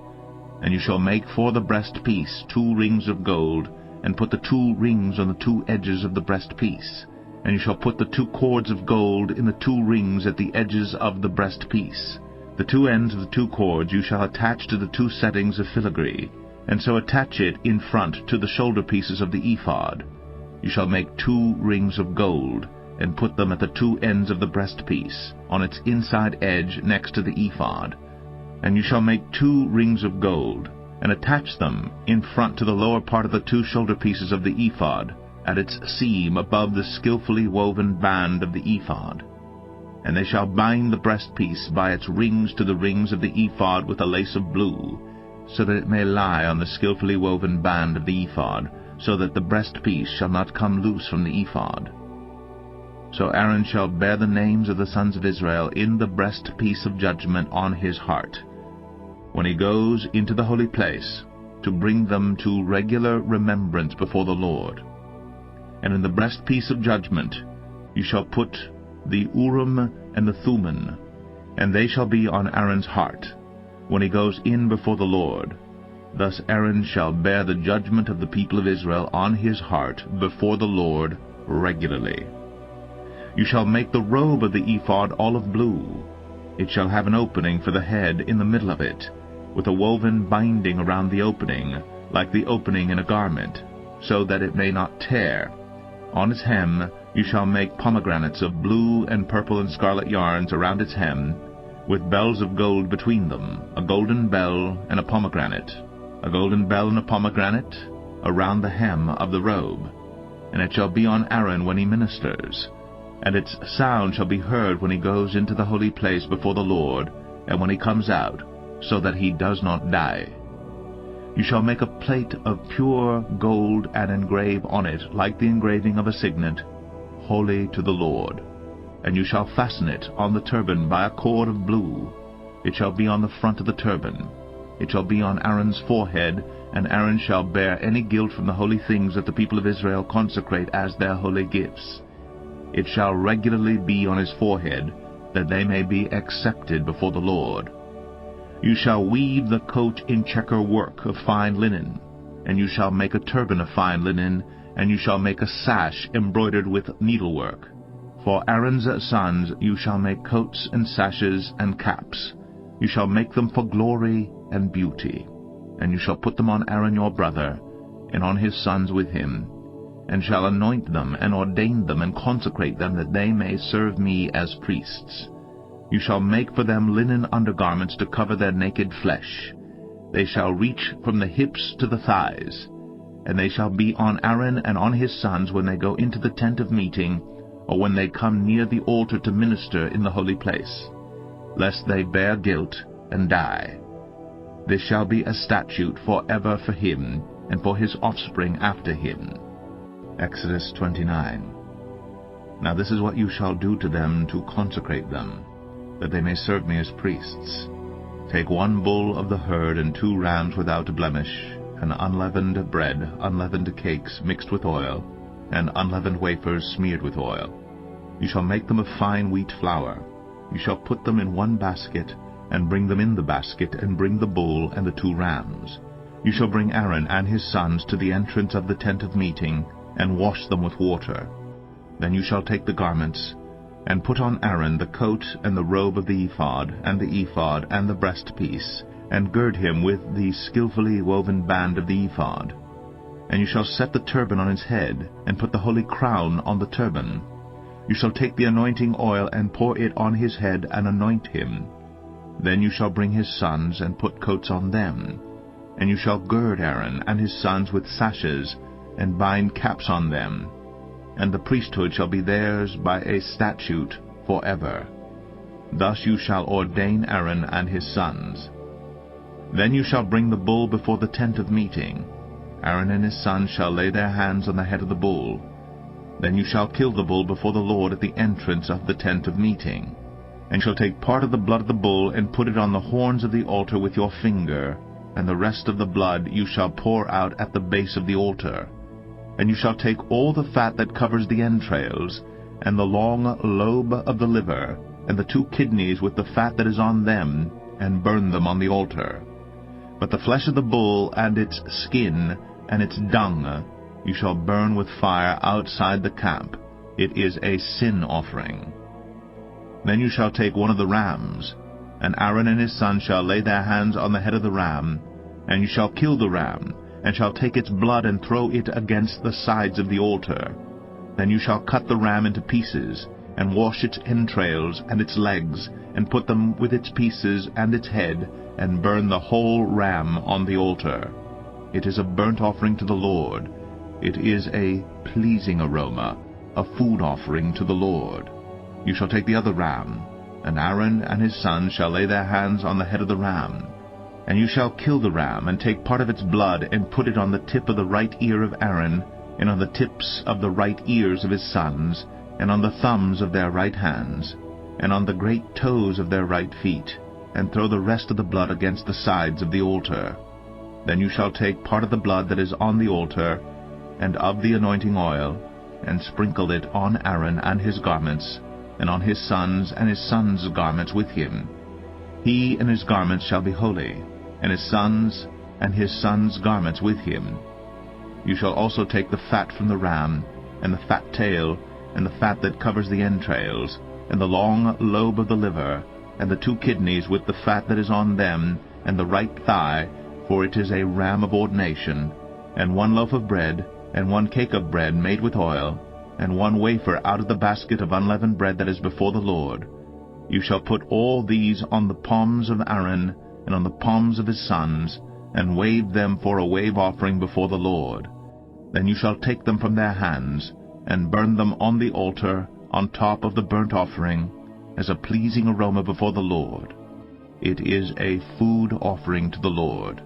And you shall make for the breastpiece 2 rings of gold, and put the 2 rings on the 2 edges of the breastpiece. And you shall put the 2 cords of gold in the 2 rings at the edges of the breastpiece. The 2 ends of the 2 cords you shall attach to the 2 settings of filigree, and so attach it in front to the shoulder pieces of the ephod. You shall make 2 rings of gold, and put them at the 2 ends of the breastpiece, on its inside edge next to the ephod. And you shall make 2 rings of gold, and attach them in front to the lower part of the 2 shoulder pieces of the ephod, at its seam above the skillfully woven band of the ephod. And they shall bind the breastpiece by its rings to the rings of the ephod with a lace of blue, so that it may lie on the skillfully woven band of the ephod, so that the breastpiece shall not come loose from the ephod. So Aaron shall bear the names of the sons of Israel in the breastpiece of judgment on his heart, when he goes into the holy place, to bring them to regular remembrance before the Lord. And in the breastpiece of judgment you shall put the Urim and the Thummim, and they shall be on Aaron's heart, when he goes in before the Lord. Thus Aaron shall bear the judgment of the people of Israel on his heart before the Lord regularly. You shall make the robe of the ephod olive blue. It shall have an opening for the head in the middle of it, with a woven binding around the opening, like the opening in a garment, so that it may not tear. On its hem you shall make pomegranates of blue and purple and scarlet yarns around its hem, with bells of gold between them, a golden bell and a pomegranate, a golden bell and a pomegranate around the hem of the robe. And it shall be on Aaron when he ministers, and its sound shall be heard when he goes into the holy place before the Lord, and when he comes out, so that he does not die. You shall make a plate of pure gold and engrave on it, like the engraving of a signet, holy to the Lord. And you shall fasten it on the turban by a cord of blue. It shall be on the front of the turban. It shall be on Aaron's forehead, and Aaron shall bear any guilt from the holy things that the people of Israel consecrate as their holy gifts. It shall regularly be on his forehead, that they may be accepted before the Lord. You shall weave the coat in checker work of fine linen, and you shall make a turban of fine linen, and you shall make a sash embroidered with needlework. For Aaron's sons you shall make coats and sashes and caps. You shall make them for glory and beauty. And you shall put them on Aaron your brother, and on his sons with him, and shall anoint them, and ordain them, and consecrate them, that they may serve me as priests. You shall make for them linen undergarments to cover their naked flesh. They shall reach from the hips to the thighs, and they shall be on Aaron and on his sons when they go into the tent of meeting, or when they come near the altar to minister in the holy place, lest they bear guilt and die. This shall be a statute forever for him, and for his offspring after him. Exodus 29. Now this is what you shall do to them to consecrate them, that they may serve me as priests. Take 1 bull of the herd and 2 rams without blemish, and unleavened bread, unleavened cakes mixed with oil, and unleavened wafers smeared with oil. You shall make them of fine wheat flour. You shall put them in 1 basket, and bring them in the basket, and bring the bull and the 2 rams. You shall bring Aaron and his sons to the entrance of the tent of meeting, and wash them with water. Then you shall take the garments, and put on Aaron the coat and the robe of the ephod, and the ephod and the breastpiece, and gird him with the skillfully woven band of the ephod. And you shall set the turban on his head, and put the holy crown on the turban. You shall take the anointing oil, and pour it on his head, and anoint him. Then you shall bring his sons, and put coats on them. And you shall gird Aaron and his sons with sashes, and bind caps on them. And the priesthood shall be theirs by a statute forever. Thus you shall ordain Aaron and his sons. Then you shall bring the bull before the tent of meeting. Aaron and his sons shall lay their hands on the head of the bull. Then you shall kill the bull before the Lord at the entrance of the tent of meeting. And shall take part of the blood of the bull, and put it on the horns of the altar with your finger, and the rest of the blood you shall pour out at the base of the altar. And you shall take all the fat that covers the entrails, and the long lobe of the liver, and the 2 kidneys with the fat that is on them, and burn them on the altar. But the flesh of the bull, and its skin, and its dung, you shall burn with fire outside the camp. It is a sin offering. Then you shall take 1 of the rams, and Aaron and his sons shall lay their hands on the head of the ram, and you shall kill the ram, and shall take its blood and throw it against the sides of the altar. Then you shall cut the ram into pieces, and wash its entrails and its legs, and put them with its pieces and its head, and burn the whole ram on the altar. It is a burnt offering to the Lord. It is a pleasing aroma, a food offering to the Lord. You shall take the other ram, and Aaron and his sons shall lay their hands on the head of the ram. And you shall kill the ram, and take part of its blood, and put it on the tip of the right ear of Aaron, and on the tips of the right ears of his sons, and on the thumbs of their right hands, and on the great toes of their right feet, and throw the rest of the blood against the sides of the altar. Then you shall take part of the blood that is on the altar, and of the anointing oil, and sprinkle it on Aaron and his garments, and on his sons and his sons' garments with him. He and his garments shall be holy, and his sons and his sons' garments with him. You shall also take the fat from the ram, and the fat tail, and the fat that covers the entrails, and the long lobe of the liver, and the 2 kidneys with the fat that is on them, and the right thigh, for it is a ram of ordination, and 1 loaf of bread, and 1 cake of bread made with oil, and 1 wafer out of the basket of unleavened bread that is before the Lord. You shall put all these on the palms of Aaron, and on the palms of his sons, and wave them for a wave offering before the Lord. Then you shall take them from their hands, and burn them on the altar on top of the burnt offering, as a pleasing aroma before the Lord. It is a food offering to the Lord.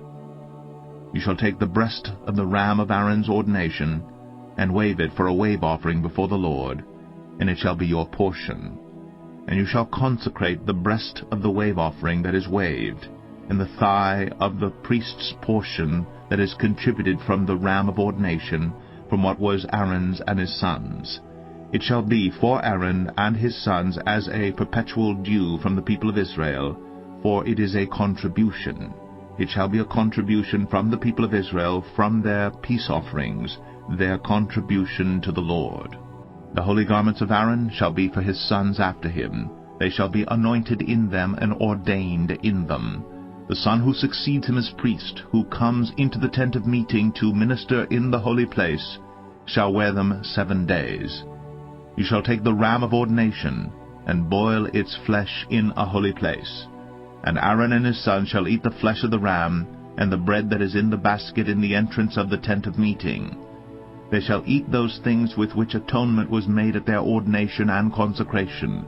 You shall take the breast of the ram of Aaron's ordination, and wave it for a wave offering before the Lord, and it shall be your portion. And you shall consecrate the breast of the wave offering that is waved, and the thigh of the priest's portion that is contributed from the ram of ordination, from what was Aaron's and his sons. It shall be for Aaron and his sons as a perpetual due from the people of Israel, for it is a contribution. It shall be a contribution from the people of Israel from their peace offerings, their contribution to the Lord. The holy garments of Aaron shall be for his sons after him. They shall be anointed in them and ordained in them. The son who succeeds him as priest, who comes into the tent of meeting to minister in the holy place, shall wear them 7 days. You shall take the ram of ordination, and boil its flesh in a holy place. And Aaron and his sons shall eat the flesh of the ram, and the bread that is in the basket in the entrance of the tent of meeting. They shall eat those things with which atonement was made at their ordination and consecration,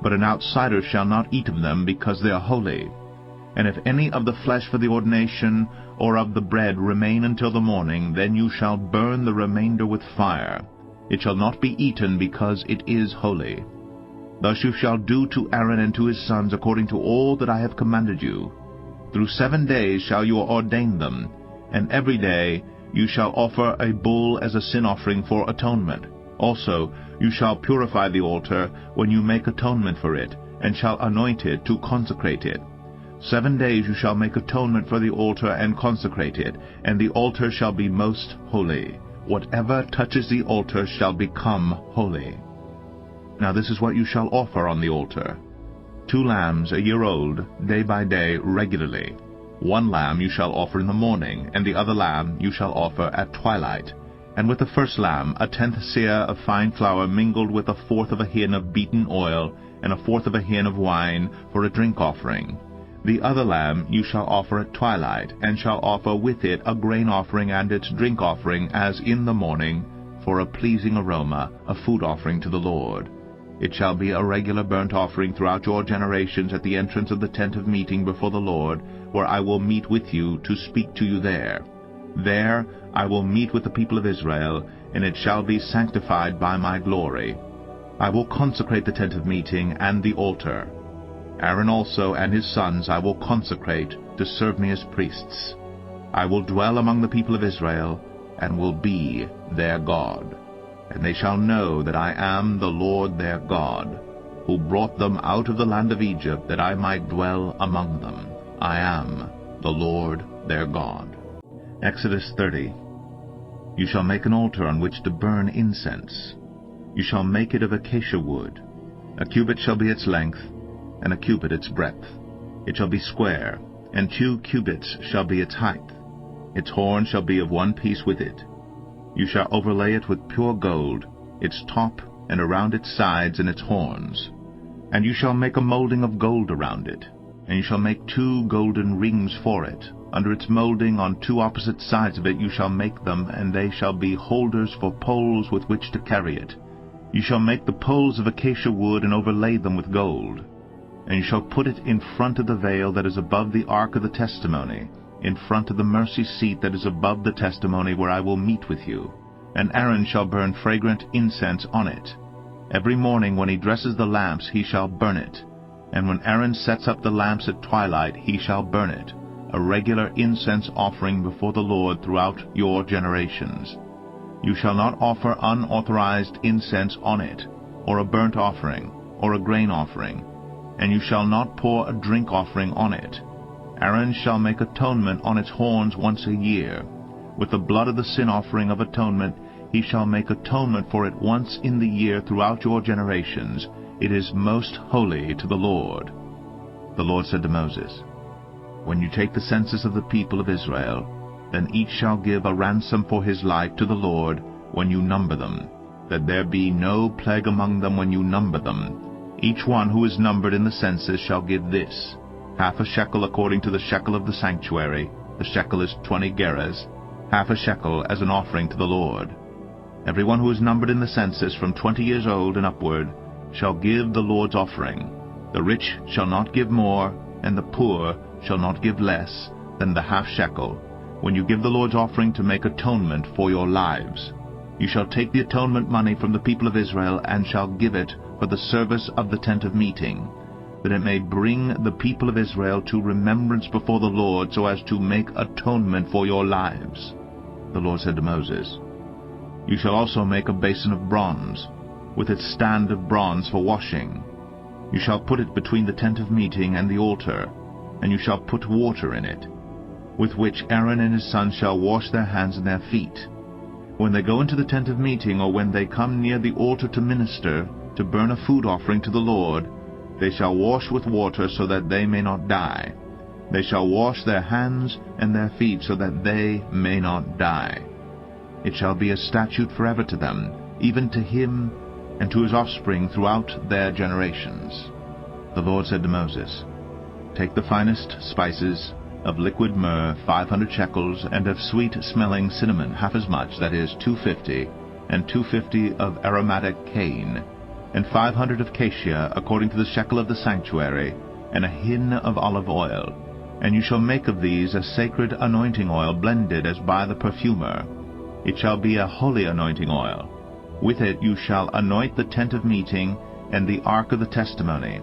but an outsider shall not eat of them, because they are holy. And if any of the flesh for the ordination or of the bread remain until the morning, then you shall burn the remainder with fire. It shall not be eaten, because it is holy. Thus you shall do to Aaron and to his sons according to all that I have commanded you. Through 7 days shall you ordain them, and every day you shall offer a bull as a sin offering for atonement. Also you shall purify the altar when you make atonement for it, and shall anoint it to consecrate it. 7 days you shall make atonement for the altar and consecrate it, and the altar shall be most holy. Whatever touches the altar shall become holy. Now this is what you shall offer on the altar: 2 lambs a year old, day by day, regularly. 1 lamb you shall offer in the morning, and the other lamb you shall offer at twilight. And with the first lamb 1/10 seah of fine flour mingled with 1/4 of a hin of beaten oil, and 1/4 of a hin of wine for a drink offering. The other lamb you shall offer at twilight, and shall offer with it a grain offering and its drink offering as in the morning, for a pleasing aroma, a food offering to the Lord. It shall be a regular burnt offering throughout your generations at the entrance of the tent of meeting before the Lord, where I will meet with you to speak to you there. There I will meet with the people of Israel, and it shall be sanctified by my glory. I will consecrate the tent of meeting and the altar. Aaron also and his sons I will consecrate to serve me as priests. I will dwell among the people of Israel, and will be their God. And they shall know that I am the Lord their God, who brought them out of the land of Egypt, that I might dwell among them. I am the Lord their God. Exodus 30. You shall make an altar on which to burn incense. You shall make it of acacia wood. 1 cubit shall be its length, and 1 cubit its breadth. It shall be square, and 2 cubits shall be its height. Its horn shall be of 1 piece with it. You shall overlay it with pure gold, its top and around its sides and its horns. And you shall make a molding of gold around it, and you shall make 2 golden rings for it. Under its molding on 2 opposite sides of it you shall make them, and they shall be holders for poles with which to carry it. You shall make the poles of acacia wood and overlay them with gold. And you shall put it in front of the veil that is above the ark of the testimony, in front of the mercy seat that is above the testimony, where I will meet with you. And Aaron shall burn fragrant incense on it. Every morning when he dresses the lamps he shall burn it. And when Aaron sets up the lamps at twilight he shall burn it, a regular incense offering before the Lord throughout your generations. You shall not offer unauthorized incense on it, or a burnt offering, or a grain offering, and you shall not pour a drink offering on it. Aaron shall make atonement on its horns once a year. With the blood of the sin offering of atonement he shall make atonement for it once in the year throughout your generations. It is most holy to the Lord. The Lord said to Moses, When you take the census of the people of Israel, then each shall give a ransom for his life to the Lord when you number them, that there be no plague among them when you number them. Each one who is numbered in the census shall give this: 1/2 shekel according to the shekel of the sanctuary. The shekel is 20 gerahs, 1/2 shekel as an offering to the Lord. Everyone who is numbered in the census from 20 years old and upward shall give the Lord's offering. The rich shall not give more, and the poor shall not give less than the 1/2 shekel, when you give the Lord's offering to make atonement for your lives. You shall take the atonement money from the people of Israel, and shall give it for the service of the tent of meeting, that it may bring the people of Israel to remembrance before the Lord, so as to make atonement for your lives. The Lord said to Moses, You shall also make a basin of bronze, with its stand of bronze for washing. You shall put it between the tent of meeting and the altar, and you shall put water in it, with which Aaron and his sons shall wash their hands and their feet. When they go into the tent of meeting, or when they come near the altar to minister, to burn a food offering to the Lord, they shall wash with water so that they may not die. They shall wash their hands and their feet so that they may not die. It shall be a statute forever to them, even to him and to his offspring throughout their generations. The Lord said to Moses, Take the finest spices, of liquid myrrh 500 shekels, and of sweet-smelling cinnamon half as much, that is 250, and 250 of aromatic cane, and 500 of cassia, according to the shekel of the sanctuary, and a hin of olive oil. And you shall make of these a sacred anointing oil, blended as by the perfumer. It shall be a holy anointing oil. With it you shall anoint the tent of meeting, and the ark of the testimony,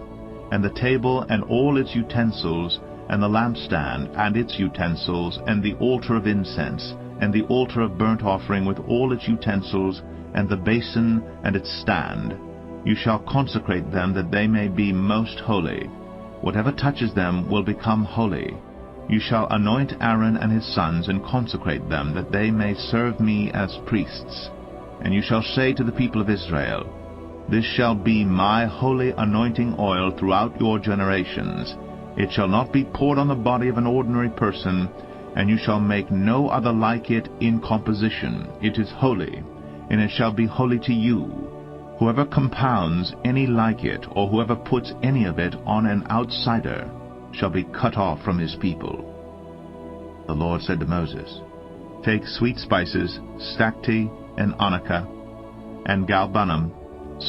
and the table and all its utensils, and the lampstand and its utensils, and the altar of incense, and the altar of burnt offering with all its utensils, and the basin and its stand. You shall consecrate them, that they may be most holy. Whatever touches them will become holy. You shall anoint Aaron and his sons, and consecrate them, that they may serve me as priests. And you shall say to the people of Israel, This shall be my holy anointing oil throughout your generations. It shall not be poured on the body of an ordinary person, and you shall make no other like it in composition. It is holy, and it shall be holy to you. Whoever compounds any like it, or whoever puts any of it on an outsider, shall be cut off from his people. The Lord said to Moses, Take sweet spices, stacte and onycha, and galbanum,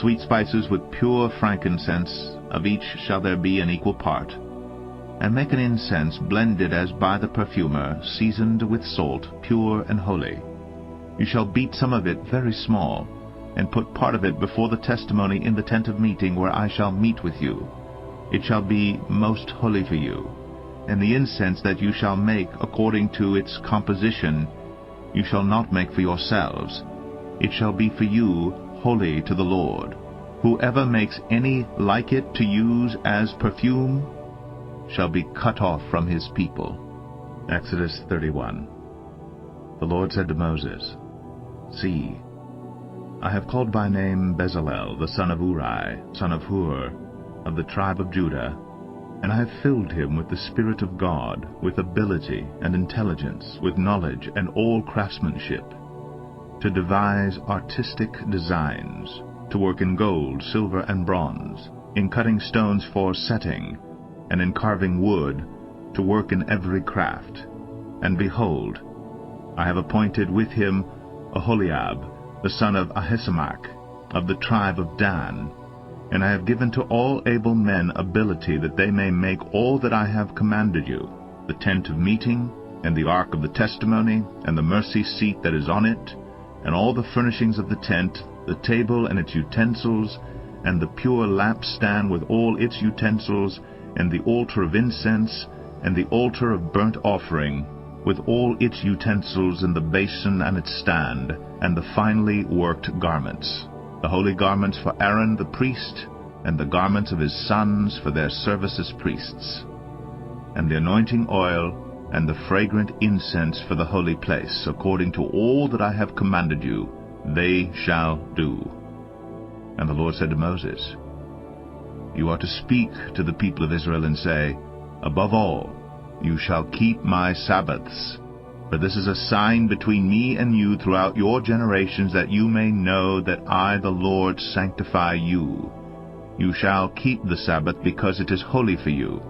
sweet spices with pure frankincense, of each shall there be an equal part. And make an incense blended as by the perfumer, seasoned with salt, pure and holy. You shall beat some of it very small, and put part of it before the testimony in the tent of meeting, where I shall meet with you. It shall be most holy for you. And the incense that you shall make according to its composition, you shall not make for yourselves. It shall be for you holy to the Lord. Whoever makes any like it to use as perfume shall be cut off from his people. Exodus 31. The Lord said to Moses, See, I have called by name Bezalel, the son of Uri, son of Hur, of the tribe of Judah, and I have filled him with the Spirit of God, with ability and intelligence, with knowledge and all craftsmanship, to devise artistic designs, to work in gold, silver, and bronze, in cutting stones for setting, and in carving wood, to work in every craft. And behold, I have appointed with him Aholiab, the son of Ahisamach, of the tribe of Dan, and I have given to all able men ability, that they may make all that I have commanded you, the tent of meeting, and the ark of the testimony, and the mercy seat that is on it, and all the furnishings of the tent, the table and its utensils, and the pure lampstand with all its utensils, and the altar of incense, and the altar of burnt offering, with all its utensils, and the basin and its stand, and the finely worked garments, the holy garments for Aaron the priest, and the garments of his sons for their service as priests, and the anointing oil, and the fragrant incense for the holy place, according to all that I have commanded you, they shall do. And the Lord said to Moses, You are to speak to the people of Israel and say, Above all, you shall keep my Sabbaths, for this is a sign between me and you throughout your generations, that you may know that I, the Lord, sanctify you. You shall keep the Sabbath, because it is holy for you.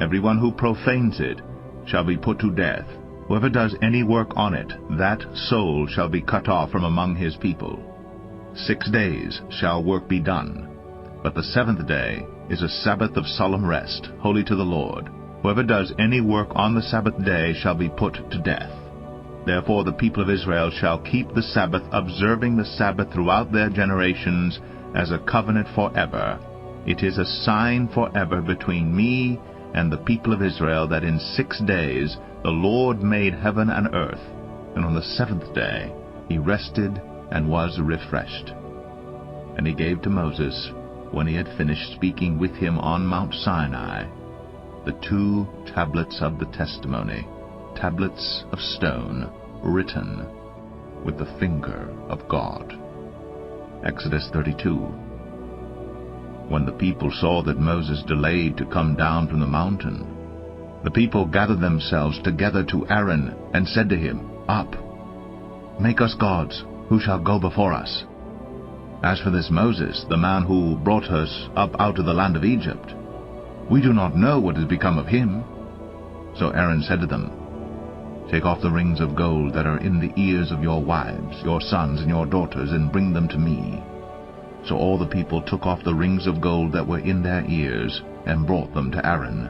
Everyone who profanes it shall be put to death. Whoever does any work on it, that soul shall be cut off from among his people. 6 days shall work be done, but the seventh day is a Sabbath of solemn rest, holy to the Lord. Whoever does any work on the Sabbath day shall be put to death. Therefore the people of Israel shall keep the Sabbath, observing the Sabbath throughout their generations as a covenant forever. It is a sign forever between me and the people of Israel, that in 6 days the Lord made heaven and earth, and on the seventh day he rested and was refreshed. And he gave to Moses, when he had finished speaking with him on Mount Sinai, the 2 tablets of the testimony, tablets of stone, written, with the finger of God. Exodus 32. When the people saw that Moses delayed to come down from the mountain, the people gathered themselves together to Aaron and said to him, Up, make us gods, who shall go before us. As for this Moses, the man who brought us up out of the land of Egypt, we do not know what has become of him. So Aaron said to them, Take off the rings of gold that are in the ears of your wives, your sons, and your daughters, and bring them to me. So all the people took off the rings of gold that were in their ears, and brought them to Aaron.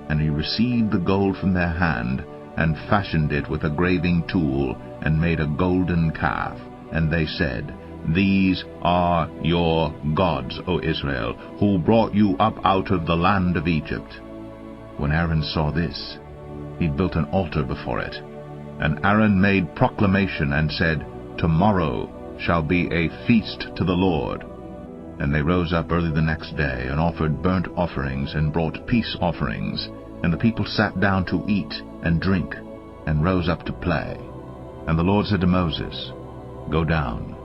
And he received the gold from their hand, and fashioned it with a graving tool, and made a golden calf. And they said, These are your gods, O Israel, who brought you up out of the land of Egypt. When Aaron saw this, he built an altar before it. And Aaron made proclamation and said, Tomorrow shall be a feast to the Lord. And they rose up early the next day, and offered burnt offerings, and brought peace offerings. And the people sat down to eat and drink, and rose up to play. And the Lord said to Moses, Go down,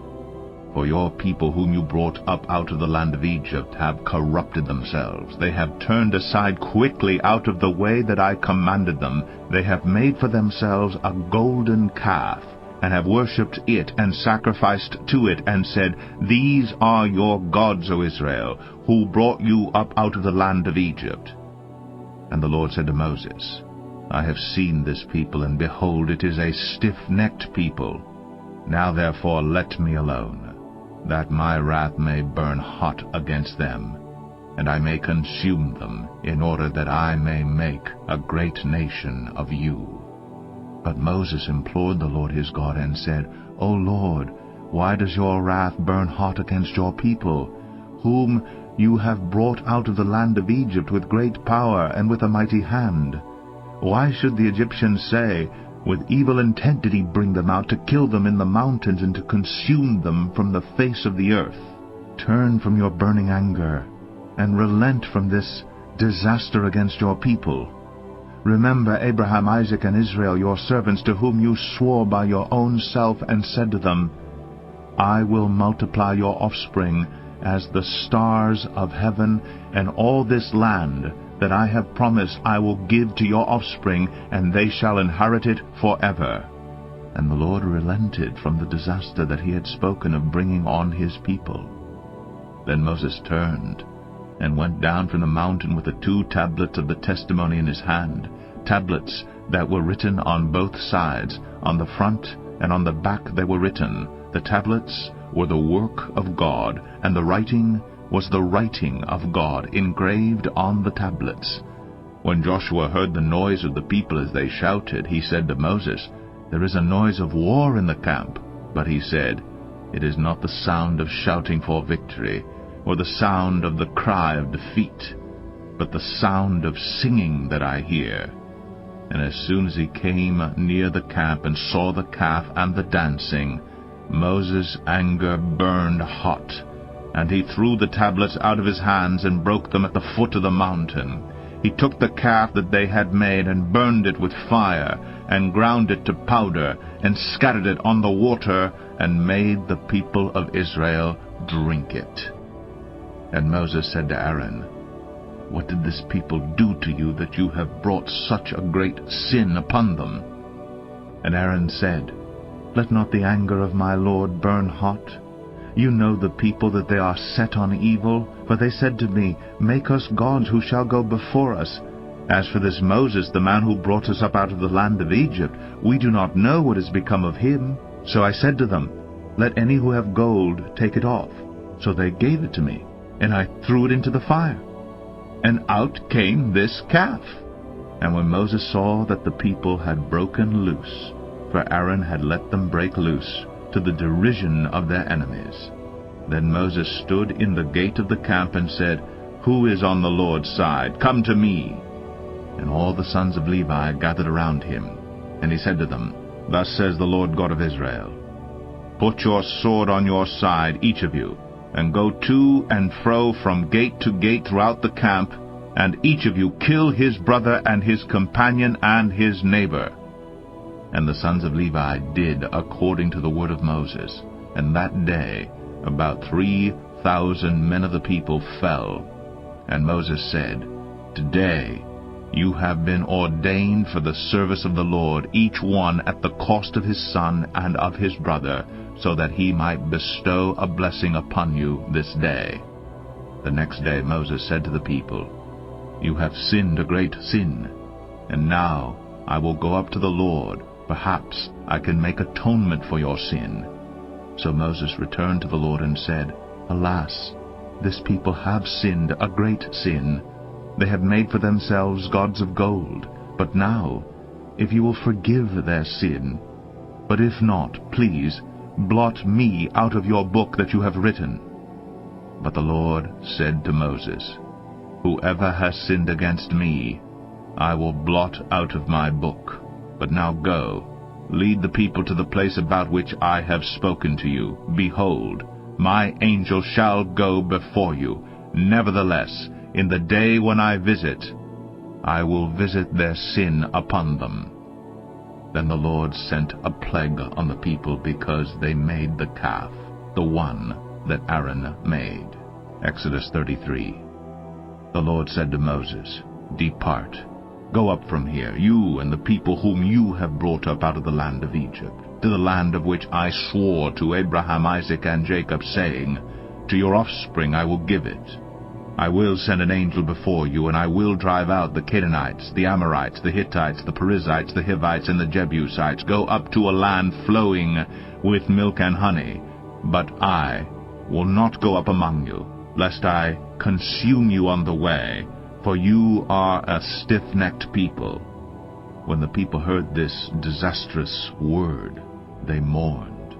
for your people whom you brought up out of the land of Egypt have corrupted themselves. They have turned aside quickly out of the way that I commanded them. They have made for themselves a golden calf, and have worshipped it, and sacrificed to it, and said, These are your gods, O Israel, who brought you up out of the land of Egypt. And the Lord said to Moses, I have seen this people, and behold, it is a stiff-necked people. Now therefore let me alone, that my wrath may burn hot against them, and I may consume them, in order that I may make a great nation of you. But Moses implored the Lord his God, and said, O Lord, why does your wrath burn hot against your people, whom you have brought out of the land of Egypt with great power and with a mighty hand? Why should the Egyptians say, With evil intent did he bring them out, to kill them in the mountains, and to consume them from the face of the earth? Turn from your burning anger, and relent from this disaster against your people. Remember Abraham, Isaac, and Israel, your servants, to whom you swore by your own self, and said to them, I will multiply your offspring as the stars of heaven, and all this land that I have promised I will give to your offspring, and they shall inherit it forever. And the Lord relented from the disaster that he had spoken of bringing on his people. Then Moses turned, and went down from the mountain with the 2 tablets of the testimony in his hand, tablets that were written on both sides, on the front and on the back they were written. The tablets were the work of God, and the writing was the writing of God, engraved on the tablets. When Joshua heard the noise of the people as they shouted, he said to Moses, There is a noise of war in the camp. But he said, It is not the sound of shouting for victory, or the sound of the cry of defeat, but the sound of singing that I hear. And as soon as he came near the camp and saw the calf and the dancing, Moses' anger burned hot, and he threw the tablets out of his hands and broke them at the foot of the mountain. He took the calf that they had made and burned it with fire, and ground it to powder, and scattered it on the water, and made the people of Israel drink it. And Moses said to Aaron, What did this people do to you, that you have brought such a great sin upon them? And Aaron said, Let not the anger of my Lord burn hot. You know the people, that they are set on evil. For they said to me, Make us gods who shall go before us. As for this Moses, the man who brought us up out of the land of Egypt, we do not know what has become of him. So I said to them, Let any who have gold take it off. So they gave it to me, and I threw it into the fire. And out came this calf. And when Moses saw that the people had broken loose, for Aaron had let them break loose, to the derision of their enemies, then Moses stood in the gate of the camp and said, Who is on the Lord's side? Come to me. And all the sons of Levi gathered around him. And he said to them, Thus says the Lord God of Israel, Put your sword on your side, each of you, and go to and fro from gate to gate throughout the camp, and each of you kill his brother and his companion and his neighbor. And the sons of Levi did according to the word of Moses. And that day about 3,000 men of the people fell. And Moses said, Today you have been ordained for the service of the Lord, each one at the cost of his son and of his brother, so that he might bestow a blessing upon you this day. The next day Moses said to the people, You have sinned a great sin, and now I will go up to the Lord. Perhaps I can make atonement for your sin. So Moses returned to the Lord and said, Alas, this people have sinned a great sin. They have made for themselves gods of gold. But now, if you will forgive their sin, but if not, please, blot me out of your book that you have written. But the Lord said to Moses, Whoever has sinned against me, I will blot out of my book. But now go, lead the people to the place about which I have spoken to you. Behold, my angel shall go before you. Nevertheless, in the day when I visit, I will visit their sin upon them. Then the Lord sent a plague on the people because they made the calf, the one that Aaron made. Exodus 33. The Lord said to Moses, Depart, go up from here, you and the people whom you have brought up out of the land of Egypt, to the land of which I swore to Abraham, Isaac, and Jacob, saying, To your offspring I will give it. I will send an angel before you, and I will drive out the Canaanites, the Amorites, the Hittites, the Perizzites, the Hivites, and the Jebusites. Go up to a land flowing with milk and honey. But I will not go up among you, lest I consume you on the way, for you are a stiff-necked people. When the people heard this disastrous word, they mourned,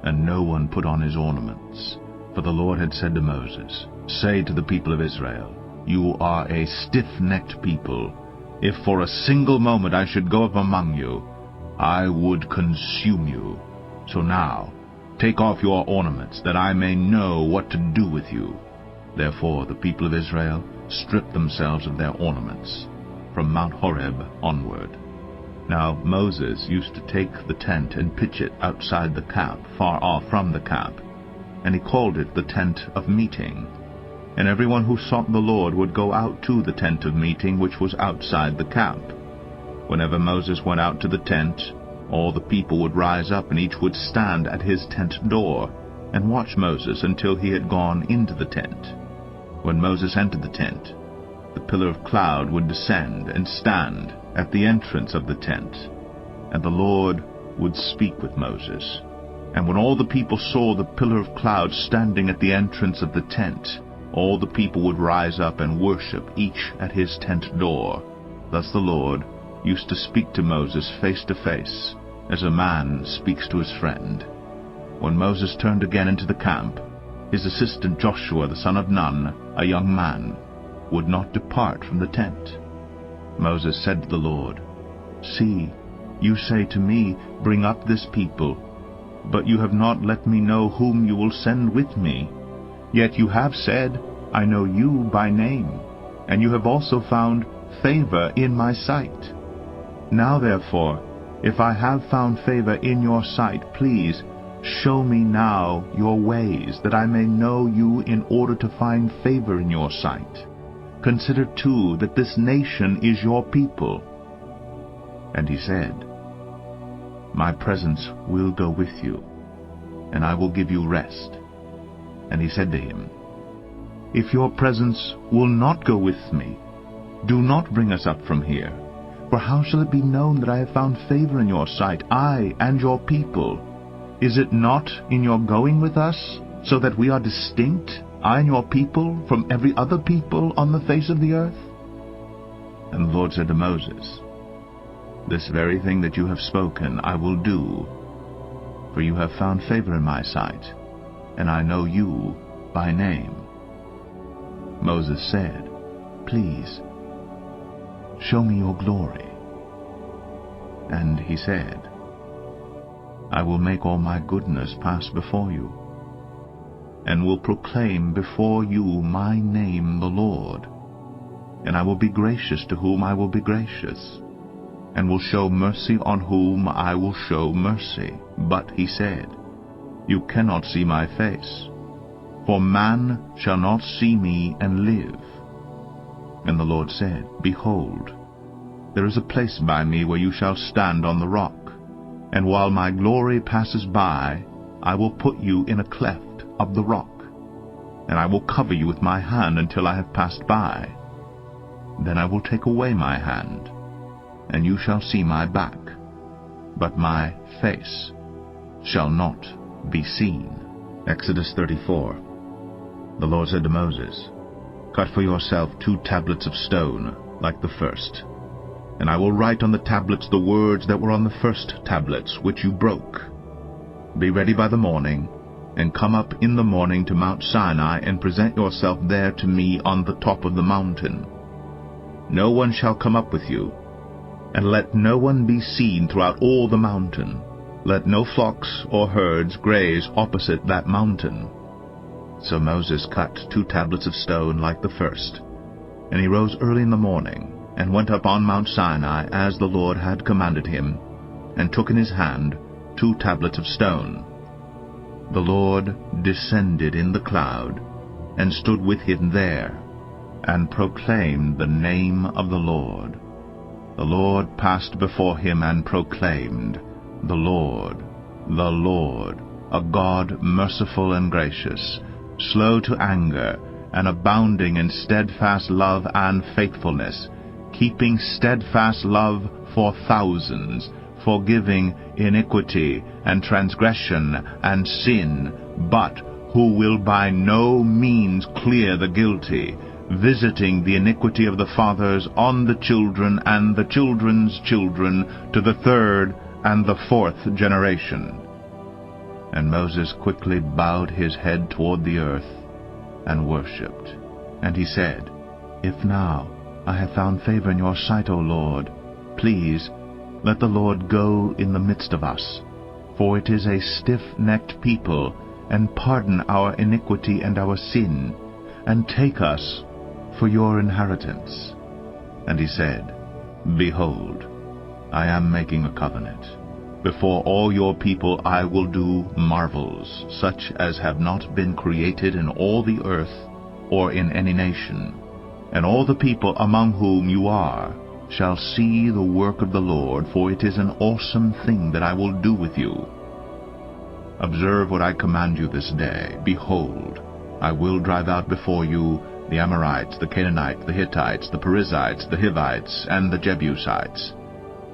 and no one put on his ornaments. For the Lord had said to Moses, Say to the people of Israel, You are a stiff-necked people. If for a single moment I should go up among you, I would consume you. So now, take off your ornaments, that I may know what to do with you. Therefore the people of Israel stripped themselves of their ornaments, from Mount Horeb onward. Now Moses used to take the tent and pitch it outside the camp, far off from the camp, and he called it the tent of meeting. And everyone who sought the Lord would go out to the tent of meeting, which was outside the camp. Whenever Moses went out to the tent, all the people would rise up, and each would stand at his tent door, and watch Moses until he had gone into the tent. When Moses entered the tent, the pillar of cloud would descend and stand at the entrance of the tent, and the Lord would speak with Moses. And when all the people saw the pillar of cloud standing at the entrance of the tent, all the people would rise up and worship, each at his tent door. Thus the Lord used to speak to Moses face to face, as a man speaks to his friend. When Moses turned again into the camp, his assistant Joshua the son of Nun, a young man, would not depart from the tent. Moses said to the Lord, See, you say to me, Bring up this people, but you have not let me know whom you will send with me. Yet you have said, I know you by name, and you have also found favor in my sight. Now therefore, if I have found favor in your sight, please show me now your ways, that I may know you in order to find favor in your sight. Consider too that this nation is your people. And he said, My presence will go with you, and I will give you rest. And he said to him, If your presence will not go with me, do not bring us up from here. For how shall it be known that I have found favor in your sight, I and your people? Is it not in your going with us, so that we are distinct, I and your people, from every other people on the face of the earth? And the Lord said to Moses, This very thing that you have spoken I will do, for you have found favor in my sight, and I know you by name. Moses said, Please, show me your glory. And he said, I will make all my goodness pass before you, and will proclaim before you my name, the Lord. And I will be gracious to whom I will be gracious, and will show mercy on whom I will show mercy. But he said, You cannot see my face, for man shall not see me and live. And the Lord said, Behold, there is a place by me where you shall stand on the rock, and while my glory passes by, I will put you in a cleft of the rock, and I will cover you with my hand until I have passed by. Then I will take away my hand, and you shall see my back, but my face shall not be seen. Exodus 34. The Lord said to Moses, Cut for yourself 2 tablets of stone, like the first, and I will write on the tablets the words that were on the first tablets, which you broke. Be ready by the morning, and come up in the morning to Mount Sinai, and present yourself there to me on the top of the mountain. No one shall come up with you, and let no one be seen throughout all the mountain. Let no flocks or herds graze opposite that mountain. So Moses cut 2 tablets of stone like the first, and he rose early in the morning, and went up on Mount Sinai as the Lord had commanded him, and took in his hand 2 tablets of stone. The Lord descended in the cloud, and stood with him there, and proclaimed the name of the Lord. The Lord passed before him and proclaimed, The Lord, a God merciful and gracious, slow to anger, and abounding in steadfast love and faithfulness, keeping steadfast love for thousands, forgiving iniquity and transgression and sin, but who will by no means clear the guilty, visiting the iniquity of the fathers on the children and the children's children to the 3rd and the 4th generation. And Moses quickly bowed his head toward the earth and worshipped. And he said, If now I have found favor in your sight, O Lord, please let the Lord go in the midst of us, for it is a stiff-necked people, and pardon our iniquity and our sin, and take us for your inheritance. And he said, Behold, I am making a covenant. Before all your people I will do marvels, such as have not been created in all the earth or in any nation. And all the people among whom you are shall see the work of the Lord, for it is an awesome thing that I will do with you. Observe what I command you this day. Behold, I will drive out before you the Amorites, the Canaanites, the Hittites, the Perizzites, the Hivites, and the Jebusites.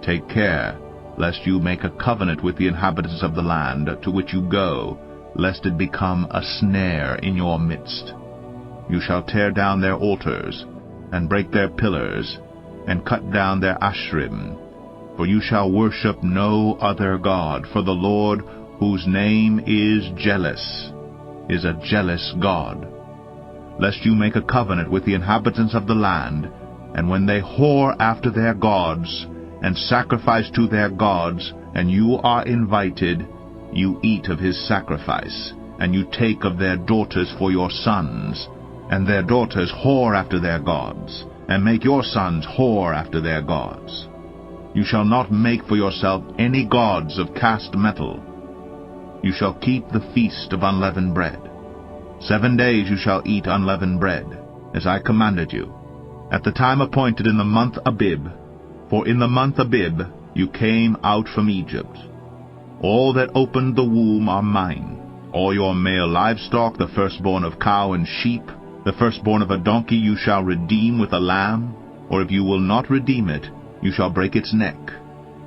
Take care, lest you make a covenant with the inhabitants of the land to which you go, lest it become a snare in your midst. You shall tear down their altars, and break their pillars, and cut down their Ashrim. For you shall worship no other God, for the Lord, whose name is jealous, is a jealous God. Lest you make a covenant with the inhabitants of the land, and when they whore after their gods, and sacrifice to their gods, and you are invited, you eat of his sacrifice, and you take of their daughters for your sons, and their daughters whore after their gods, and make your sons whore after their gods. You shall not make for yourself any gods of cast metal. You shall keep the feast of unleavened bread. 7 days you shall eat unleavened bread, as I commanded you, at the time appointed in the month Abib, for in the month Abib you came out from Egypt. All that opened the womb are mine. All your male livestock, the firstborn of cow and sheep, the firstborn of a donkey you shall redeem with a lamb, or if you will not redeem it, you shall break its neck.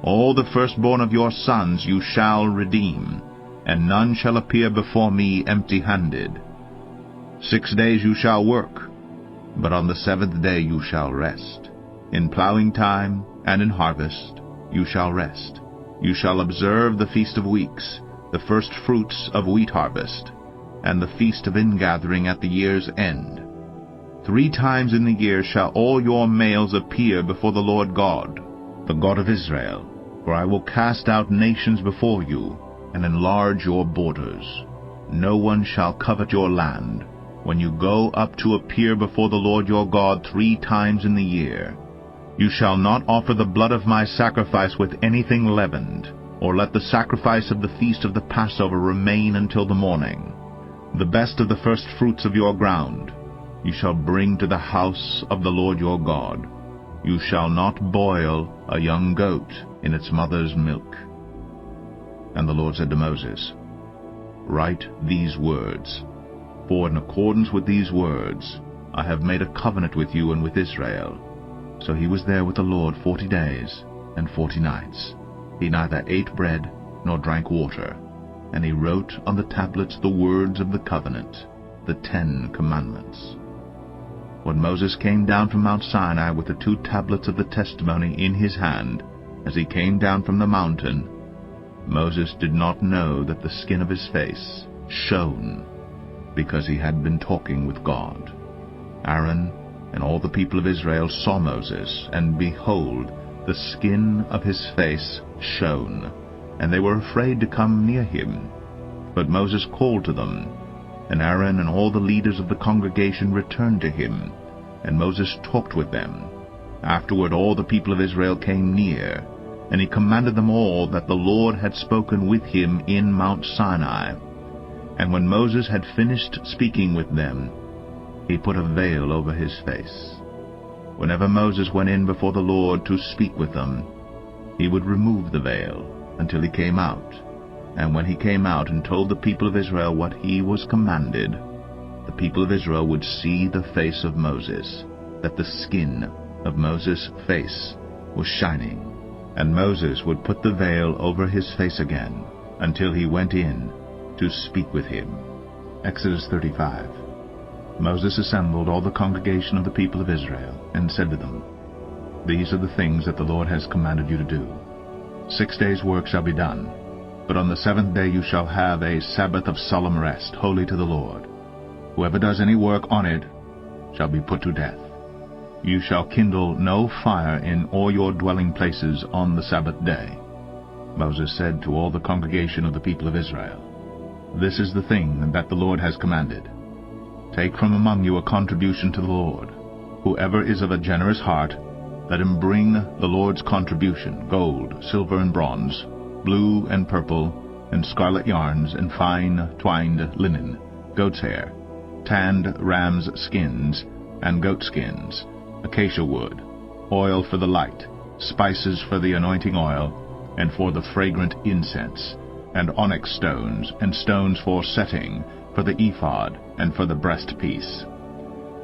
All the firstborn of your sons you shall redeem, and none shall appear before me empty-handed. 6 days you shall work, but on the 7th day you shall rest. In plowing time and in harvest you shall rest. You shall observe the Feast of Weeks, the first fruits of wheat harvest, and the feast of ingathering at the year's end. 3 times in the year shall all your males appear before the Lord God, the God of Israel, for I will cast out nations before you, and enlarge your borders. No one shall covet your land, when you go up to appear before the Lord your God 3 times in the year. You shall not offer the blood of my sacrifice with anything leavened, or let the sacrifice of the feast of the Passover remain until the morning. The best of the first fruits of your ground you shall bring to the house of the Lord your God. You shall not boil a young goat in its mother's milk. And the Lord said to Moses, Write these words, for in accordance with these words I have made a covenant with you and with Israel. So he was there with the Lord 40 days and 40 nights. He neither ate bread nor drank water. And he wrote on the tablets the words of the covenant, the 10 commandments. When Moses came down from Mount Sinai with the 2 tablets of the testimony in his hand, as he came down from the mountain, Moses did not know that the skin of his face shone, because he had been talking with God. Aaron and all the people of Israel saw Moses, and behold, the skin of his face shone, and they were afraid to come near him. But Moses called to them, and Aaron and all the leaders of the congregation returned to him, and Moses talked with them. Afterward all the people of Israel came near, and he commanded them all that the Lord had spoken with him in Mount Sinai. And when Moses had finished speaking with them, he put a veil over his face. Whenever Moses went in before the Lord to speak with them, he would remove the veil until he came out. And when he came out and told the people of Israel what he was commanded, the people of Israel would see the face of Moses, that the skin of Moses' face was shining. And Moses would put the veil over his face again until he went in to speak with him. Exodus 35. Moses assembled all the congregation of the people of Israel, and said to them, These are the things that the Lord has commanded you to do. 6 days' work shall be done, but on the 7th day you shall have a Sabbath of solemn rest, holy to the Lord. Whoever does any work on it shall be put to death. You shall kindle no fire in all your dwelling places on the Sabbath day. Moses said to all the congregation of the people of Israel, This is the thing that the Lord has commanded. Take from among you a contribution to the Lord. Whoever is of a generous heart, let him bring the Lord's contribution, gold, silver, and bronze, blue and purple, and scarlet yarns, and fine twined linen, goat's hair, tanned ram's skins, and goat skins, acacia wood, oil for the light, spices for the anointing oil, and for the fragrant incense, and onyx stones, and stones for setting, for the ephod, and for the breastpiece.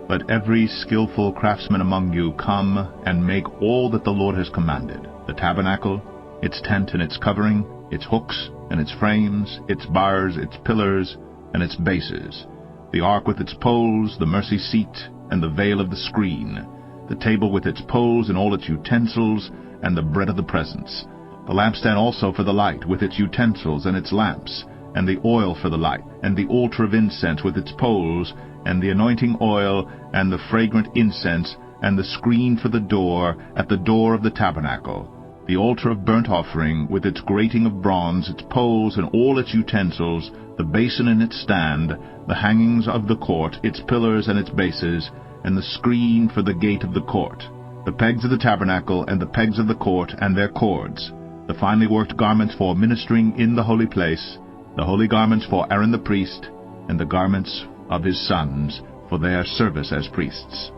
Let every skillful craftsman among you come and make all that the Lord has commanded, the tabernacle, its tent and its covering, its hooks and its frames, its bars, its pillars, and its bases, the ark with its poles, the mercy seat, and the veil of the screen, the table with its poles and all its utensils, and the bread of the presence, the lampstand also for the light, with its utensils and its lamps, and the oil for the light, and the altar of incense with its poles, and the anointing oil, and the fragrant incense, and the screen for the door, at the door of the tabernacle, the altar of burnt offering, with its grating of bronze, its poles, and all its utensils, the basin and its stand, the hangings of the court, its pillars and its bases, and the screen for the gate of the court, the pegs of the tabernacle, and the pegs of the court, and their cords, the finely worked garments for ministering in the holy place, the holy garments for Aaron the priest, and the garments of his sons for their service as priests.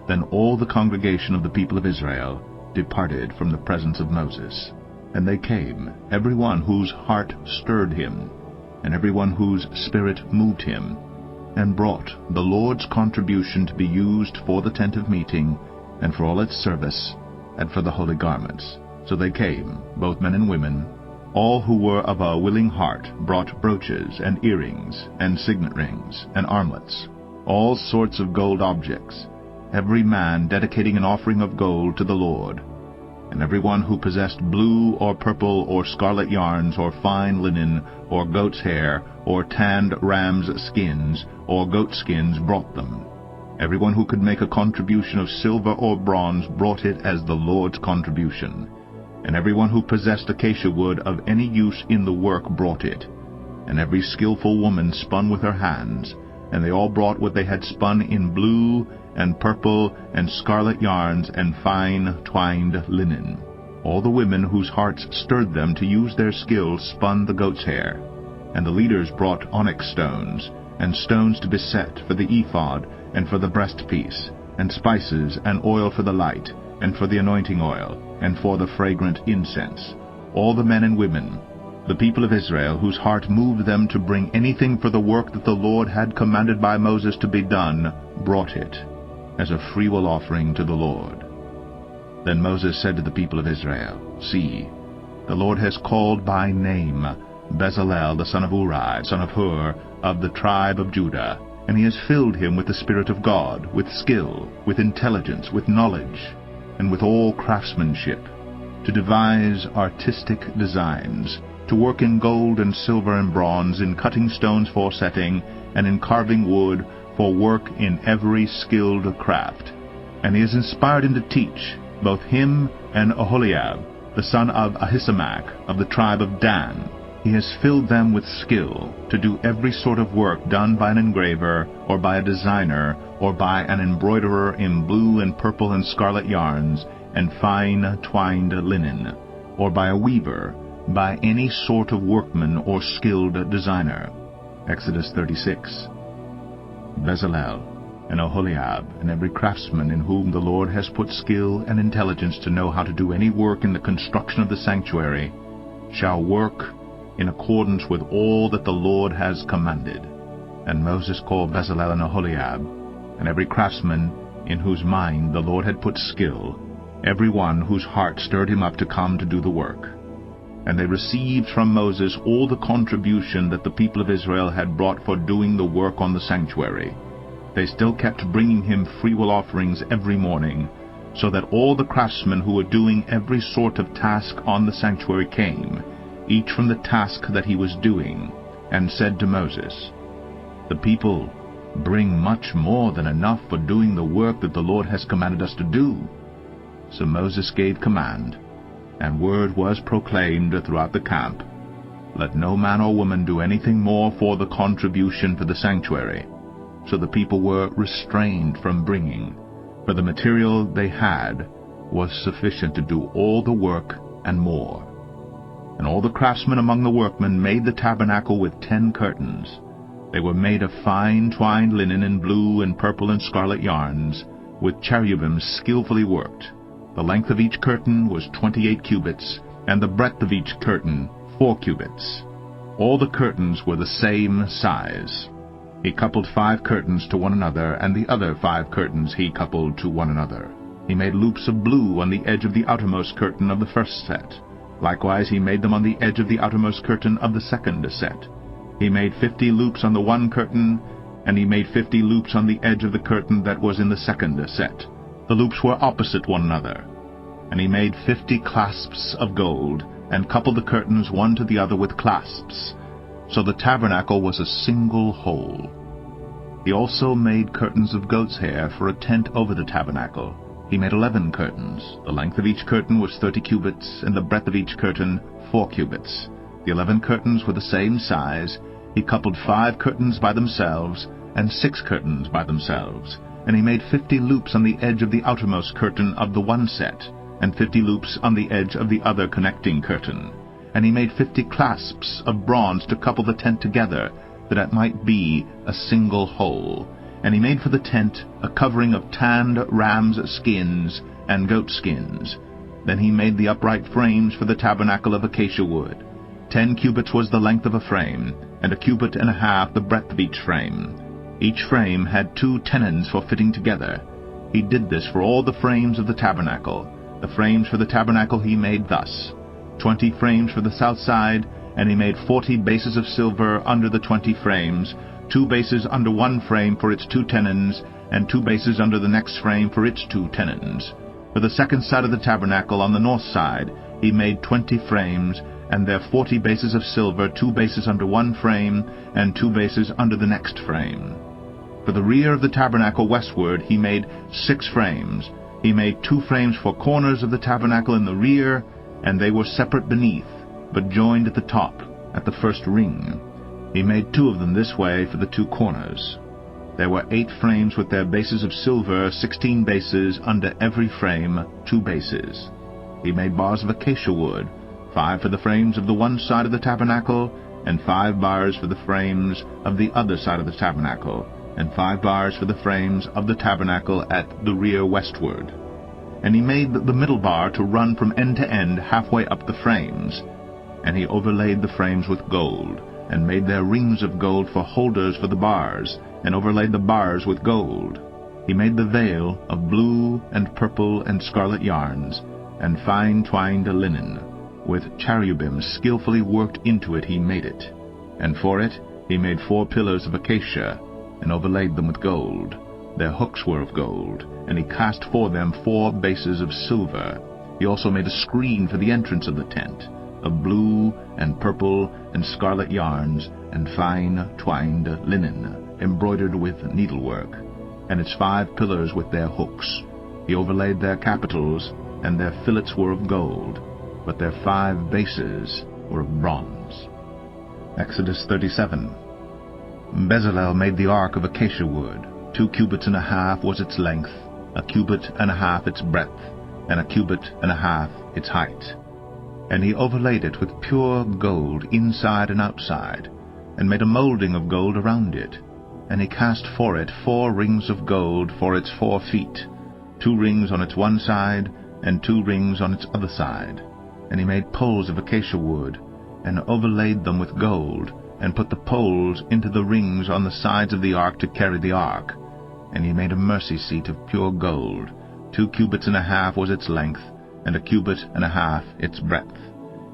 Then all the congregation of the people of Israel departed from the presence of Moses. And they came, every one whose heart stirred him, and every one whose spirit moved him, and brought the Lord's contribution to be used for the tent of meeting, and for all its service, and for the holy garments. So they came, both men and women. All who were of a willing heart brought brooches, and earrings, and signet rings, and armlets, all sorts of gold objects, every man dedicating an offering of gold to the Lord. And every one who possessed blue or purple or scarlet yarns, or fine linen, or goat's hair, or tanned ram's skins, or goat skins brought them. Every one who could make a contribution of silver or bronze brought it as the Lord's contribution. And every one who possessed acacia wood of any use in the work brought it. And every skillful woman spun with her hands, and they all brought what they had spun in blue, and purple, and scarlet yarns, and fine twined linen. All the women whose hearts stirred them to use their skill spun the goat's hair. And the leaders brought onyx stones, and stones to be set for the ephod, and for the breastpiece, and spices, and oil for the light, and for the anointing oil, and for the fragrant incense. All the men and women, the people of Israel, whose heart moved them to bring anything for the work that the Lord had commanded by Moses to be done, brought it, as a freewill offering to the Lord. Then Moses said to the people of Israel, See, the Lord has called by name Bezalel the son of Uri, son of Hur, of the tribe of Judah, and he has filled him with the Spirit of God, with skill, with intelligence, with knowledge, and with all craftsmanship, to devise artistic designs, to work in gold and silver and bronze, in cutting stones for setting, and in carving wood, for work in every skilled craft. And he has inspired him to teach, both him and Oholiab, the son of Ahisamach, of the tribe of Dan. He has filled them with skill to do every sort of work done by an engraver, or by a designer, or by an embroiderer in blue and purple and scarlet yarns, and fine twined linen, or by a weaver, by any sort of workman or skilled designer. Exodus 36. Bezalel and Oholiab, and every craftsman in whom the Lord has put skill and intelligence to know how to do any work in the construction of the sanctuary, shall work in accordance with all that the Lord has commanded. And Moses called Bezalel and Oholiab, and every craftsman in whose mind the Lord had put skill, every one whose heart stirred him up to come to do the work. And they received from Moses all the contribution that the people of Israel had brought for doing the work on the sanctuary. They still kept bringing him freewill offerings every morning, so that all the craftsmen who were doing every sort of task on the sanctuary came, each from the task that he was doing, and said to Moses, The people bring much more than enough for doing the work that the Lord has commanded us to do. So Moses gave command, and word was proclaimed throughout the camp, Let no man or woman do anything more for the contribution for the sanctuary. So the people were restrained from bringing, for the material they had was sufficient to do all the work and more. And all the craftsmen among the workmen made the tabernacle with 10 curtains. They were made of fine twined linen in blue and purple and scarlet yarns, with cherubims skillfully worked. The length of each curtain was 28 cubits, and the breadth of each curtain 4 cubits. All the curtains were the same size. He coupled 5 curtains to one another, and the other 5 curtains he coupled to one another. He made loops of blue on the edge of the outermost curtain of the first set. Likewise he made them on the edge of the outermost curtain of the second set. He made 50 loops on the one curtain, and he made 50 loops on the edge of the curtain that was in the second set. The loops were opposite one another. And he made 50 clasps of gold, and coupled the curtains one to the other with clasps. So the tabernacle was a single whole. He also made curtains of goat's hair for a tent over the tabernacle. He made 11 curtains. The length of each curtain was 30 cubits, and the breadth of each curtain 4 cubits. The 11 curtains were the same size. He coupled 5 curtains by themselves, and 6 curtains by themselves. And he made 50 loops on the edge of the outermost curtain of the one set, and 50 loops on the edge of the other connecting curtain. And he made 50 clasps of bronze to couple the tent together, that it might be a single whole. And he made for the tent a covering of tanned rams' skins and goat skins. Then he made the upright frames for the tabernacle of acacia wood. 10 cubits was the length of a frame, and a cubit and a half the breadth of each frame. Each frame had 2 tenons for fitting together. He did this for all the frames of the tabernacle. The frames for the tabernacle he made thus: 20 frames for the south side, and he made 40 bases of silver under the 20 frames, 2 bases under one frame for its 2 tenons, and 2 bases under the next frame for its 2 tenons. For the second side of the tabernacle on the north side he made 20 frames, and their 40 bases of silver, 2 bases under one frame, and 2 bases under the next frame. For the rear of the tabernacle westward he made 6 frames. He made 2 frames for corners of the tabernacle in the rear, and they were separate beneath, but joined at the top, at the first ring. He made 2 of them this way for the 2 corners. There were 8 frames with their bases of silver, 16 bases, under every frame 2 bases. He made bars of acacia wood, 5 for the frames of the one side of the tabernacle, and 5 bars for the frames of the other side of the tabernacle, and 5 bars for the frames of the tabernacle at the rear westward. And he made the middle bar to run from end to end halfway up the frames. And he overlaid the frames with gold, and made their rings of gold for holders for the bars, and overlaid the bars with gold. He made the veil of blue and purple and scarlet yarns, and fine twined linen. With cherubim skillfully worked into it he made it. And for it he made 4 pillars of acacia, and overlaid them with gold. Their hooks were of gold, and he cast for them 4 bases of silver. He also made a screen for the entrance of the tent, of blue and purple and scarlet yarns, and fine twined linen, embroidered with needlework, and its 5 pillars with their hooks. He overlaid their capitals, and their fillets were of gold, but their 5 bases were of bronze. Exodus 37. Bezalel made the ark of acacia wood. 2 cubits and a half was its length, 1 cubit and a half its breadth, and 1 cubit and a half its height. And he overlaid it with pure gold inside and outside, and made a molding of gold around it. And he cast for it 4 rings of gold for its 4 feet, 2 rings on its one side, and 2 rings on its other side. And he made poles of acacia wood, and overlaid them with gold, and put the poles into the rings on the sides of the ark to carry the ark. And he made a mercy seat of pure gold. 2 cubits and a half was its length, and 1 cubit and a half its breadth.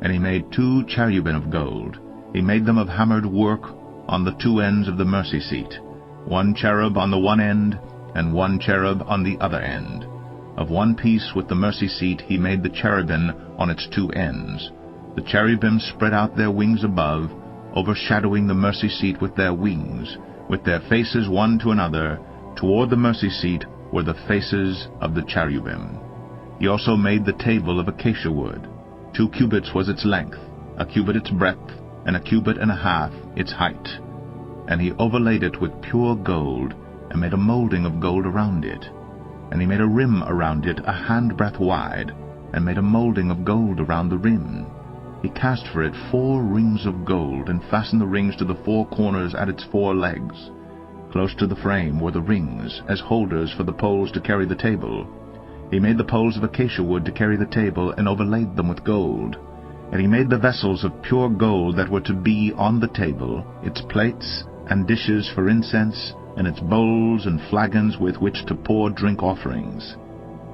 And he made 2 cherubim of gold. He made them of hammered work on the 2 ends of the mercy seat, 1 cherub on the one end, and 1 cherub on the other end. Of one piece with the mercy seat he made the cherubim on its 2 ends. The cherubim spread out their wings above, overshadowing the mercy seat with their wings, with their faces one to another. Toward the mercy seat were the faces of the cherubim. He also made the table of acacia wood. 2 cubits was its length, 1 cubit its breadth, and 1 cubit and a half its height. And he overlaid it with pure gold, and made a molding of gold around it. And he made a rim around it 1 handbreadth wide, and made a molding of gold around the rim. He cast for it 4 rings of gold, and fastened the rings to the 4 corners at its 4 legs. Close to the frame were the rings, as holders for the poles to carry the table. He made the poles of acacia wood to carry the table, and overlaid them with gold. And he made the vessels of pure gold that were to be on the table, its plates and dishes for incense, and its bowls and flagons with which to pour drink offerings.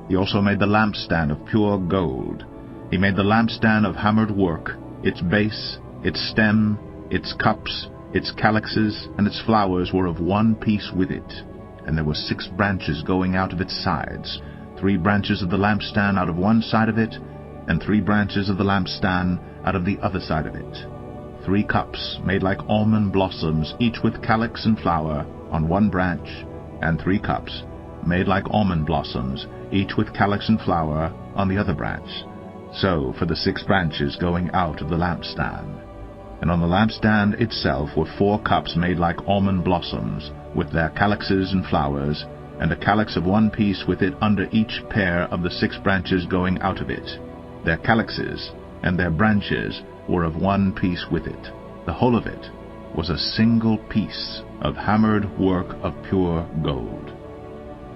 He also made the lampstand of pure gold. He made the lampstand of hammered work, its base, its stem, its cups, its calyxes, and its flowers were of one piece with it. And there were 6 branches going out of its sides, 3 branches of the lampstand out of one side of it, and 3 branches of the lampstand out of the other side of it. 3 cups made like almond blossoms, each with calyx and flower, on one branch, and 3 cups made like almond blossoms, each with calyx and flower, on the other branch. So for the 6 branches going out of the lampstand. And on the lampstand itself were 4 cups made like almond blossoms, with their calyxes and flowers, and a calyx of one piece with it under each pair of the 6 branches going out of it. Their calyxes and their branches were of one piece with it. The whole of it was a single piece of hammered work of pure gold.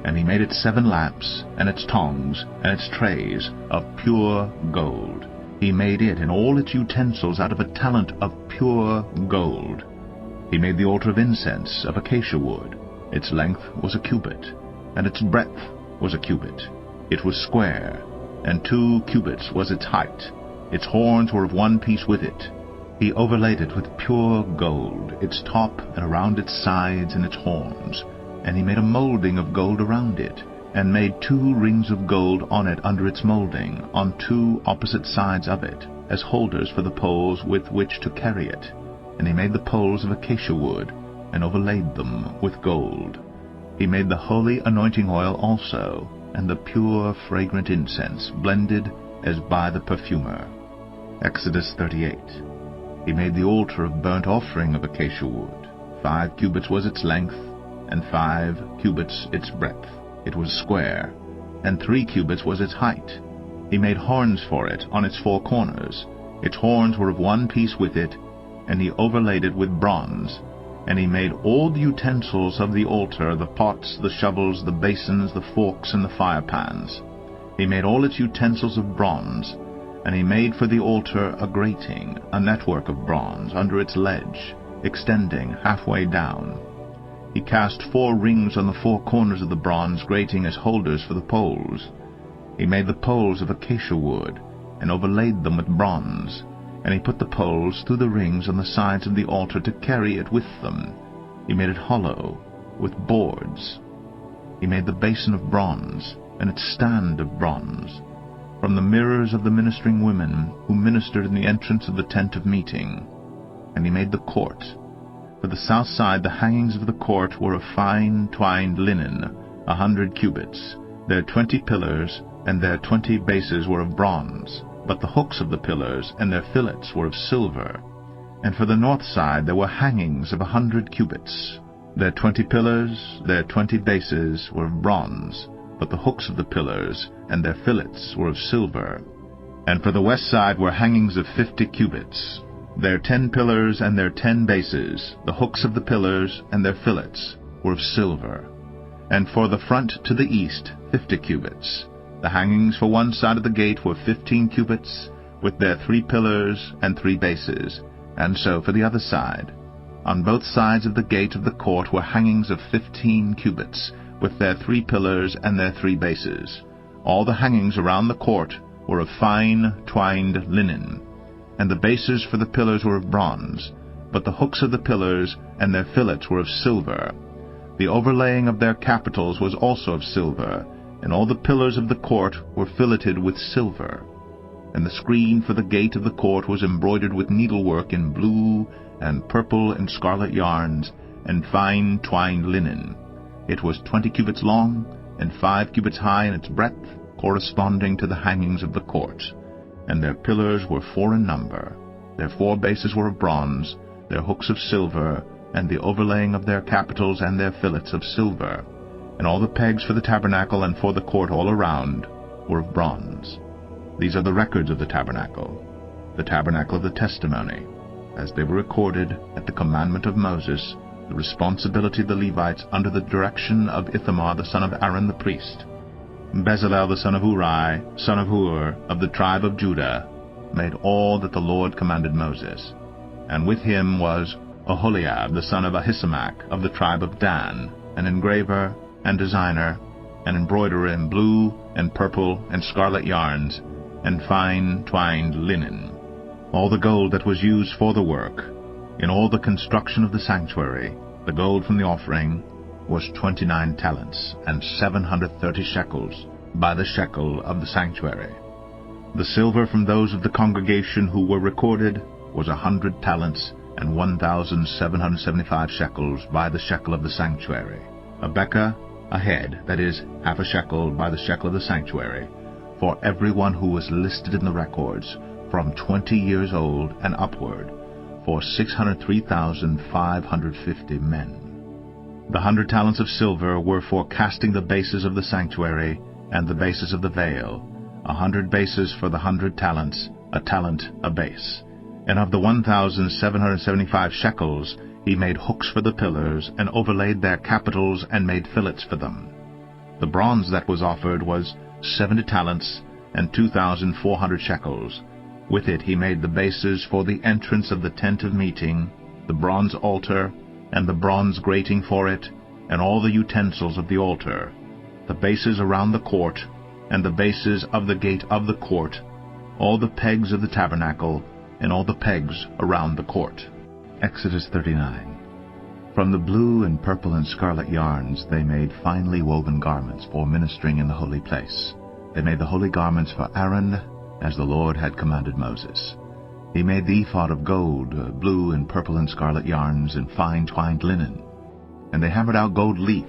And he made it 7 lamps, and its tongs, and its trays, of pure gold. He made it and all its utensils out of a talent of pure gold. He made the altar of incense of acacia wood. Its length was 1 cubit, and its breadth was 1 cubit. It was square, and 2 cubits was its height. Its horns were of one piece with it. He overlaid it with pure gold, its top and around its sides and its horns. And he made a molding of gold around it, and made 2 rings of gold on it under its molding, on 2 opposite sides of it, as holders for the poles with which to carry it. And he made the poles of acacia wood, and overlaid them with gold. He made the holy anointing oil also, and the pure fragrant incense, blended as by the perfumer. Exodus 38. He made the altar of burnt offering of acacia wood. 5 cubits was its length, and 5 cubits its breadth. It was square, and 3 cubits was its height. He made horns for it on its 4 corners. Its horns were of one piece with it, and he overlaid it with bronze. And he made all the utensils of the altar, the pots, the shovels, the basins, the forks, and the firepans. He made all its utensils of bronze, and he made for the altar a grating, a network of bronze, under its ledge, extending halfway down. He cast 4 rings on the 4 corners of the bronze grating as holders for the poles. He made the poles of acacia wood, and overlaid them with bronze, and he put the poles through the rings on the sides of the altar to carry it with them. He made it hollow, with boards. He made the basin of bronze, and its stand of bronze, from the mirrors of the ministering women who ministered in the entrance of the tent of meeting. And he made the court. For the south side the hangings of the court were of fine twined linen, 100 cubits. Their 20 pillars and their 20 bases were of bronze, but the hooks of the pillars and their fillets were of silver. And for the north side there were hangings of 100 cubits. Their 20 pillars, their 20 bases were of bronze, but the hooks of the pillars and their fillets were of silver. And for the west side were hangings of 50 cubits. Their 10 pillars and their 10 bases, the hooks of the pillars and their fillets, were of silver. And for the front to the east 50 cubits. The hangings for one side of the gate were 15 cubits, with their 3 pillars and 3 bases, and so for the other side. On both sides of the gate of the court were hangings of 15 cubits, with their 3 pillars and their 3 bases. All the hangings around the court were of fine twined linen, and the bases for the pillars were of bronze, but the hooks of the pillars and their fillets were of silver. The overlaying of their capitals was also of silver, and all the pillars of the court were filleted with silver. And the screen for the gate of the court was embroidered with needlework in blue and purple and scarlet yarns, and fine twined linen. It was 20 cubits long, and 5 cubits high in its breadth, corresponding to the hangings of the court. And their pillars were 4 in number. Their 4 bases were of bronze, their hooks of silver, and the overlaying of their capitals and their fillets of silver. And all the pegs for the tabernacle and for the court all around were of bronze. These are the records of the tabernacle of the testimony, as they were recorded at the commandment of Moses, the responsibility of the Levites under the direction of Ithamar the son of Aaron the priest. Bezalel the son of Uri, son of Hur, of the tribe of Judah, made all that the Lord commanded Moses. And with him was Oholiab the son of Ahisamach, of the tribe of Dan, an engraver and designer, an embroiderer in blue and purple and scarlet yarns, and fine twined linen. All the gold that was used for the work, in all the construction of the sanctuary, the gold from the offering, was 29 talents, and 730 shekels, by the shekel of the sanctuary. The silver from those of the congregation who were recorded was 100 talents, and 1,775 shekels, by the shekel of the sanctuary. A bekah, a head, that is, half a shekel, by the shekel of the sanctuary, for everyone who was listed in the records, from 20 years old and upward, for 603,550 men. The 100 talents of silver were for casting the bases of the sanctuary and the bases of the veil, 100 bases for the 100 talents, a talent a base. And of the 1,775 shekels he made hooks for the pillars, and overlaid their capitals, and made fillets for them. The bronze that was offered was 70 talents, and 2,400 shekels. With it he made the bases for the entrance of the tent of meeting, the bronze altar, and the bronze grating for it, and all the utensils of the altar, the bases around the court, and the bases of the gate of the court, all the pegs of the tabernacle, and all the pegs around the court. Exodus 39. From the blue and purple and scarlet yarns they made finely woven garments for ministering in the holy place. They made the holy garments for Aaron, as the Lord had commanded Moses. He made the ephod of gold, blue and purple and scarlet yarns, and fine twined linen. And they hammered out gold leaf,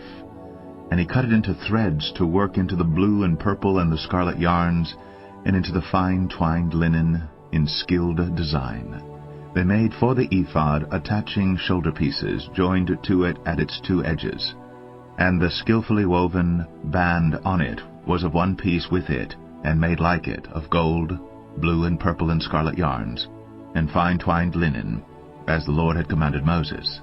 and he cut it into threads to work into the blue and purple and the scarlet yarns, and into the fine twined linen in skilled design. They made for the ephod attaching shoulder pieces joined to it at its 2 edges. And the skillfully woven band on it was of one piece with it, and made like it, of gold, blue and purple and scarlet yarns, and fine twined linen, as the Lord had commanded Moses.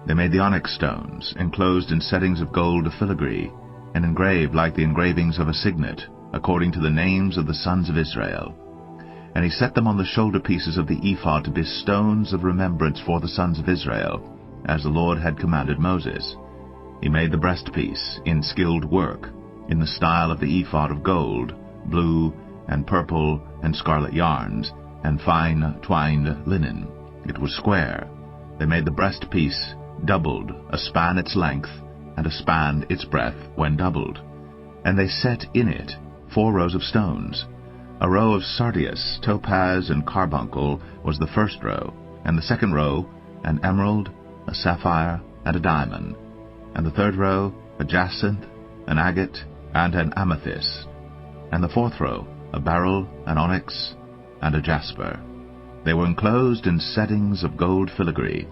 They made the onyx stones, enclosed in settings of gold filigree, and engraved like the engravings of a signet, according to the names of the sons of Israel. And he set them on the shoulder pieces of the ephod to be stones of remembrance for the sons of Israel, as the Lord had commanded Moses. He made the breastpiece in skilled work, in the style of the ephod of gold, blue and purple and scarlet yarns, and fine twined linen. It was square. They made the breastpiece doubled, a span its length, and a span its breadth when doubled. And they set in it 4 rows of stones. A row of sardius, topaz, and carbuncle was the first row, and the second row an emerald, a sapphire, and a diamond, and the third row a jacinth, an agate, and an amethyst, and the fourth row a beryl, an onyx, and a jasper. They were enclosed in settings of gold filigree.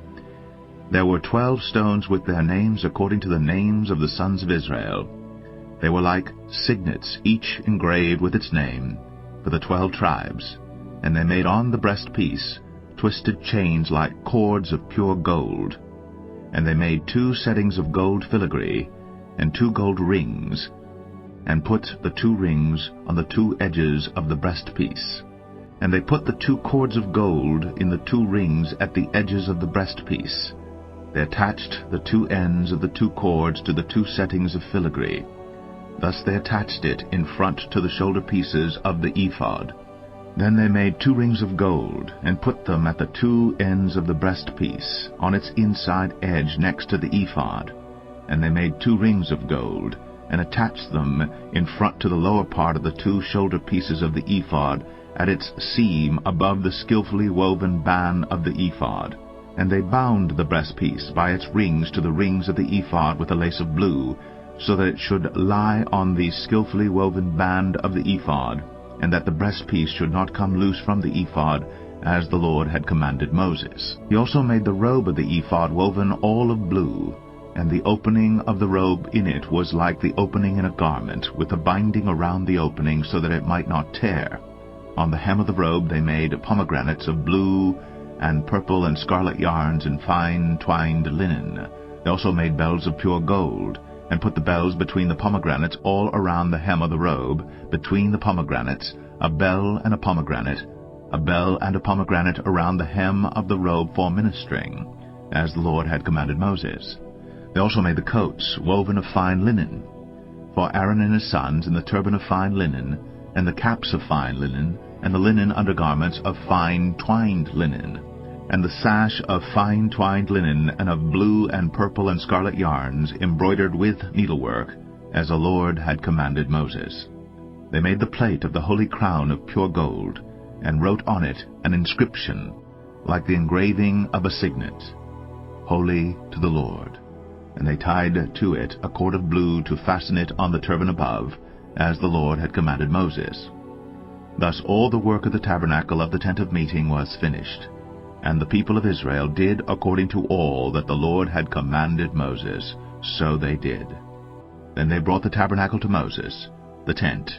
There were 12 stones with their names according to the names of the sons of Israel. They were like signets, each engraved with its name, for the 12 tribes. And they made on the breastpiece twisted chains like cords of pure gold. And they made 2 settings of gold filigree, and 2 gold rings, and put the 2 rings on the 2 edges of the breastpiece. And they put the 2 cords of gold in the 2 rings at the edges of the breastpiece. They attached the 2 ends of the 2 cords to the 2 settings of filigree. Thus they attached it in front to the shoulder pieces of the ephod. Then they made 2 rings of gold, and put them at the 2 ends of the breastpiece, on its inside edge next to the ephod. And they made 2 rings of gold, and attached them in front to the lower part of the 2 shoulder pieces of the ephod, at its seam above the skillfully woven band of the ephod. And they bound the breastpiece by its rings to the rings of the ephod with a lace of blue, so that it should lie on the skillfully woven band of the ephod, and that the breastpiece should not come loose from the ephod, as the Lord had commanded Moses. He also made the robe of the ephod woven all of blue, and the opening of the robe in it was like the opening in a garment, with a binding around the opening so that it might not tear. On the hem of the robe they made pomegranates of blue and purple and scarlet yarns and fine twined linen. They also made bells of pure gold, and put the bells between the pomegranates all around the hem of the robe, between the pomegranates, a bell and a pomegranate around the hem of the robe for ministering, as the Lord had commanded Moses. They also made the coats woven of fine linen, for Aaron and his sons, and the turban of fine linen, and the caps of fine linen, and the linen undergarments of fine twined linen, and the sash of fine twined linen, and of blue and purple and scarlet yarns, embroidered with needlework, as the Lord had commanded Moses. They made the plate of the holy crown of pure gold, and wrote on it an inscription, like the engraving of a signet, Holy to the Lord. And they tied to it a cord of blue to fasten it on the turban above, as the Lord had commanded Moses. Thus all the work of the tabernacle of the tent of meeting was finished, and the people of Israel did according to all that the Lord had commanded Moses, so they did. Then they brought the tabernacle to Moses, the tent,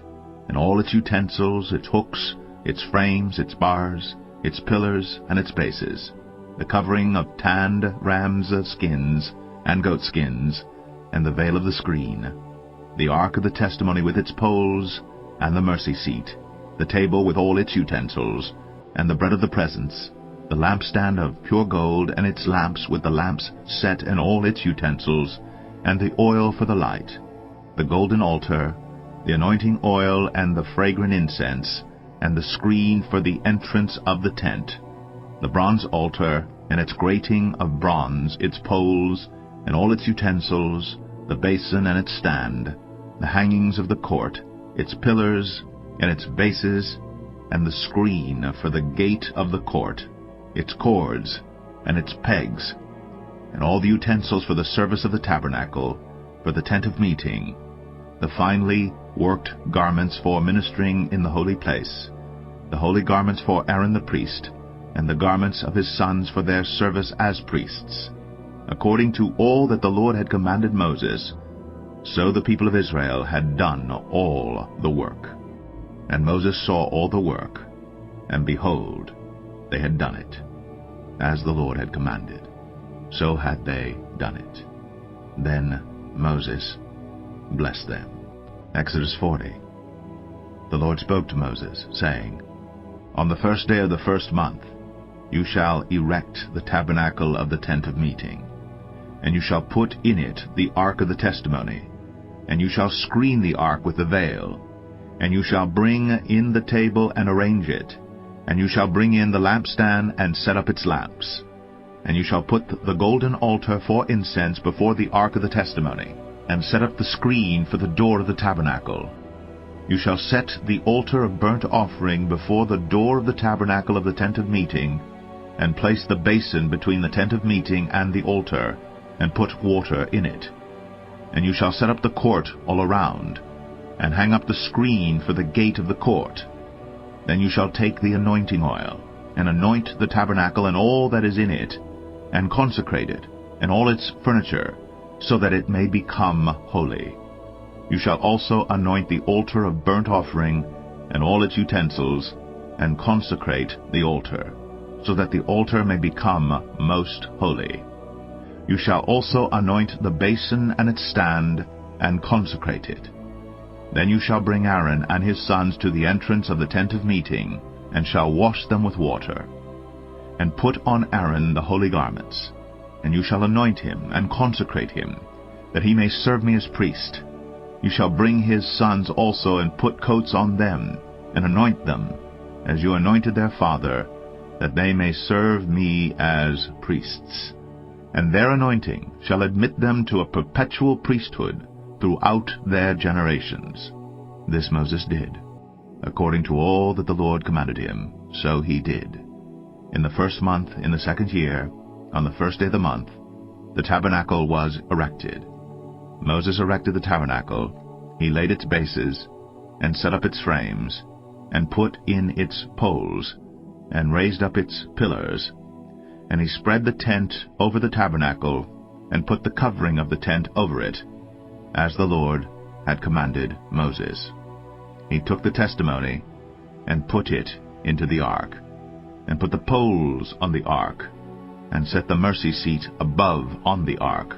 and all its utensils, its hooks, its frames, its bars, its pillars, and its bases, the covering of tanned rams' skins and goat skins, and the veil of the screen, the ark of the testimony with its poles, and the mercy seat, the table with all its utensils, and the bread of the presence, the lampstand of pure gold, and its lamps with the lamps set and all its utensils, and the oil for the light, the golden altar, the anointing oil and the fragrant incense, and the screen for the entrance of the tent, the bronze altar, and its grating of bronze, its poles, and all its utensils, the basin and its stand, the hangings of the court, its pillars, and its bases, and the screen for the gate of the court, its cords, and its pegs, and all the utensils for the service of the tabernacle, for the tent of meeting, the finely worked garments for ministering in the holy place, the holy garments for Aaron the priest, and the garments of his sons for their service as priests, according to all that the Lord had commanded Moses, So the people of Israel had done all the work. And Moses saw all the work, and behold, they had done it, as the Lord had commanded. So had they done it. Then Moses blessed them. Exodus 40. The Lord spoke to Moses, saying, On the first day of the first month you shall erect the tabernacle of the tent of meeting, and you shall put in it the ark of the testimony, and you shall screen the ark with the veil, and you shall bring in the table and arrange it, and you shall bring in the lampstand and set up its lamps. And you shall put the golden altar for incense before the ark of the testimony, and set up the screen for the door of the tabernacle. You shall set the altar of burnt offering before the door of the tabernacle of the tent of meeting, and place the basin between the tent of meeting and the altar, and put water in it. And you shall set up the court all around, and hang up the screen for the gate of the court. Then you shall take the anointing oil, and anoint the tabernacle and all that is in it, and consecrate it, and all its furniture, so that it may become holy. You shall also anoint the altar of burnt offering, and all its utensils, and consecrate the altar, so that the altar may become most holy. You shall also anoint the basin and its stand, and consecrate it. Then you shall bring Aaron and his sons to the entrance of the tent of meeting, and shall wash them with water. And put on Aaron the holy garments, and you shall anoint him, and consecrate him, that he may serve me as priest. You shall bring his sons also, and put coats on them, and anoint them, as you anointed their father, that they may serve me as priests. And their anointing shall admit them to a perpetual priesthood throughout their generations. This Moses did. According to all that the Lord commanded him, so he did. In the first month, in the second year, on the first day of the month, the tabernacle was erected. Moses erected the tabernacle. He laid its bases, and set up its frames, and put in its poles, and raised up its pillars. And he spread the tent over the tabernacle, and put the covering of the tent over it, as the Lord had commanded Moses. He took the testimony, and put it into the ark, and put the poles on the ark, and set the mercy seat above on the ark.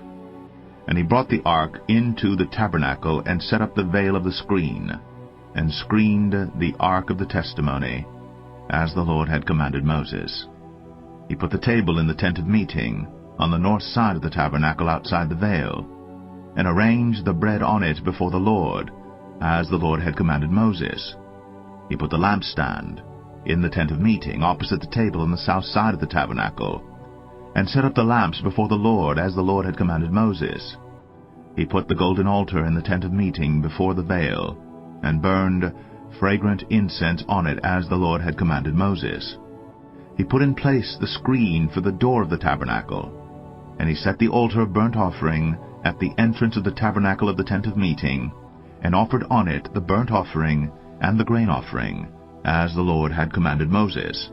And he brought the ark into the tabernacle, and set up the veil of the screen, and screened the ark of the testimony, as the Lord had commanded Moses. He put the table in the tent of meeting, on the north side of the tabernacle outside the veil, and arranged the bread on it before the Lord, as the Lord had commanded Moses. He put the lampstand in the tent of meeting, opposite the table on the south side of the tabernacle, and set up the lamps before the Lord, as the Lord had commanded Moses. He put the golden altar in the tent of meeting before the veil, and burned fragrant incense on it, as the Lord had commanded Moses. He put in place the screen for the door of the tabernacle, and he set the altar of burnt offering at the entrance of the tabernacle of the tent of meeting, and offered on it the burnt offering and the grain offering, as the Lord had commanded Moses.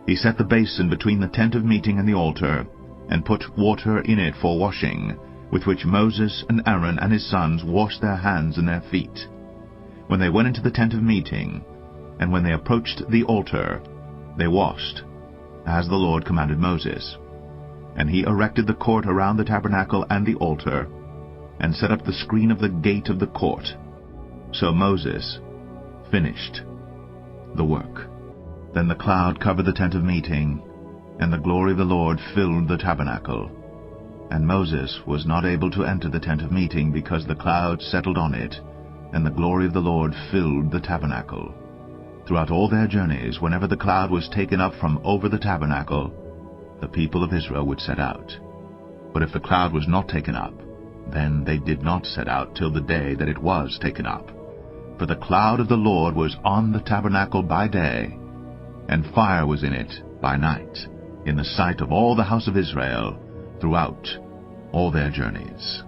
He set the basin between the tent of meeting and the altar, and put water in it for washing, with which Moses and Aaron and his sons washed their hands and their feet, when they went into the tent of meeting, and when they approached the altar, they washed, as the Lord commanded Moses. And he erected the court around the tabernacle and the altar, and set up the screen of the gate of the court. So Moses finished the work. Then the cloud covered the tent of meeting, and the glory of the Lord filled the tabernacle. And Moses was not able to enter the tent of meeting, because the cloud settled on it, and the glory of the Lord filled the tabernacle. Throughout all their journeys, whenever the cloud was taken up from over the tabernacle, the people of Israel would set out. But if the cloud was not taken up, then they did not set out till the day that it was taken up. For the cloud of the Lord was on the tabernacle by day, and fire was in it by night, in the sight of all the house of Israel, throughout all their journeys.